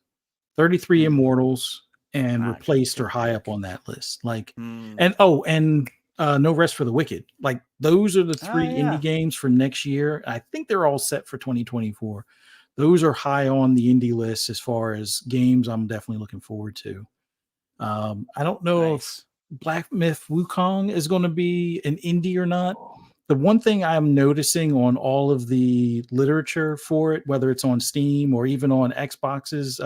33 Immortals and Replaced are high up on that list. Like, and No Rest for the Wicked. Like those are the three yeah. indie games for next year. I think they're all set for 2024. Those are high on the indie list as far as games I'm definitely looking forward to. I don't know if Black Myth Wukong is going to be an indie or not. The one thing I'm noticing on all of the literature for it, whether it's on Steam or even on Xbox's,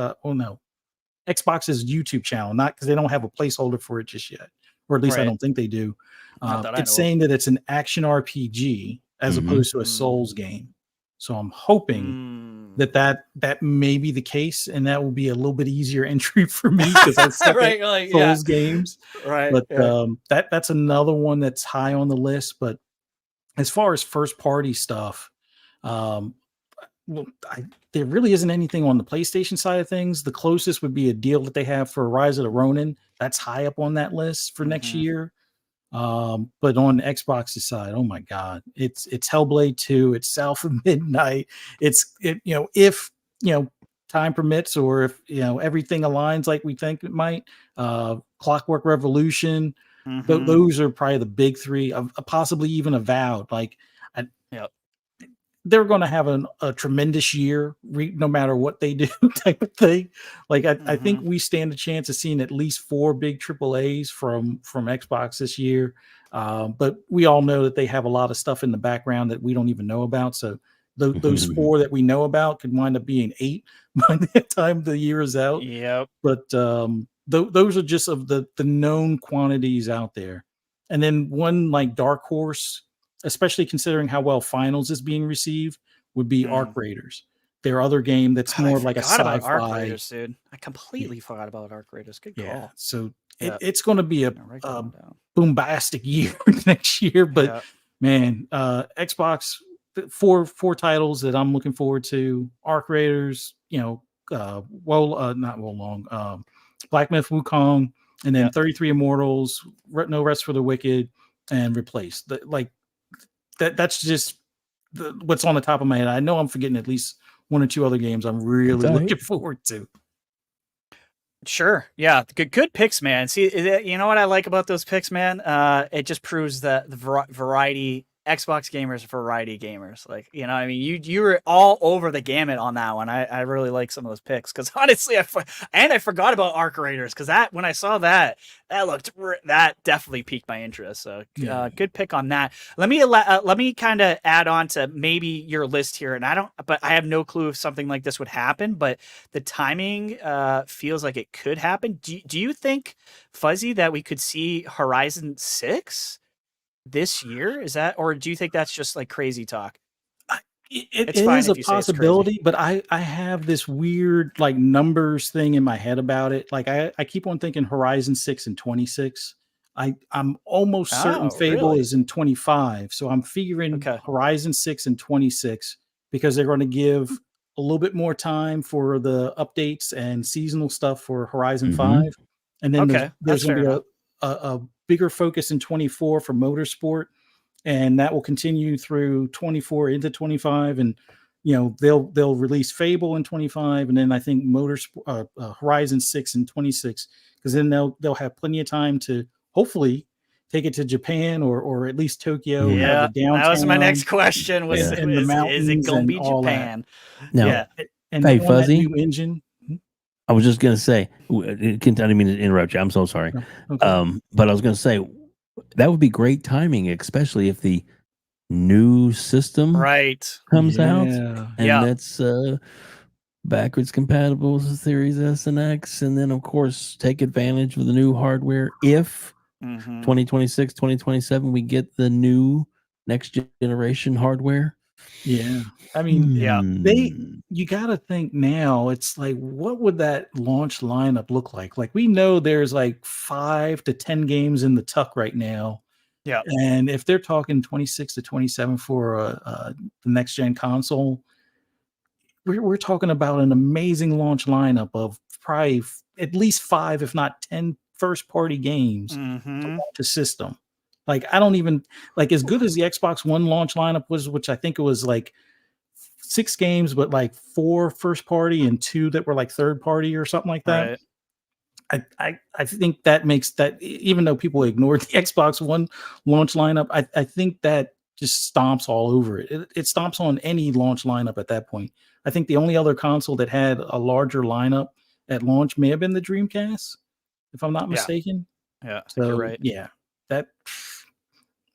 Xbox's YouTube channel, not because they don't have a placeholder for it just yet, or at least I don't think they do. It's saying that it's an action RPG as opposed to a Souls game. So I'm hoping that may be the case, and that will be a little bit easier entry for me because I suck at Souls games. Right. But that's another one that's high on the list. But as far as first party stuff, there really isn't anything on the PlayStation side of things. The closest would be a deal that they have for Rise of the Ronin. That's high up on that list for next year. But on Xbox's side, oh my God, it's Hellblade 2, it's South of Midnight. If time permits, or if everything aligns like we think it might, Clockwork Revolution. Those are probably the big three, possibly even Avowed. They're going to have a tremendous year, no matter what they do, type of thing. I think we stand a chance of seeing at least 4 big AAAs from Xbox this year. But we all know that they have a lot of stuff in the background that we don't even know about. So those 4 that we know about could wind up being 8 by the time the year is out. Yep. But those are just of the known quantities out there. And then one like dark horse, especially considering how well Finals is being received, would be Arc Raiders. Their other game that's more of like a sci-fi. Arc Raiders, dude. I completely forgot about Arc Raiders. Good call. Yeah, so it's going to be a bombastic year next year. But man, Xbox, 4 titles that I'm looking forward to: Arc Raiders, not Wolong, Black Myth Wukong, and then 33 Immortals, No Rest for the Wicked, and Replaced. That's just what's on the top of my head. I know I'm forgetting at least 1 or 2 other games I'm really looking forward to. Sure. Yeah. Good picks, man. See, you know what I like about those picks, man? It just proves that the variety, Xbox gamers, variety gamers. I mean, you were all over the gamut on that one. I really like some of those picks because honestly, I forgot about Arc Raiders because when I saw that definitely piqued my interest. So good pick on that. Let me kind of add on to maybe your list here, and I have no clue if something like this would happen, but the timing feels like it could happen. Do you think, Fuzzy, that we could see Horizon 6 this year? Is that, or do you think that's just like crazy talk? It is a possibility, but I have this weird like numbers thing in my head about it. Like I keep on thinking Horizon 6 and 26. I'm almost certain Fable is in 25. So I'm figuring Horizon 6 and 26 because they're going to give a little bit more time for the updates and seasonal stuff for Horizon 5. And then there's going to be a bigger focus in 24 for motorsport, and that will continue through 24 into 25. And they'll release Fable in 25, and then I think Horizon 6 and 26, because then they'll have plenty of time to hopefully take it to Japan or at least Tokyo. Yeah, that was my next question. Is it going to be Japan? No. And hey, Fuzzy, new engine. I was just going to say, I didn't mean to interrupt you. I'm so sorry. But I was going to say, that would be great timing, especially if the new system comes out. And that's backwards compatible with the Series S and X. And then, of course, take advantage of the new hardware. If 2026, 2027, we get the new next generation hardware. Yeah. I mean, you got to think now, it's like, what would that launch lineup look like? Like, we know there's like 5 to 10 games in the tuck right now. Yeah. And if they're talking 26 to 27 for the next gen console, we're talking about an amazing launch lineup of probably at least 5, if not 10 first party games to launch the system. Like, I don't even like, as good as the Xbox One launch lineup was, which I think it was like 6 games, but like 4 first party and 2 that were like third party or something like that. I think that makes that, even though people ignored the Xbox One launch lineup, I think that just stomps all over it. It stomps on any launch lineup at that point. I think the only other console that had a larger lineup at launch may have been the Dreamcast, if I'm not mistaken. Yeah, So you're right. yeah, that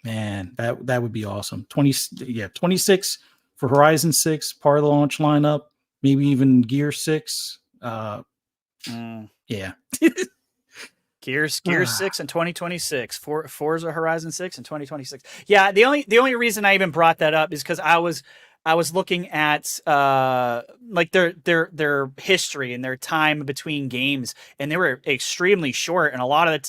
would be awesome. 26 for Horizon 6, part of the launch lineup, maybe even Gear 6. Yeah. Gears 6 in 2026. Forza Horizon 6 in 2026. Yeah, the only reason I even brought that up is because I was looking at like their history and their time between games, and they were extremely short, and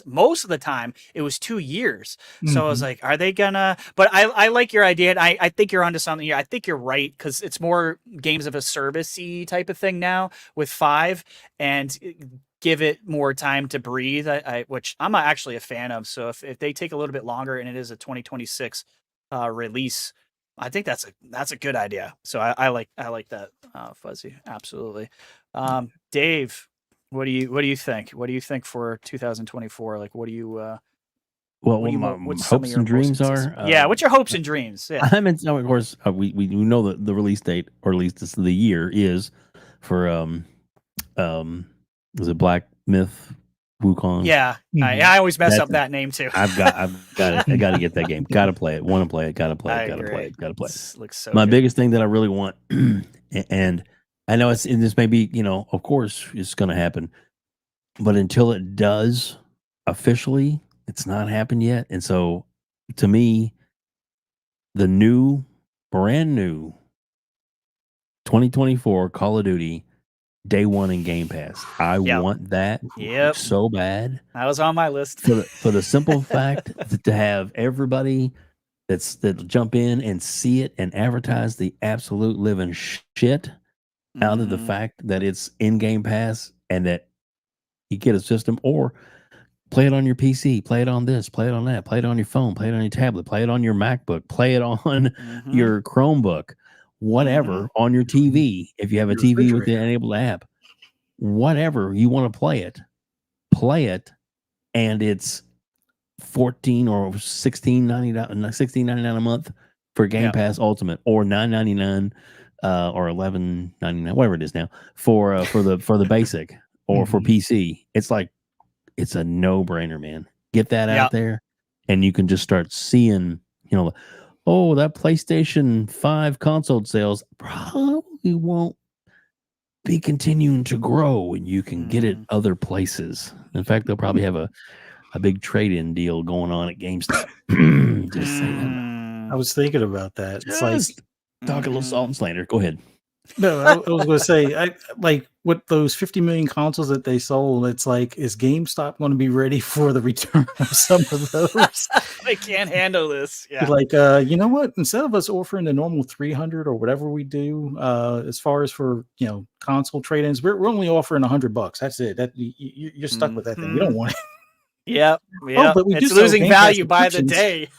most of the time it was 2 years. So I was like, are they gonna? But I like your idea, and I think you're onto something here. I think you're right, because it's more games of a service-y type of thing now with 5, and give it more time to breathe, which I'm actually a fan of. So if they take a little bit longer and it is a 2026 release, I think that's a good idea. So I like that, Fuzzy. Absolutely. Dave, what do you think? What do you think for 2024? Like, what do you my hopes and dreams are. What's your hopes and dreams? Yeah. I mean, of course, we know that the release date, or at least the year, is for is it Black Myth Wukong? Yeah, I always mess up that name too. I've got it. I got to get that game. Got to play it. Want to play it. Got to play it. Got to play it. Got to play it. Looks so. My good. biggest thing that I really want, and I know this may be, of course it's going to happen, but until it does officially, it's not happened yet. And so, to me, the brand new 2024 Call of Duty Day 1 in Game Pass. I want that so bad. That was on my list. For the simple fact to have everybody that'll jump in and see it and advertise the absolute living shit out of the fact that it's in Game Pass, and that you get a system, or play it on your PC, play it on this, play it on that, play it on your phone, play it on your tablet, play it on your MacBook, play it on your Chromebook, whatever, on your TV, if you have a TV with the enabled app, whatever you want to play it, and it's $14 or $16.99 a month for Game Pass Ultimate, or $9.99 or $11.99, whatever it is now, for the basic, or for PC. It's like, it's a no-brainer, man. Get that out there, and you can just start seeing, that PlayStation 5 console sales probably won't be continuing to grow, and you can get it other places. In fact, they'll probably have a big trade-in deal going on at GameStop. Just saying. I was thinking about that. It's like, talk a little salt and slander. Go ahead. No, I was going to say, I like with those 50 million consoles that they sold. It's like, is GameStop going to be ready for the return of some of those? They can't handle this. Yeah. Like, you know what? Instead of us offering the normal 300 or whatever we do, as far as for console trade-ins, we're only offering $100. That's it. That you're stuck with that thing. We don't want it. Yep. But we it's losing value by the day.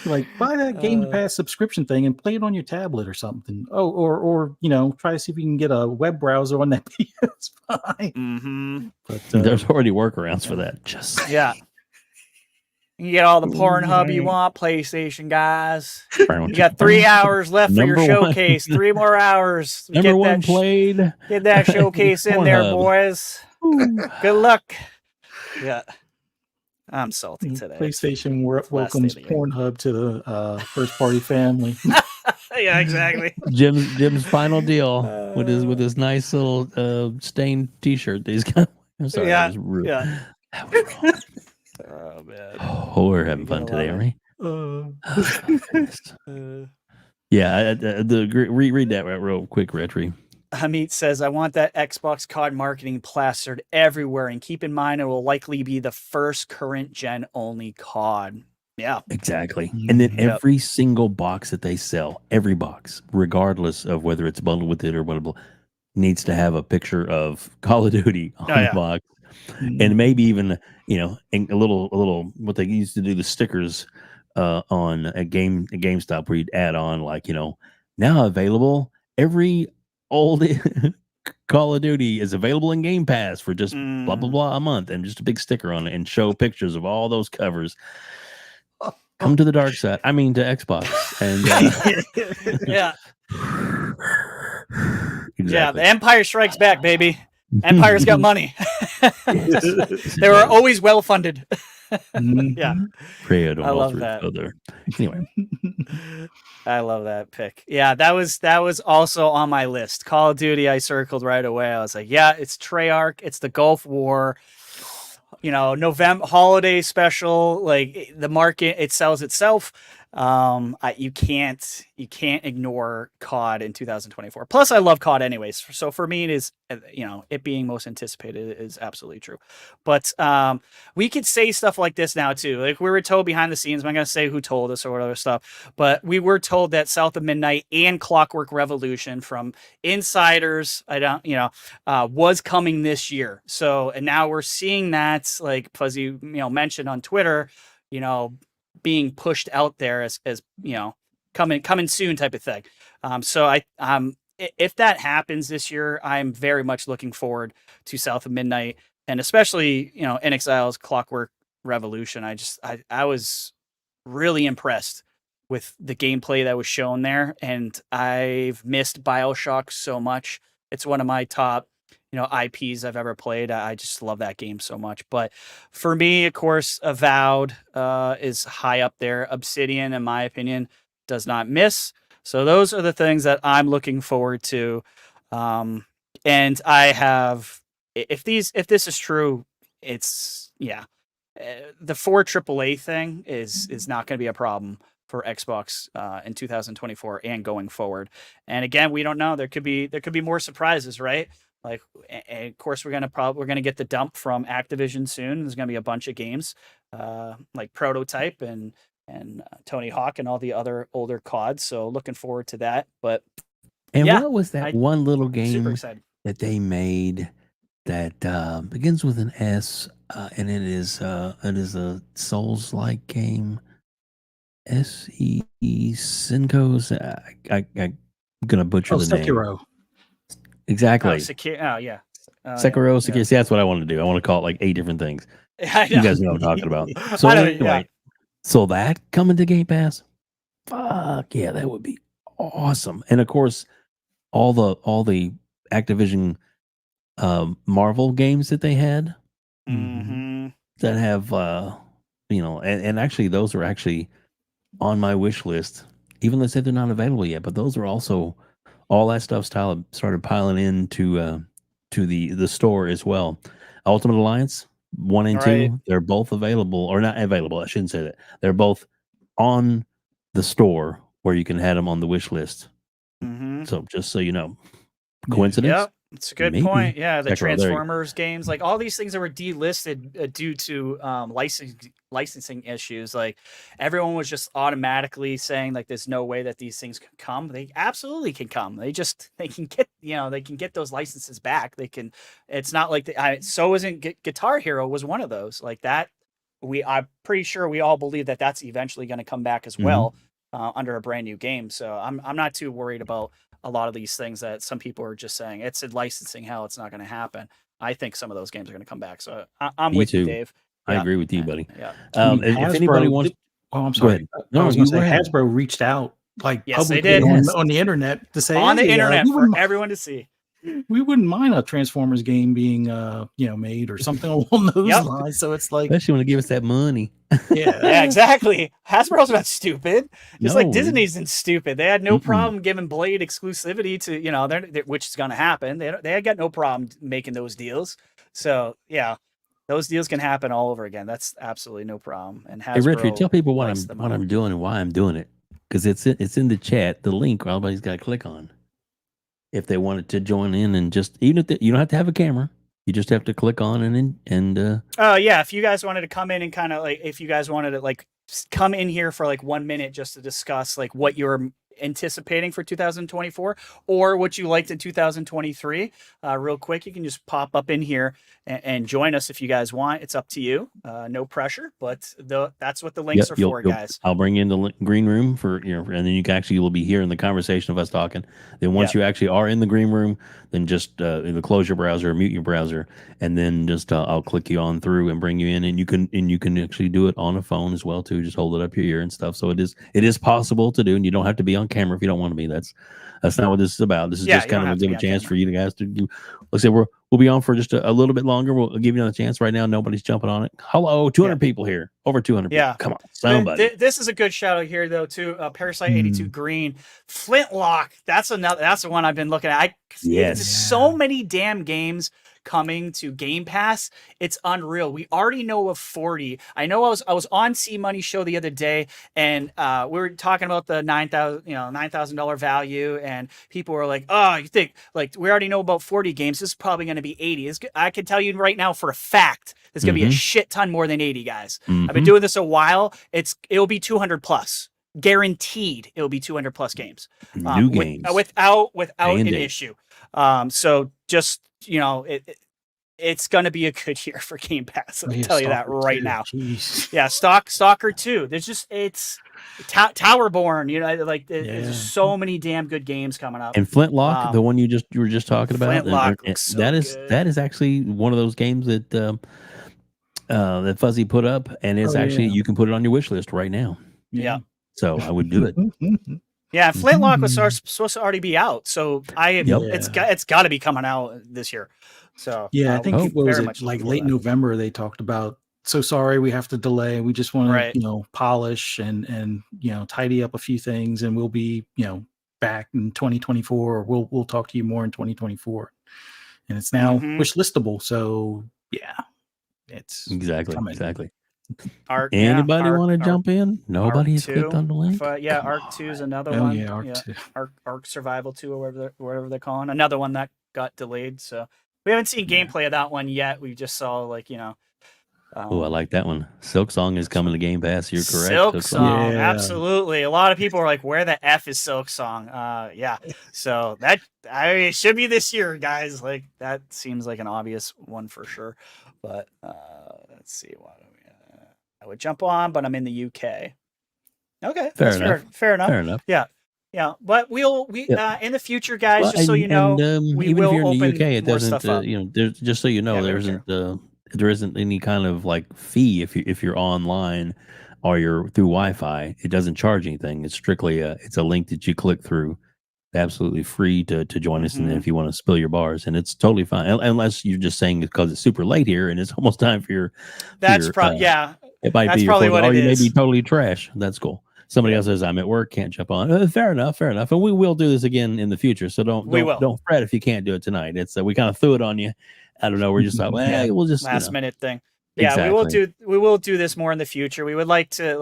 Like, buy that Game Pass subscription thing and play it on your tablet or something. Oh, or try to see if you can get a web browser on that PS5. But there's already workarounds for that. Just you get all the Pornhub you want, PlayStation guys. You got 3 hours left for your showcase. 3 more hours. Number one played. Get that showcase in there, boys. Good luck. Yeah. I'm salty today. PlayStation welcomes Pornhub to the first party family. Yeah, exactly. Jim's final deal with his nice little stained T-shirt that he's got. I'm sorry, that was rude. That was wrong. Oh man. Oh, we're having fun today, aren't we? Read that real quick, Retri. Hamid says, I want that Xbox COD marketing plastered everywhere, and keep in mind it will likely be the first current gen only COD. Yeah, exactly. And then every single box that they sell, every box, regardless of whether it's bundled with it or whatever, needs to have a picture of Call of Duty on the box. And maybe even, a little what they used to do, the stickers on a GameStop, where you'd add on, like, now available every old Call of Duty is available in Game Pass for just blah blah blah a month, and just a big sticker on it, and show pictures of all those covers. Come to the dark side. I mean, to Xbox. And yeah, exactly. yeah. The Empire Strikes Back, baby. Empire's got money. They were always well funded. Yeah, Pray I don't I love alter that. each other. Anyway, I love that pick. Yeah, that was also on my list. Call of Duty, I circled right away. I was like, yeah, it's Treyarch, it's the Gulf War. You know, November holiday special, like the market, it sells itself. You can't ignore COD in 2024. Plus, I love COD anyways. So for me, it is, you know, it being most anticipated is absolutely true. But we could say stuff like this now too. Like we were told behind the scenes. I'm not gonna say who told us or whatever stuff, but we were told that South of Midnight and Clockwork Revolution from insiders, was coming this year. So and now we're seeing that, like Fuzzy, mentioned on Twitter, being pushed out there as coming soon type of thing. So if that happens this year, I'm very much looking forward to South of Midnight, and especially In Exile's Clockwork Revolution. I was really impressed with the gameplay that was shown there, and I've missed BioShock so much. It's one of my top IPs I've ever played. I just love that game so much. But for me, of course, Avowed is high up there. Obsidian, in my opinion, does not miss. So those are the things that I'm looking forward to. And I have, if this is true, it's the 4 AAA thing is not going to be a problem for Xbox in 2024 and going forward. And again, we don't know. There could be more surprises, right? Like, and of course, we're gonna get the dump from Activision soon. There's gonna be a bunch of games, like Prototype and Tony Hawk and all the other older CODs. So looking forward to that. But what was that one little game super excited that they made that begins with an S, and it is a Souls-like game. S.E. Sinko's. I'm gonna butcher the name. Sekiro. Exactly. Yeah. Sekiro, Sekiro. See, that's what I want to do. I want to call it like 8 different things. You guys know what I'm talking about. So anyway, so that coming to Game Pass, fuck yeah, that would be awesome. And of course, all the Activision Marvel games that they had that have and actually those are actually on my wish list, even though they said they're not available yet. But those are also all that stuff started piling into to the store as well. Ultimate Alliance 1 and 2, they're both available, or not available. I shouldn't say that. They're both on the store where you can have them on the wish list. So just so you know, coincidence? Yep. It's a good point. Yeah, the Transformers games, like all these things that were delisted due to licensing issues. Like everyone was just automatically saying like there's no way that these things can come. They absolutely can come. They can get those licenses back. They can. It's not like so isn't Guitar Hero was one of those like that. I'm pretty sure we all believe that that's eventually going to come back as well under a brand new game. So I'm not too worried about a lot of these things that some people are just saying it's in licensing hell, it's not going to happen. I think some of those games are going to come back. So I'm with you, Dave. I agree with you, buddy. Yeah. If anybody wants, I'm sorry. No, I was going to say Hasbro reached out publicly they did. On the internet to say on the internet for everyone to see. We wouldn't mind a Transformers game being made or something along those lines. So it's like, especially when they give us that money. Yeah, exactly. Hasbro's not stupid. Just like Disney isn't stupid. They had no problem giving Blade exclusivity to which is going to happen. They had got no problem making those deals. So yeah, those deals can happen all over again. That's absolutely no problem. And Hasbro, hey, Richard, tell people what I'm doing and why I'm doing it, because it's in the chat. The link everybody's got to click on if they wanted to join in, and just even if you don't have to have a camera. You just have to click on and oh yeah, if you guys wanted to come in and kind of like, if you guys wanted to like come in here for like 1 minute just to discuss like what you're anticipating for 2024, or what you liked in 2023. Real quick, you can just pop up in here and join us if you guys want. It's up to you. No pressure, but that's what the links are for, guys. I'll bring you in the green room for and then you'll be hearing the conversation of us talking. Then once you actually are in the green room, then just either close your browser or mute your browser, and then just I'll click you on through and bring you in, and you can actually do it on a phone as well too. Just hold it up your ear and stuff. So it is possible to do, and you don't have to be on camera if you don't want to be. That's not what this is about. This is just kind of a give a chance for you guys to do. Let's say we'll be on for just a little bit longer. We'll give you another chance. Right now, nobody's jumping on it. Hello, 200 people here. Over 200 people. Come on, somebody. This is a good shout out here, though, too. Parasite 82 Green. Flintlock. That's the one I've been looking at. So many damn games coming to Game Pass. It's unreal. We already know of 40. I know I was on C Money Show the other day, and we were talking about the $9,000 value, and people were like, "Oh, you think like we already know about 40 games? This is probably going to be 80." I can tell you right now for a fact, there's going to be a shit ton more than 80, guys. I've been doing this a while. It'll be 200 plus. Guaranteed, it'll be 200 plus games. New games without an issue. So just it's going to be a good year for Game Pass. I'll tell you that right now. Jeez. Yeah, Stalker 2. There's Towerborn. There's just so many damn good games coming up. And Flintlock, the one you were just talking about, Flintlock looks so that is actually one of those games that that Fuzzy put up, and it's you can put it on your wish list right now. Yeah. So I would do it. Yeah, Flintlock was supposed to already be out, so it's got to be coming out this year. So I think it was late November. They talked about. So sorry, we have to delay. We just want to polish and tidy up a few things, and we'll be back in 2024. Or we'll talk to you more in 2024. And it's now wish listable. So it's exactly. Anybody want to jump in? Nobody has clicked on the link. Arc 2 is another one. Yeah, Arc 2. Arc Survival 2 or whatever they're calling. Another one that got delayed. So we haven't seen gameplay of that one yet. We just saw I like that one. Silk Song is coming to Game Pass. You're correct. Silk Song, absolutely. A lot of people are like, "Where the f is Silk Song?" So it should be this year, guys. Like that seems like an obvious one for sure. But let's see what I would jump on, but I'm in the UK. Okay, fair enough. Yeah. But we in the future, guys, just so you know, we even will if you're in open the UK, it more doesn't. stuff up. There's just so you know, there isn't any kind of like fee if you're online or you're through Wi-Fi. It doesn't charge anything. It's strictly it's a link that you click through. Absolutely free to join us, and if you want to spill your bars, and it's totally fine, unless you're just saying it because it's super late here and it's almost time for your. That's probably It might be probably what it is. You may be totally trash. That's cool. Somebody else says I'm at work, can't jump on. Fair enough. And we will do this again in the future. So don't fret if you can't do it tonight. It's we kind of threw it on you. I don't know. We're just like, we'll just last minute thing. Yeah, exactly. We will do this more in the future. We would like to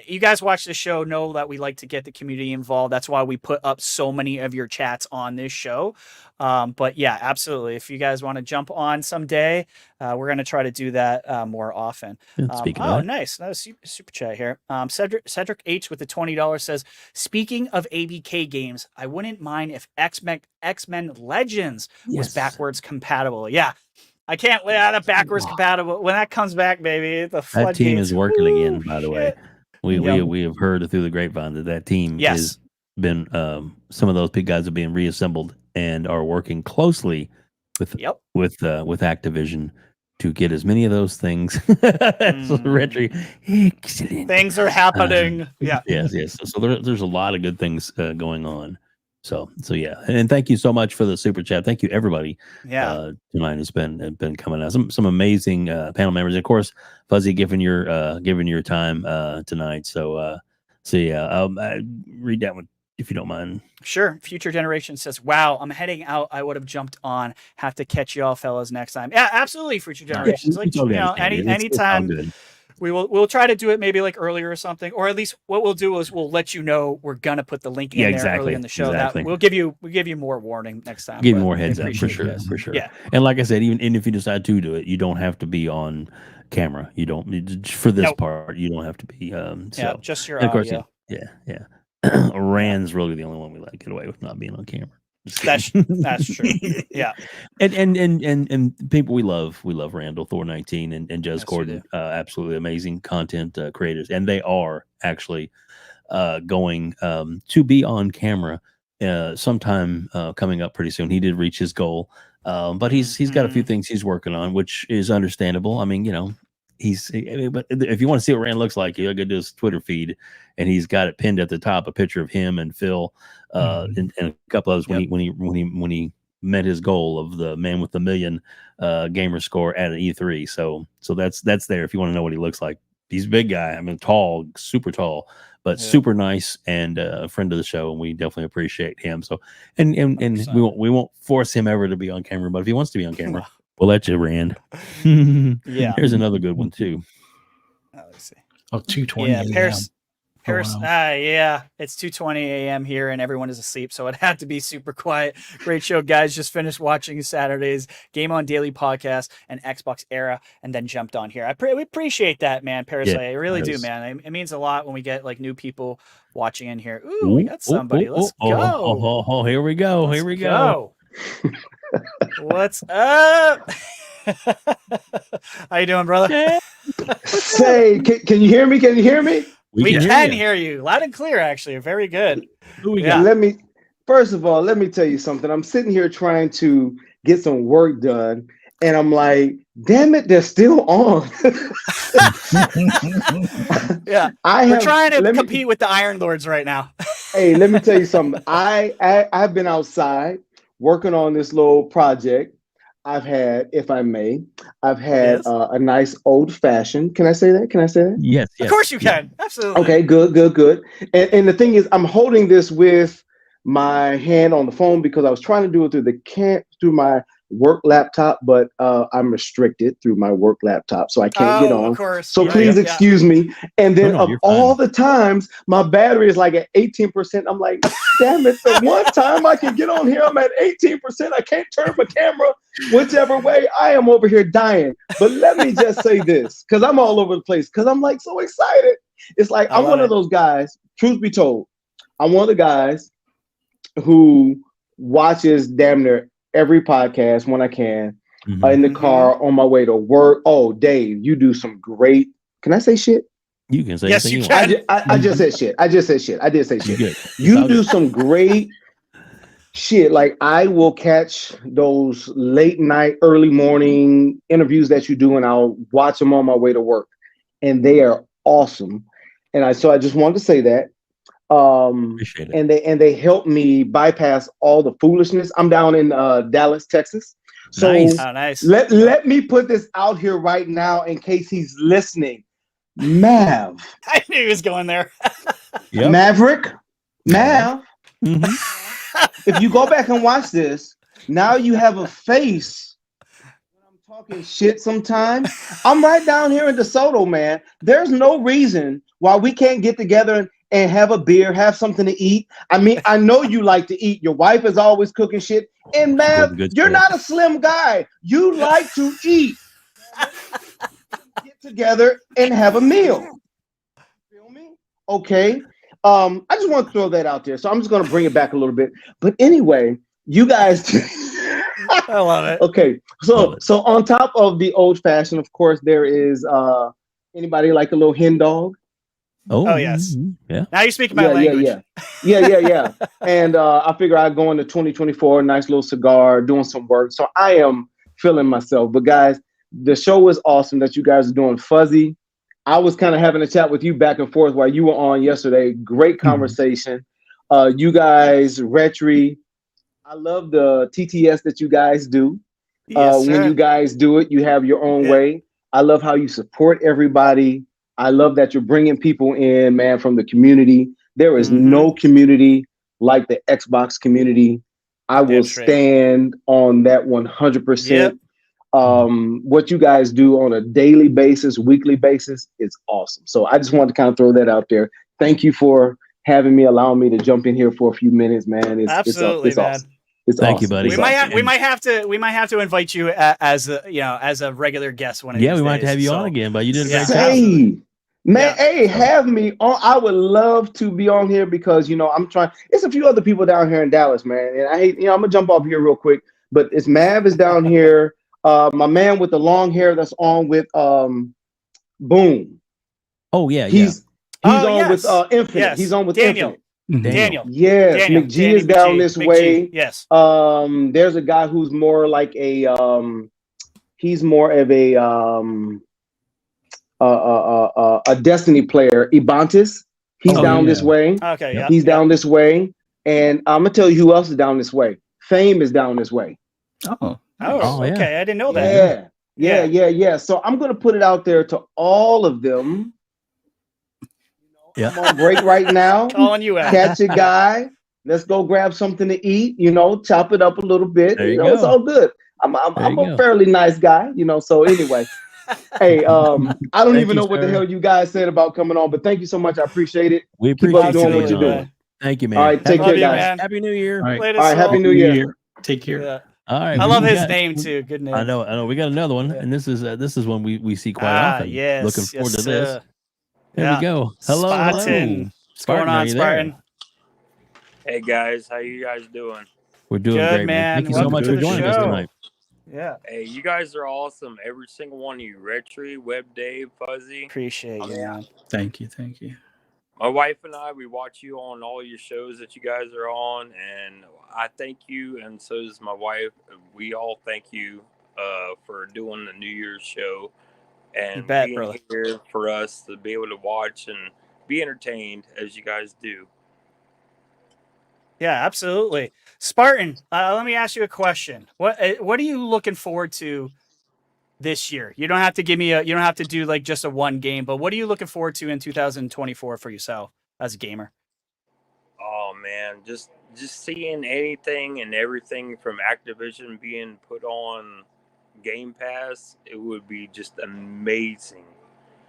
you guys watch the show know that we like to get the community involved. That's why we put up so many of your chats on this show. But yeah, absolutely. If you guys want to jump on someday, we're going to try to do that more often. Nice. That was super chat here. Cedric H with the $20 says, speaking of ABK games, I wouldn't mind if X-Men Legends was backwards compatible. Yeah. I can't wait out of backwards compatible. When that comes back, baby, the floodgates. That team is working again, by the way. We have heard through the grapevine that team has been some of those big guys are being reassembled and are working closely with Activision to get as many of those things. Excellent. Things are happening. Yes. So there's a lot of good things going on. So yeah, and thank you so much for the super chat. Thank you everybody. Tonight has been coming out some amazing panel members. And of course, Fuzzy giving your time tonight. So I'll read that one if you don't mind. Sure. Future Generation says, "Wow, I'm heading out. I would have jumped on. Have to catch y'all fellas next time." Yeah, absolutely. Future Generations, anytime. We'll try to do it maybe like earlier or something, or at least what we'll do is we'll let you know we're gonna put the link in there early in the show. That we'll give you more warning next time. Give you more heads up for sure. Yeah. And like I said, even if you decide to do it, you don't have to be on camera. You don't for this part. You don't have to be. Just your audio. Yeah. Rand's really the only one we let get away with not being on camera. That's true. Yeah. And people we love Randall, Thor 19 and Jez Yes, we Corden, absolutely amazing content creators, and they are actually going to be on camera sometime coming up pretty soon. He did reach his goal, but he's got a few things he's working on, which is understandable. I mean, you know, but if you want to see what Rand looks like, you gotta go to his Twitter feed, and he's got it pinned at the top, a picture of him and Phil, and a couple of others when he met his goal of the man with the million gamer score at an E3. So that's there if you want to know what he looks like. He's a big guy. I mean, tall, super tall, but super nice and a friend of the show, and we definitely appreciate him. So and we won't force him ever to be on camera, but if he wants to be on camera, we'll let you, Rand. Yeah. Here's another good one too. Let's see. Oh, 2:20. Yeah, Paris. Wow. Yeah, it's 2:20 a.m. here, and everyone is asleep, so it had to be super quiet. Great show, guys. Just finished watching Saturday's Game On Daily podcast and Xbox Era, and then jumped on here. We appreciate that, man, Paris. Yeah, I really do, man. It means a lot when we get like new people watching in here. Ooh, we got somebody. Let's go. Oh, here we go. Let's here we go. What's up? How you doing, brother? Say, can you hear me? Can you hear me? We can hear you loud and clear. Actually, very good. Who we got? First of all, let me tell you something. I'm sitting here trying to get some work done, and I'm like, damn it, they're still on. Yeah, we're trying to compete with the Iron Lords right now. Hey, let me tell you something. I've been outside working on this little project. I've had, if I may, a nice old fashioned. Can I say that? Yes. Of course you can. Absolutely. Okay, good. And the thing is, I'm holding this with my hand on the phone because I was trying to do it through my work laptop, but I'm restricted through my work laptop, so I can't get on. Of course. So please excuse me. And then of all the times, my battery is like at 18%. I'm like, damn it, the one time I can get on here, I'm at 18%. I can't turn my camera whichever way. I am over here dying. But let me just say this, because I'm all over the place, because I'm like so excited. It's like I'm one of those guys, truth be told, I'm one of the guys who watches damn near every podcast when I can, in the car on my way to work. Oh, Dave, you do some great. Can I say shit? You can say. Yes, you can. I just said shit. I did say shit. You do some great shit. Like I will catch those late night, early morning interviews that you do, and I'll watch them on my way to work, and they are awesome. And I just wanted to say that. Appreciate it. And they help me bypass all the foolishness. I'm down in Dallas, Texas. So nice. Let me put this out here right now in case he's listening. Mav. I knew he was going there. Yep. Maverick. Mav. If you go back and watch this, now you have a face. When I'm talking shit sometimes, I'm right down here in DeSoto, man. There's no reason why we can't get together and have a beer, have something to eat. I mean, I know you like to eat. Your wife is always cooking shit. And Mav, you're not a slim guy. You like to eat. Get together and have a meal. Feel me? Okay. I just want to throw that out there. So I'm just going to bring it back a little bit. But anyway, you guys. I love it. Okay. So on top of the old fashioned, of course, there is anybody like a little hen dog? Oh yes. Yeah. Now you're speaking my language. Yeah. And I figure I'd go into 2024, nice little cigar, doing some work. So I am feeling myself. But guys, the show was awesome that you guys are doing. Fuzzy, I was kind of having a chat with you back and forth while you were on yesterday. Great conversation. You guys, RHETRI, I love the TTS that you guys do. When you guys do it, you have your own way. I love how you support everybody. I love that you're bringing people in, man, from the community. There is no community like the Xbox community. I will stand on that 100%. What you guys do on a daily basis, weekly basis, is awesome. So I just wanted to kind of throw that out there. Thank you for having me, allowing me to jump in here for a few minutes, man. Absolutely, it's man. Awesome. Thank you, buddy. We might have to invite you as a regular guest one of these days. We might have to have you on again, but you did a great job. Man, hey, have me on. I would love to be on here because I'm trying. It's a few other people down here in Dallas, man. And I hate, I'm gonna jump off here real quick. But it's Mav is down here. My man with the long hair that's on with Boom. Oh yeah, He's on with Infinite. Yes. He's on with Daniel. Infinite. Daniel. Yes, Daniel. McGee is down this way. Yes. There's a guy who's more like a he's more of a Destiny player, Ibantis. He's down this way. Okay, yeah. He's down this way. And I'm gonna tell you who else is down this way. Fame is down this way. Oh, okay. I didn't know that. Yeah. So I'm gonna put it out there to all of them. Yeah. I'm on break right now. Calling you out. Catch a guy. Let's go grab something to eat. Chop it up a little bit. There you go. It's all good. I'm a fairly nice guy. So anyway. Hey, I don't even know what the hell you guys said about coming on, but thank you so much. I appreciate it. We Keep appreciate up doing what you're doing. Thank you, man. All right, take care, guys. Man. Happy New Year. All right, Happy New Year. Take care. Yeah. All right. I love his name too. Good name. I know. We got another one, and this is one we see quite often. Yes. Looking forward to this. There Yeah. we go. Hello. Spartan. What's going are on, you Spartan? there? Hey guys, how you guys doing? We're doing Good, great, man. Thank you so Welcome much to for the joining us show. tonight. Yeah. Hey, you guys are awesome. Every single one of you. RHETRI, WEBDAVE, Fuzzy. Appreciate you, man. Thank you. My wife and I, we watch you on all your shows that you guys are on, and I thank you, and so does my wife. We all thank you for doing the New Year's show and being here for us to be able to watch and be entertained as you guys do. Yeah, absolutely. Spartan, let me ask you a question. What are you looking forward to this year? You don't have to give me you don't have to do like just a one game, but what are you looking forward to in 2024 for yourself as a gamer? Oh man, just seeing anything and everything from Activision being put on Game Pass, it would be just amazing.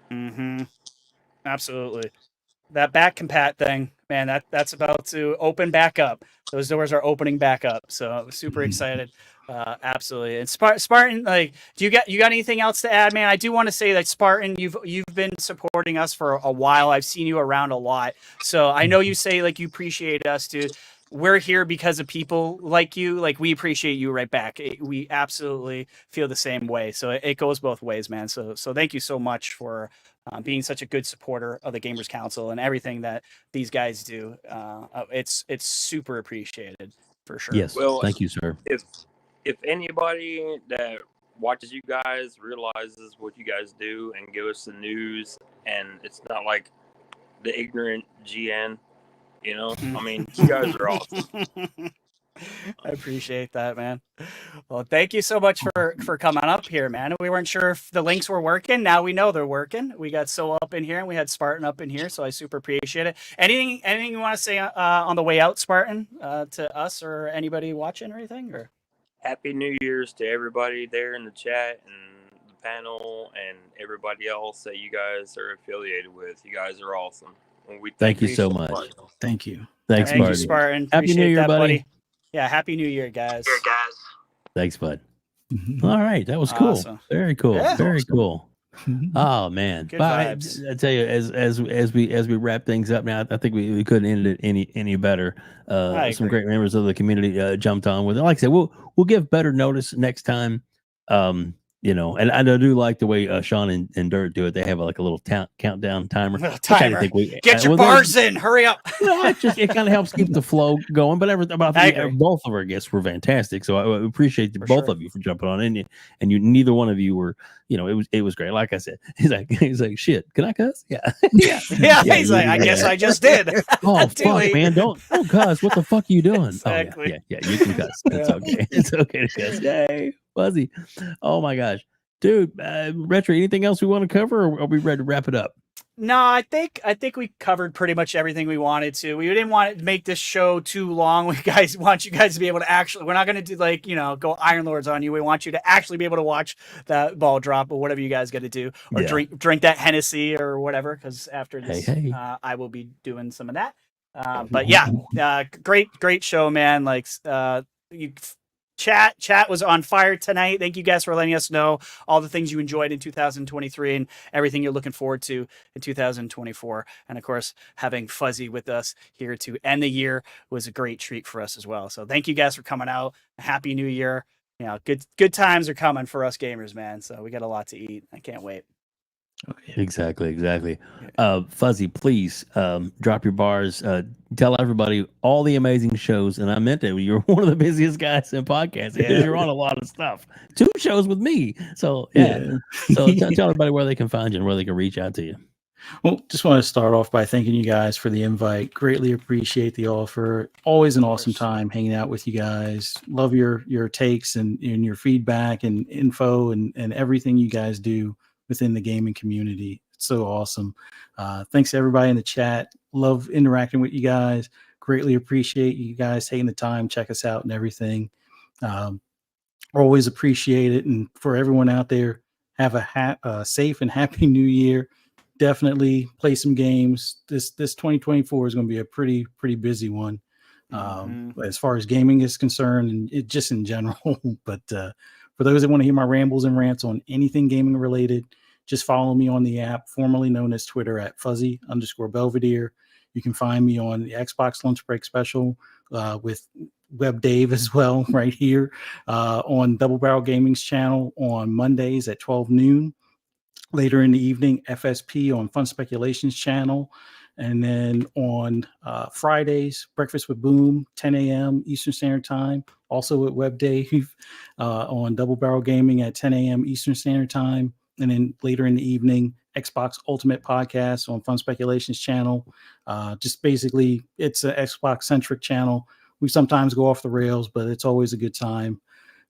Mm-hmm. Absolutely. That back compat thing, man, that's about to open back up. Those doors are opening back up. So I was super excited. Absolutely. And Spartan, like, you got anything else to add, man? I do want to say that Spartan, you've been supporting us for a while. I've seen you around a lot. So I know you say like you appreciate us, dude. We're here because of people like you. Like, we appreciate you right back. We absolutely feel the same way. So it goes both ways, man. So thank you so much for being such a good supporter of the Gamers Council and everything that these guys do. It's super appreciated for sure. Yes. Well, thank you, sir. If anybody that watches you guys realizes what you guys do and give us the news, and it's not like the ignorant GN, I mean, you guys are awesome. I appreciate that, man. Well, thank you so much for coming up here, man. We weren't sure if the links were working. Now we know they're working. We got So up in here and we had Spartan up in here, so I super appreciate it. Anything you want to say on the way out, Spartan, to us or anybody watching or anything? Or Happy New Year's to everybody there in the chat and the panel and everybody else that you guys are affiliated with. You guys are awesome. And we Thank you so much. Thank you. Thanks, Thank you, Spartan. Happy New Year, buddy. Yeah, Happy New Year, guys. Thanks, bud. All right, that was cool. Awesome. Very cool. Yeah. Very cool. Oh man, Good but vibes. I tell you, as we wrap things up now, I think we couldn't end it any better. Some great members of the community jumped on with it. Like I said, we'll give better notice next time. And I do like the way Shaun and Dirt do it. They have like a little countdown timer. Timer. Get your bars in. Hurry up. It kind of helps keep the flow going. But both of our guests were fantastic. So I appreciate both of you for jumping on. And you neither one of you were. It was great. Like I said, he's like, shit. Can I cuss? Yeah. yeah. He's like, I guess I just did. Oh fuck, man! Don't cuss. What the fuck are you doing? Exactly. Oh, yeah. You can cuss. It's okay. It's okay to cuss. Yay, Fuzzy. Oh my gosh, dude. RHETRI, anything else we want to cover, or are we ready to wrap it up? No, I think we covered pretty much everything we wanted to. We didn't want to make this show too long. We want you guys to be able to actually. We're not going to do go Iron Lords on you. We want you to actually be able to watch that ball drop or whatever you guys got to do, or drink that Hennessy or whatever. Because after this, I will be doing some of that. But yeah, great show, man. Like Chat was on fire tonight. Thank you guys for letting us know all the things you enjoyed in 2023 and everything you're looking forward to in 2024. And of course, having Fuzzy with us here to end the year was a great treat for us as well. So thank you guys for coming out. Happy New Year. You know, good times are coming for us gamers, man. So we got a lot to eat. I can't wait. Exactly. Fuzzy, please drop your bars. Tell everybody all the amazing shows. And I meant it. You're one of the busiest guys in podcasting because you're on a lot of stuff. 2 shows with me. So so tell everybody where they can find you and where they can reach out to you. Well, just want to start off by thanking you guys for the invite. Greatly appreciate the offer. Always an awesome time hanging out with you guys. Love your takes and your feedback and info and everything you guys do within the gaming community. It's so awesome. Thanks to everybody in the chat. Love interacting with you guys. Greatly appreciate you guys taking the time, check us out and everything. Always appreciate it. And for everyone out there, have a safe and happy new year. Definitely play some games. This 2024 is going to be a pretty busy one. As far as gaming is concerned and it just in general. But for those that want to hear my rambles and rants on anything gaming related, just follow me on the app, formerly known as Twitter, at @fuzzy_Belvedere. You can find me on the Xbox Lunch Break Special with WEBDAVE as well, right here on Double Barrel Gaming's channel on Mondays at 12 noon. Later in the evening, FSP on Fun Speculations channel. And then on Fridays, Breakfast with Boom, 10 a.m. Eastern Standard Time. Also at WebDave on Double Barrel Gaming at 10 a.m. Eastern Standard Time. And then later in the evening, Xbox Ultimate Podcast on Fun Speculations channel. Just basically, it's an Xbox-centric channel. We sometimes go off the rails, but it's always a good time.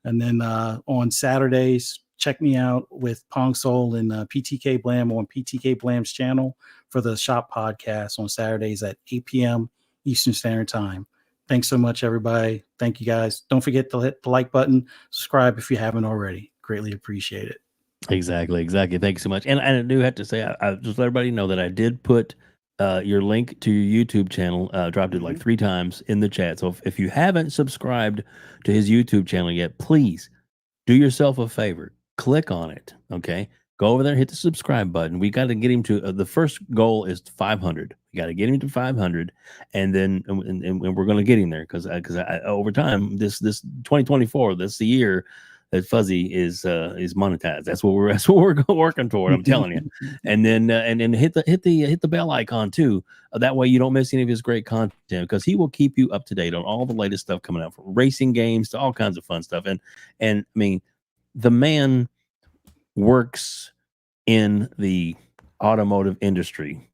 And then on Saturdays, check me out with Pong Soul and PTK Blam on PTK Blam's channel for the Shop Podcast on Saturdays at 8 p.m. Eastern Standard Time. Thanks so much, everybody. Thank you, guys. Don't forget to hit the like button. Subscribe if you haven't already. Greatly appreciate it. Exactly. Thank you so much. And I do have to say, I just let everybody know that I did put your link to your YouTube channel, dropped it like 3 times in the chat. So if you haven't subscribed to his YouTube channel yet, please do yourself a favor. Click on it. Okay. Go over there, hit the subscribe button. We got to get him to the first goal is 500. We got to get him to 500, and then and we're going to get him there because over time, this 2024, that's the year that Fuzzy is monetized. That's what we're working toward. I'm telling you. And then hit the bell icon too. That way you don't miss any of his great content because he will keep you up to date on all the latest stuff coming out, from racing games to all kinds of fun stuff. And I mean, the man works in the automotive industry.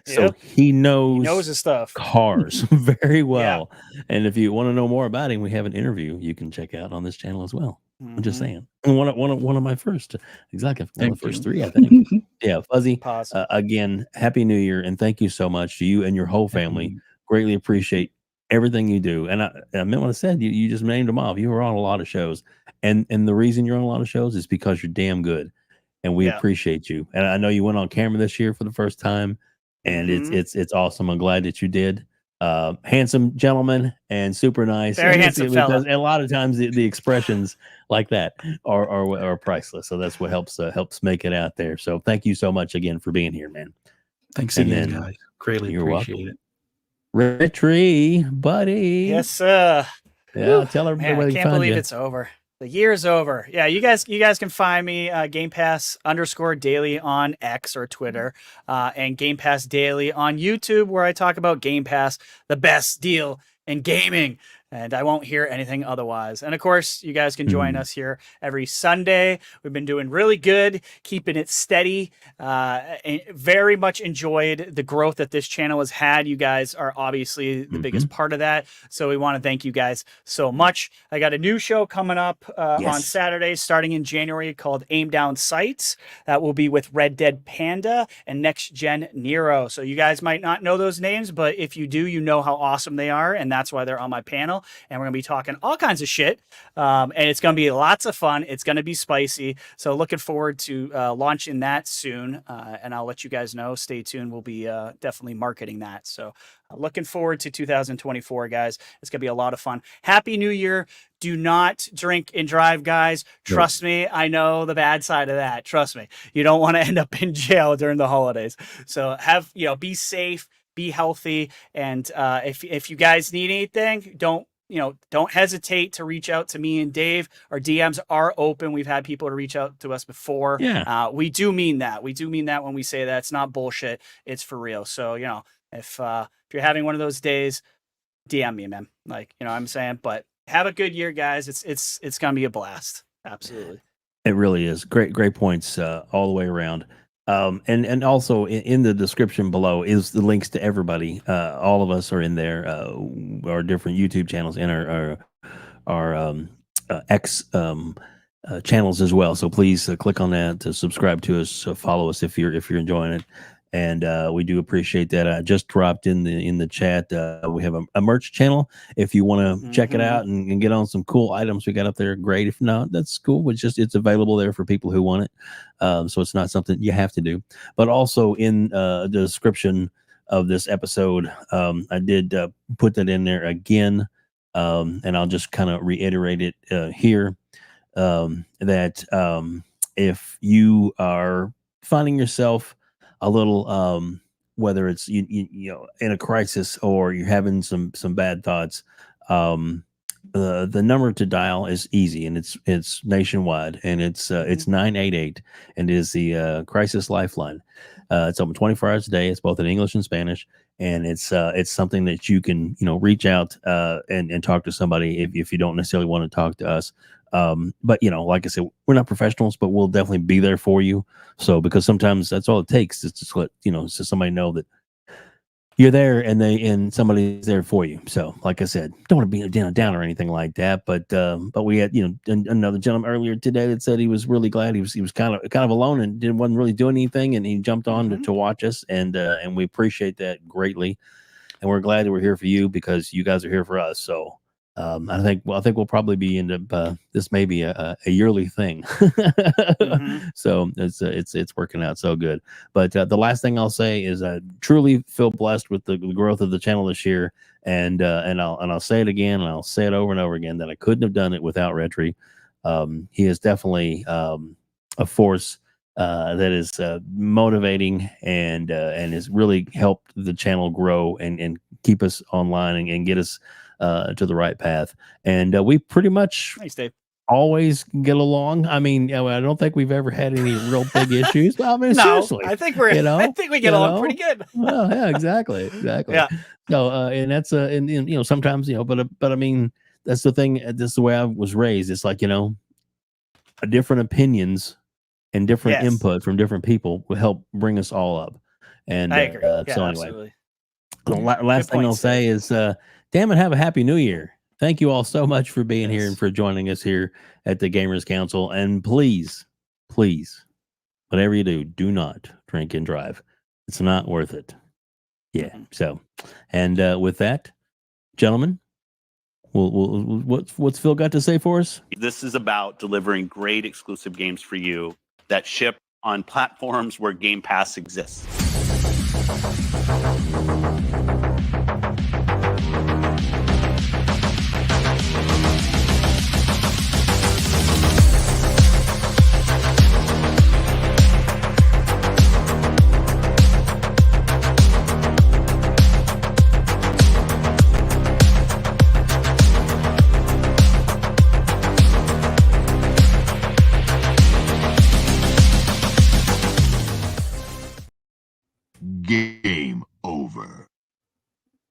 So he knows his stuff, cars very well. Yeah. And if you want to know more about him, we have an interview you can check out on this channel as well. I'm just saying. One of my first, exactly. One of the first 3, I think. Yeah, Fuzzy. Again, Happy New Year, and thank you so much to you and your whole family. Greatly appreciate everything you do. And I meant what I said. You just named them off. You were on a lot of shows, and the reason you're on a lot of shows is because you're damn good, and we appreciate you. And I know you went on camera this year for the first time, and it's awesome. I'm glad that you did. Handsome gentleman and super nice. Very handsome fella. A lot of times the expressions like that are priceless. So that's what helps make it out there. So thank you so much again for being here, man. Thanks again, guys. Greatly appreciate it. RHETRI, buddy. Yes, sir. Yeah, tell everybody where they can find you. I can't believe it's over. The year's over. Yeah, you guys can find me Game Pass _daily on X or Twitter, and Game Pass Daily on YouTube, where I talk about Game Pass, the best deal in gaming. And I won't hear anything otherwise. And of course, you guys can join us here every Sunday. We've been doing really good, keeping it steady. Very much enjoyed the growth that this channel has had. You guys are obviously the biggest part of that. So we want to thank you guys so much. I got a new show coming up on Saturday, starting in January, called Aim Down Sights. That will be with Red Dead Panda and Next Gen Nero. So you guys might not know those names, but if you do, you know how awesome they are. And that's why they're on my panel. channel, and we're going to be talking all kinds of shit. And it's going to be lots of fun. It's going to be spicy. So looking forward to launching that soon. And I'll let you guys know. Stay tuned. We'll be definitely marketing that. So looking forward to 2024, guys. It's going to be a lot of fun. Happy New Year. Do not drink and drive, guys. Trust me. I know the bad side of that. Trust me. You don't want to end up in jail during the holidays. So be safe, be healthy. And if you guys need anything, don't hesitate to reach out to me and Dave. Our DMs are open. We've had people to reach out to us before. Yeah. We do mean that. We do mean that when we say that. It's not bullshit. It's for real. So, if you're having one of those days, DM me, man. Like, what I'm saying, but have a good year, guys. It's going to be a blast. Absolutely. It really is. Great points all the way around. And also in the description below is the links to everybody. All of us are in there, our different YouTube channels and our X channels as well. So please click on that to subscribe to us. Follow us if you're enjoying it. And we do appreciate that. I just dropped in the chat. We have a merch channel. If you want to check it out and get on some cool items we got up there, great. If not, that's cool. It's available there for people who want it. So it's not something you have to do. But also in the description of this episode, I did put that in there again. And I'll just kind of reiterate it here. That if you are finding yourself a little, whether it's you in a crisis or you're having some bad thoughts, the number to dial is easy, and it's nationwide, and it's 988, and is the crisis lifeline. It's open 24 hours a day. It's both in English and Spanish, and it's something that you can reach out and talk to somebody if you don't necessarily want to talk to us. But like I said, we're not professionals, but we'll definitely be there for you. So, because sometimes that's all it takes is to let so somebody know that you're there and somebody's there for you. So, like I said, don't want to be down or anything like that. But we had another gentleman earlier today that said he was really glad he was kind of alone and wasn't really doing anything, and he jumped on to watch us, and we appreciate that greatly, and we're glad that we're here for you because you guys are here for us. So. I think we'll probably be into this may be a yearly thing. So it's working out so good. But the last thing I'll say is I truly feel blessed with the growth of the channel this year, and I'll say it again, and I'll say it over and over again that I couldn't have done it without RHETRI. He is definitely a force that is motivating and has really helped the channel grow and keep us online and get us to the right path. And we pretty much always get along. I mean, I don't think we've ever had any real big issues. I mean, seriously, I think we get along pretty good. Well, yeah, exactly. Yeah. So, and that's and sometimes but I mean, that's the thing. That's the way I was raised. It's like different opinions and different input from different people will help bring us all up. And I agree. So anyway, the last thing I'll say is. Damn it, have a happy new year. Thank you all so much for being here and for joining us here at the Gamers Council. And please, whatever you do not drink and drive. It's not worth it. Yeah. So, and with that, gentlemen, what's Phil got to say for us? This is about delivering great exclusive games for you that ship on platforms where Game Pass exists.